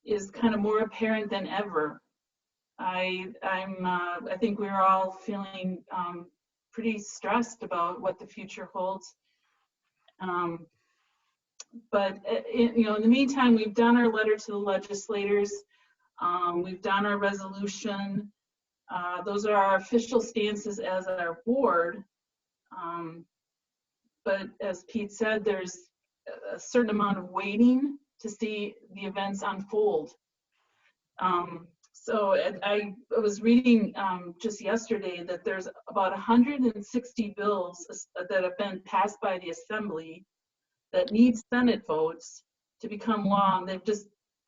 is kind of more apparent than ever. I think we're all feeling pretty stressed about what the future holds. But in the meantime, we've done our letter to the legislators. We've done our resolution. Those are our official stances as our board. But as Pete said, there's a certain amount of waiting to see the events unfold. So I was reading just yesterday that there's about 160 bills that have been passed by the Assembly that need Senate votes to become law. And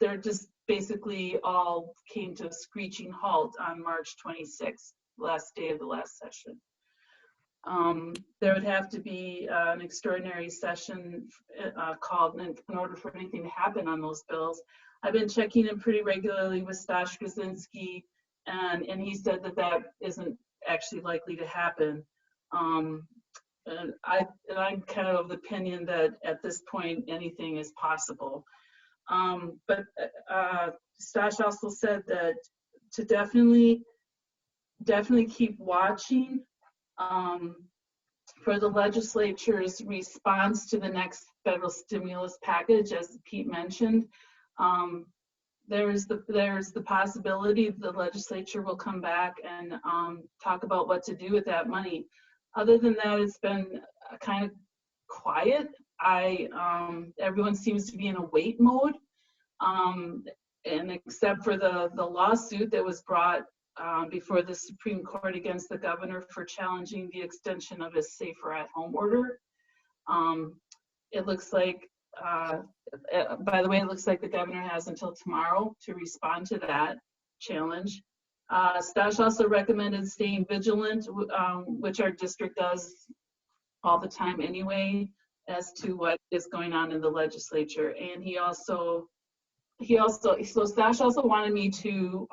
they're just basically all came to a screeching halt on March 26th, last day of the last session. There would have to be an extraordinary session called in order for anything to happen on those bills. I've been checking in pretty regularly with Stash Krasinski, and he said that isn't actually likely to happen. And I'm kind of the opinion that at this point anything is possible. But Stash also said that to definitely keep watching for the legislature's response to the next federal stimulus package, as Pete mentioned. There's the possibility the legislature will come back and talk about what to do with that money. Other than that, it's been kind of quiet. Everyone seems to be in a wait mode, and except for the lawsuit that was brought before the Supreme Court against the governor for challenging the extension of his safer at home order. It looks like, by the way, it looks like the governor has until tomorrow to respond to that challenge. Stash also recommended staying vigilant, which our district does all the time anyway, as to what is going on in the legislature. And so Stash also wanted me to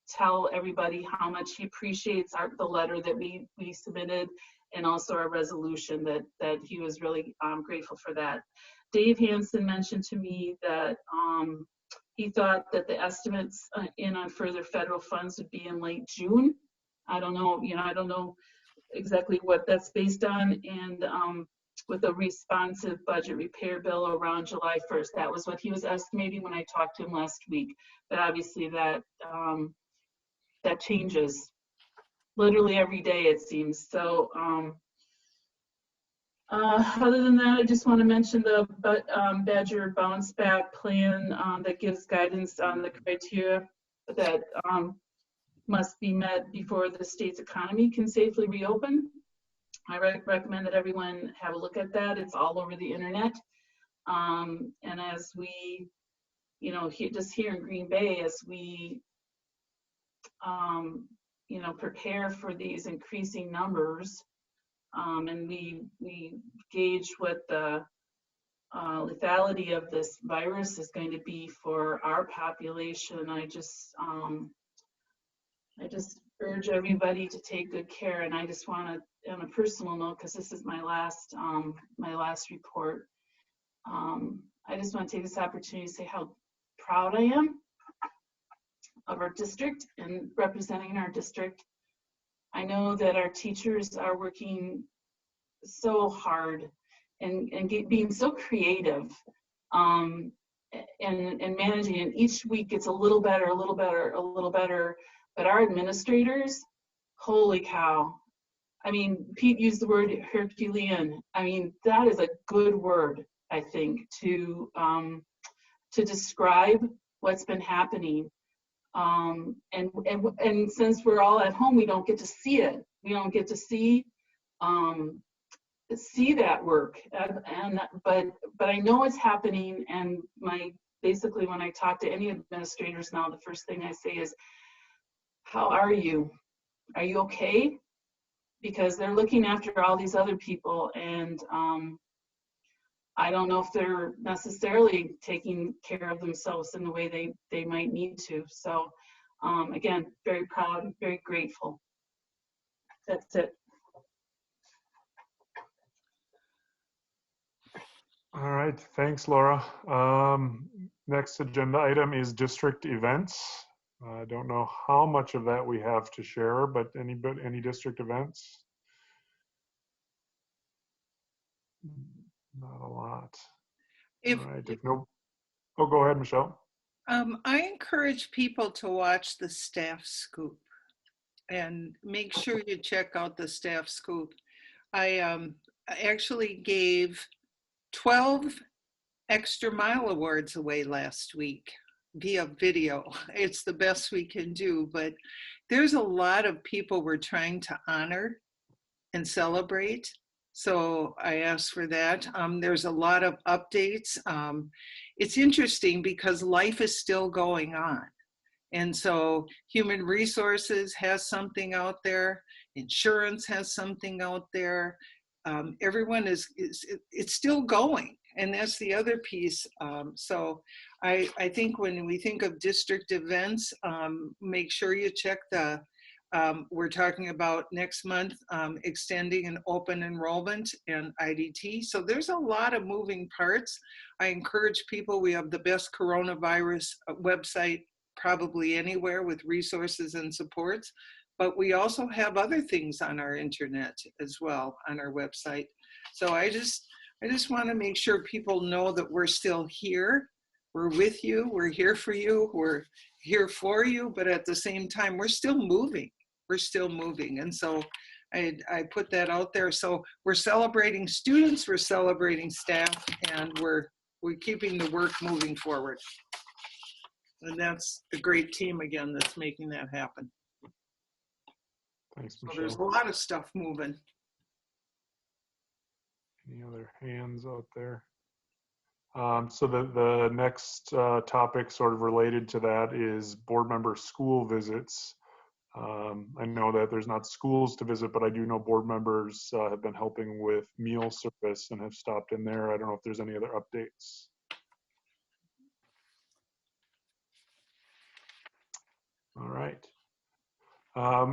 tell everybody how much he appreciates the letter that we submitted, and also our resolution, that he was really grateful for that. Dave Hansen mentioned to me that he thought that the estimates on further federal funds would be in late June. I don't know, I don't know exactly what that's based on, and with a responsive budget repair bill around July 1st. That was what he was estimating when I talked to him last week. But obviously that changes literally every day, it seems. So other than that, I just want to mention the Badger Bounce Back Plan that gives guidance on the criteria that must be met before the state's economy can safely reopen. I recommend that everyone have a look at that. It's all over the internet. And as we, just here in Green Bay, as we, prepare for these increasing numbers, and we gauge what the lethality of this virus is going to be for our population, I just urge everybody to take good care. And I just want to, on a personal note, because this is my last report, I just want to take this opportunity to say how proud I am of our district and representing our district. I know that our teachers are working so hard and being so creative and managing, and each week it's a little better, a little better, a little better. But our administrators, holy cow. I mean, Pete used the word Herculean. I mean, that is a good word, I think, to describe what's been happening. And since we're all at home, we don't get to see it. We don't get to see that work. But I know it's happening. And basically, when I talk to any administrators now, the first thing I say is, how are you? Are you okay? Because they're looking after all these other people, and I don't know if they're necessarily taking care of themselves in the way they might need to. So again, very proud, very grateful. That's it. All right, thanks, Laura. Next agenda item is district events. I don't know how much of that we have to share, but any district events? Not a lot. All right, oh, go ahead, Michelle. I encourage people to watch the Staff Scoop and make sure you check out the Staff Scoop. I actually gave 12 extra mile awards away last week via video. It's the best we can do, but there's a lot of people we're trying to honor and celebrate. So I asked for that. There's a lot of updates. It's interesting because life is still going on. And so human resources has something out there, insurance has something out there. Everyone it's still going. And that's the other piece. So I think when we think of district events, make sure you check we're talking about next month, extending an open enrollment and IDT. So there's a lot of moving parts. I encourage people, we have the best coronavirus website probably anywhere with resources and supports, but we also have other things on our internet as well, on our website. So I just want to make sure people know that we're still here. We're with you, we're here for you, we're here for you, but at the same time, we're still moving. We're still moving. And so I put that out there. So we're celebrating students, we're celebrating staff, and we're keeping the work moving forward. And that's the great team again that's making that happen. Thanks, So Michelle. there's a lot of stuff moving. Any other hands out there? So the next topic sort of related to that is board member school visits. I know that there's not schools to visit, but I do know board members have been helping with meal service and have stopped in there. I don't know if there's any other updates. All right.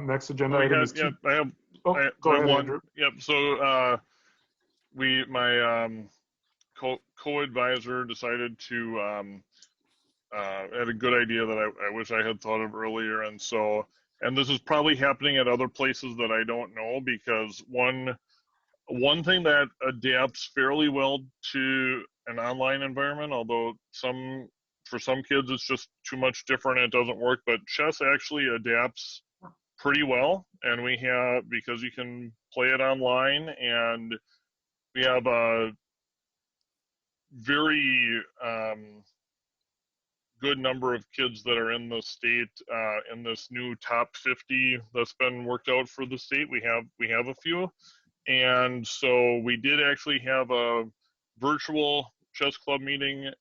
Next agenda item is I have go ahead, one. Andrew. Yep. So my co-advisor decided to had a good idea that I wish I had thought of earlier, and this is probably happening at other places that I don't know, because one thing that adapts fairly well to an online environment, although for some kids it's just too much different and it doesn't work, but chess actually adapts pretty well, and because you can play it online, and we have a very good number of kids that are in the state in this new top 50 that's been worked out for the state. We have a few, and so we did actually have a virtual chess club meeting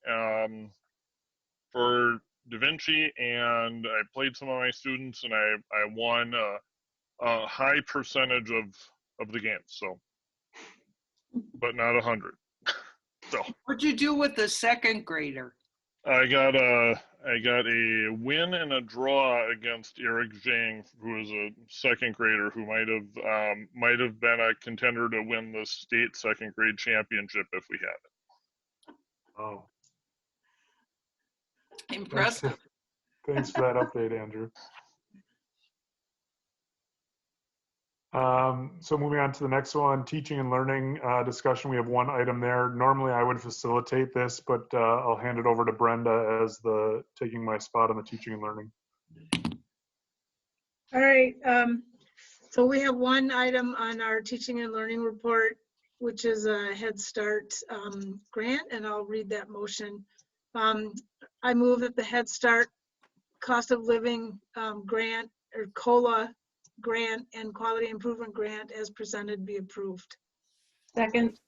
for Da Vinci, and I played some of my students, and I won a high percentage of the game, so, but not 100. So What'd you do with the second grader? I got a win and a draw against Eric Zhang, who is a second grader who might have been a contender to win the state second grade championship if we had it. Oh, impressive. Thanks for that update, Andrew. So moving on to the next one, teaching and learning discussion. We have one item there. Normally I would facilitate this, but I'll hand it over to Brenda as taking my spot on the teaching and learning. All right. So we have one item on our teaching and learning report, which is a Head Start grant, and I'll read that motion. I move that the Head Start cost of living grant, or COLA grant, and quality improvement grant as presented be approved. Second.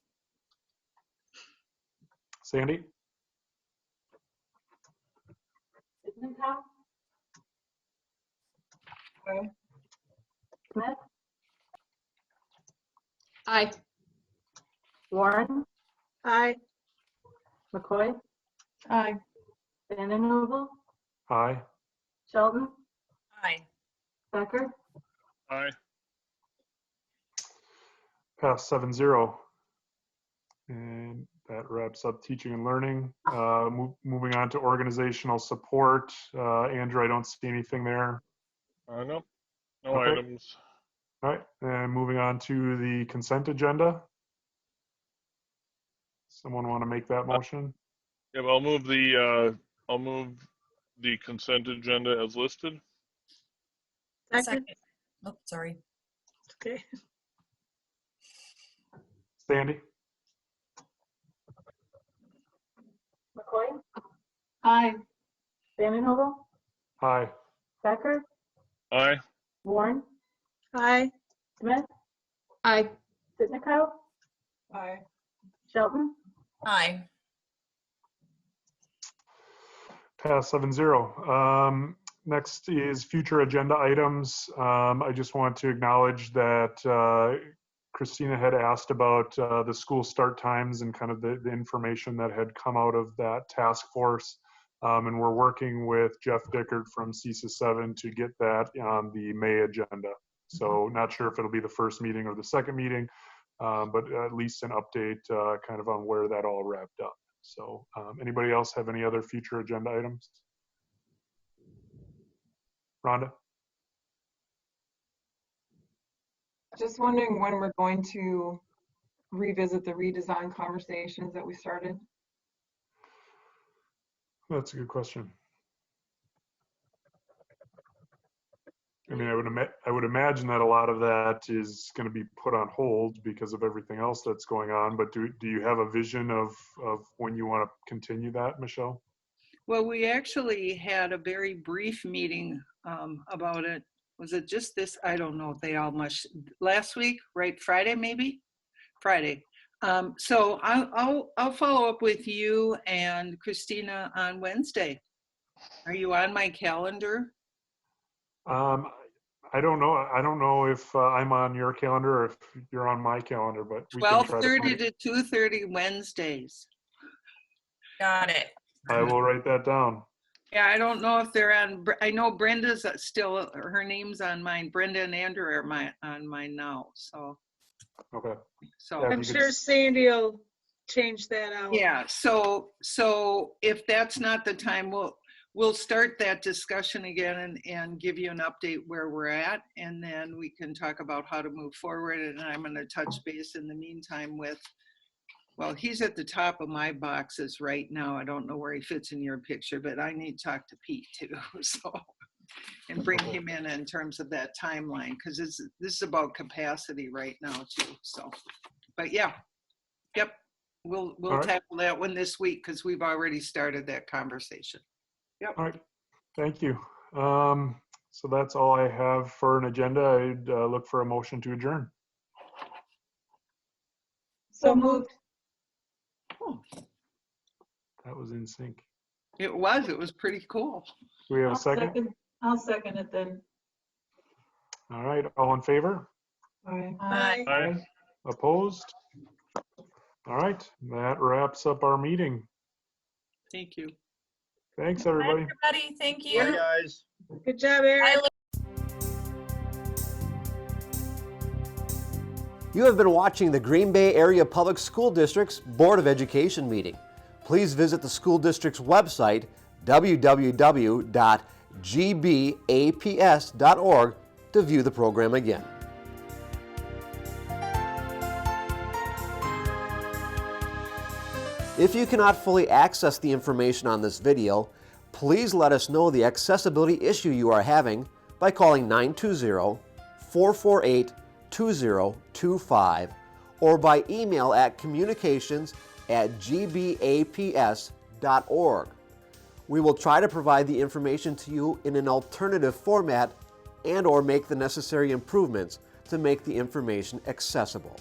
Sandy? Aye. Smith? Aye. Warren? Aye. McCoy? Aye. Vandenheuvel? Aye. Sheldon? Aye. Becker? Aye. Pass 7-0. And that wraps up teaching and learning. Moving on to organizational support. Andrew, I don't see anything there. No Okay. items. All right, and moving on to the consent agenda. Someone want to make that motion? Yeah, I'll move the consent agenda as listed. Second. Oh, sorry. Okay. Sandy? McCoy? Aye. Vandenheuvel? Aye. Becker? Aye. Warren? Aye. Smith? Aye. Sitnikau? Aye. Shelton? Aye. Pass 7-0. Next is future agenda items. I just want to acknowledge that Christina had asked about the school start times and kind of the information that had come out of that task force. And we're working with Jeff Dickert from CISA 7 to get that on the May agenda. So not sure if it'll be the first meeting or the second meeting, but at least an update kind of on where that all wrapped up. So anybody else have any other future agenda items? Rhonda? Just wondering when we're going to revisit the redesign conversations that we started. That's a good question. I mean, I would imagine that a lot of that is going to be put on hold because of everything else that's going on. But do you have a vision of when you want to continue that, Michelle? Well, we actually had a very brief meeting about it. Was it just this? I don't know if they all much last week, right? Friday, maybe? Friday. So I'll follow up with you and Christina on Wednesday. Are you on my calendar? I don't know. I don't know if I'm on your calendar or if you're on my calendar, but we can try 12:30 to 2:30 Wednesdays. Got it. I will write that down. Yeah, I don't know if they're on. I know Brenda's still, her name's on mine. Brenda and Andrew are on mine now. So. Okay. So Yeah, I'm sure Sandy will change that out. Yeah. So if that's not the time, we'll start that discussion again and give you an update where we're at, and then we can talk about how to move forward. And I'm going to touch base in the meantime with. Well, he's at the top of my boxes right now. I don't know where he fits in your picture, but I need to talk to Pete too. So, and bring him in terms of that timeline, because this is about capacity right now too. So, but yeah, yep, we'll tackle that one this week because we've already started that conversation. Yep. All right. Thank you. So that's all I have for an agenda. I'd look for a motion to adjourn. So moved. That was in sync. It was pretty cool. Do we have a second? I'll second it then. All right, all in favor? Aye. Aye. Aye. Opposed? All right, that wraps up our meeting. Thank you. Thanks, everybody. Everybody, thank you. Bye, guys. Good job, Eric. You have been watching the Green Bay Area Public School District's Board of Education meeting. Please visit the school district's website, www.gbaps.org, to view the program again. If you cannot fully access the information on this video, please let us know the accessibility issue you are having by calling 920-448-2025 or by email at communications@gbaps.org. We will try to provide the information to you in an alternative format and/or make the necessary improvements to make the information accessible.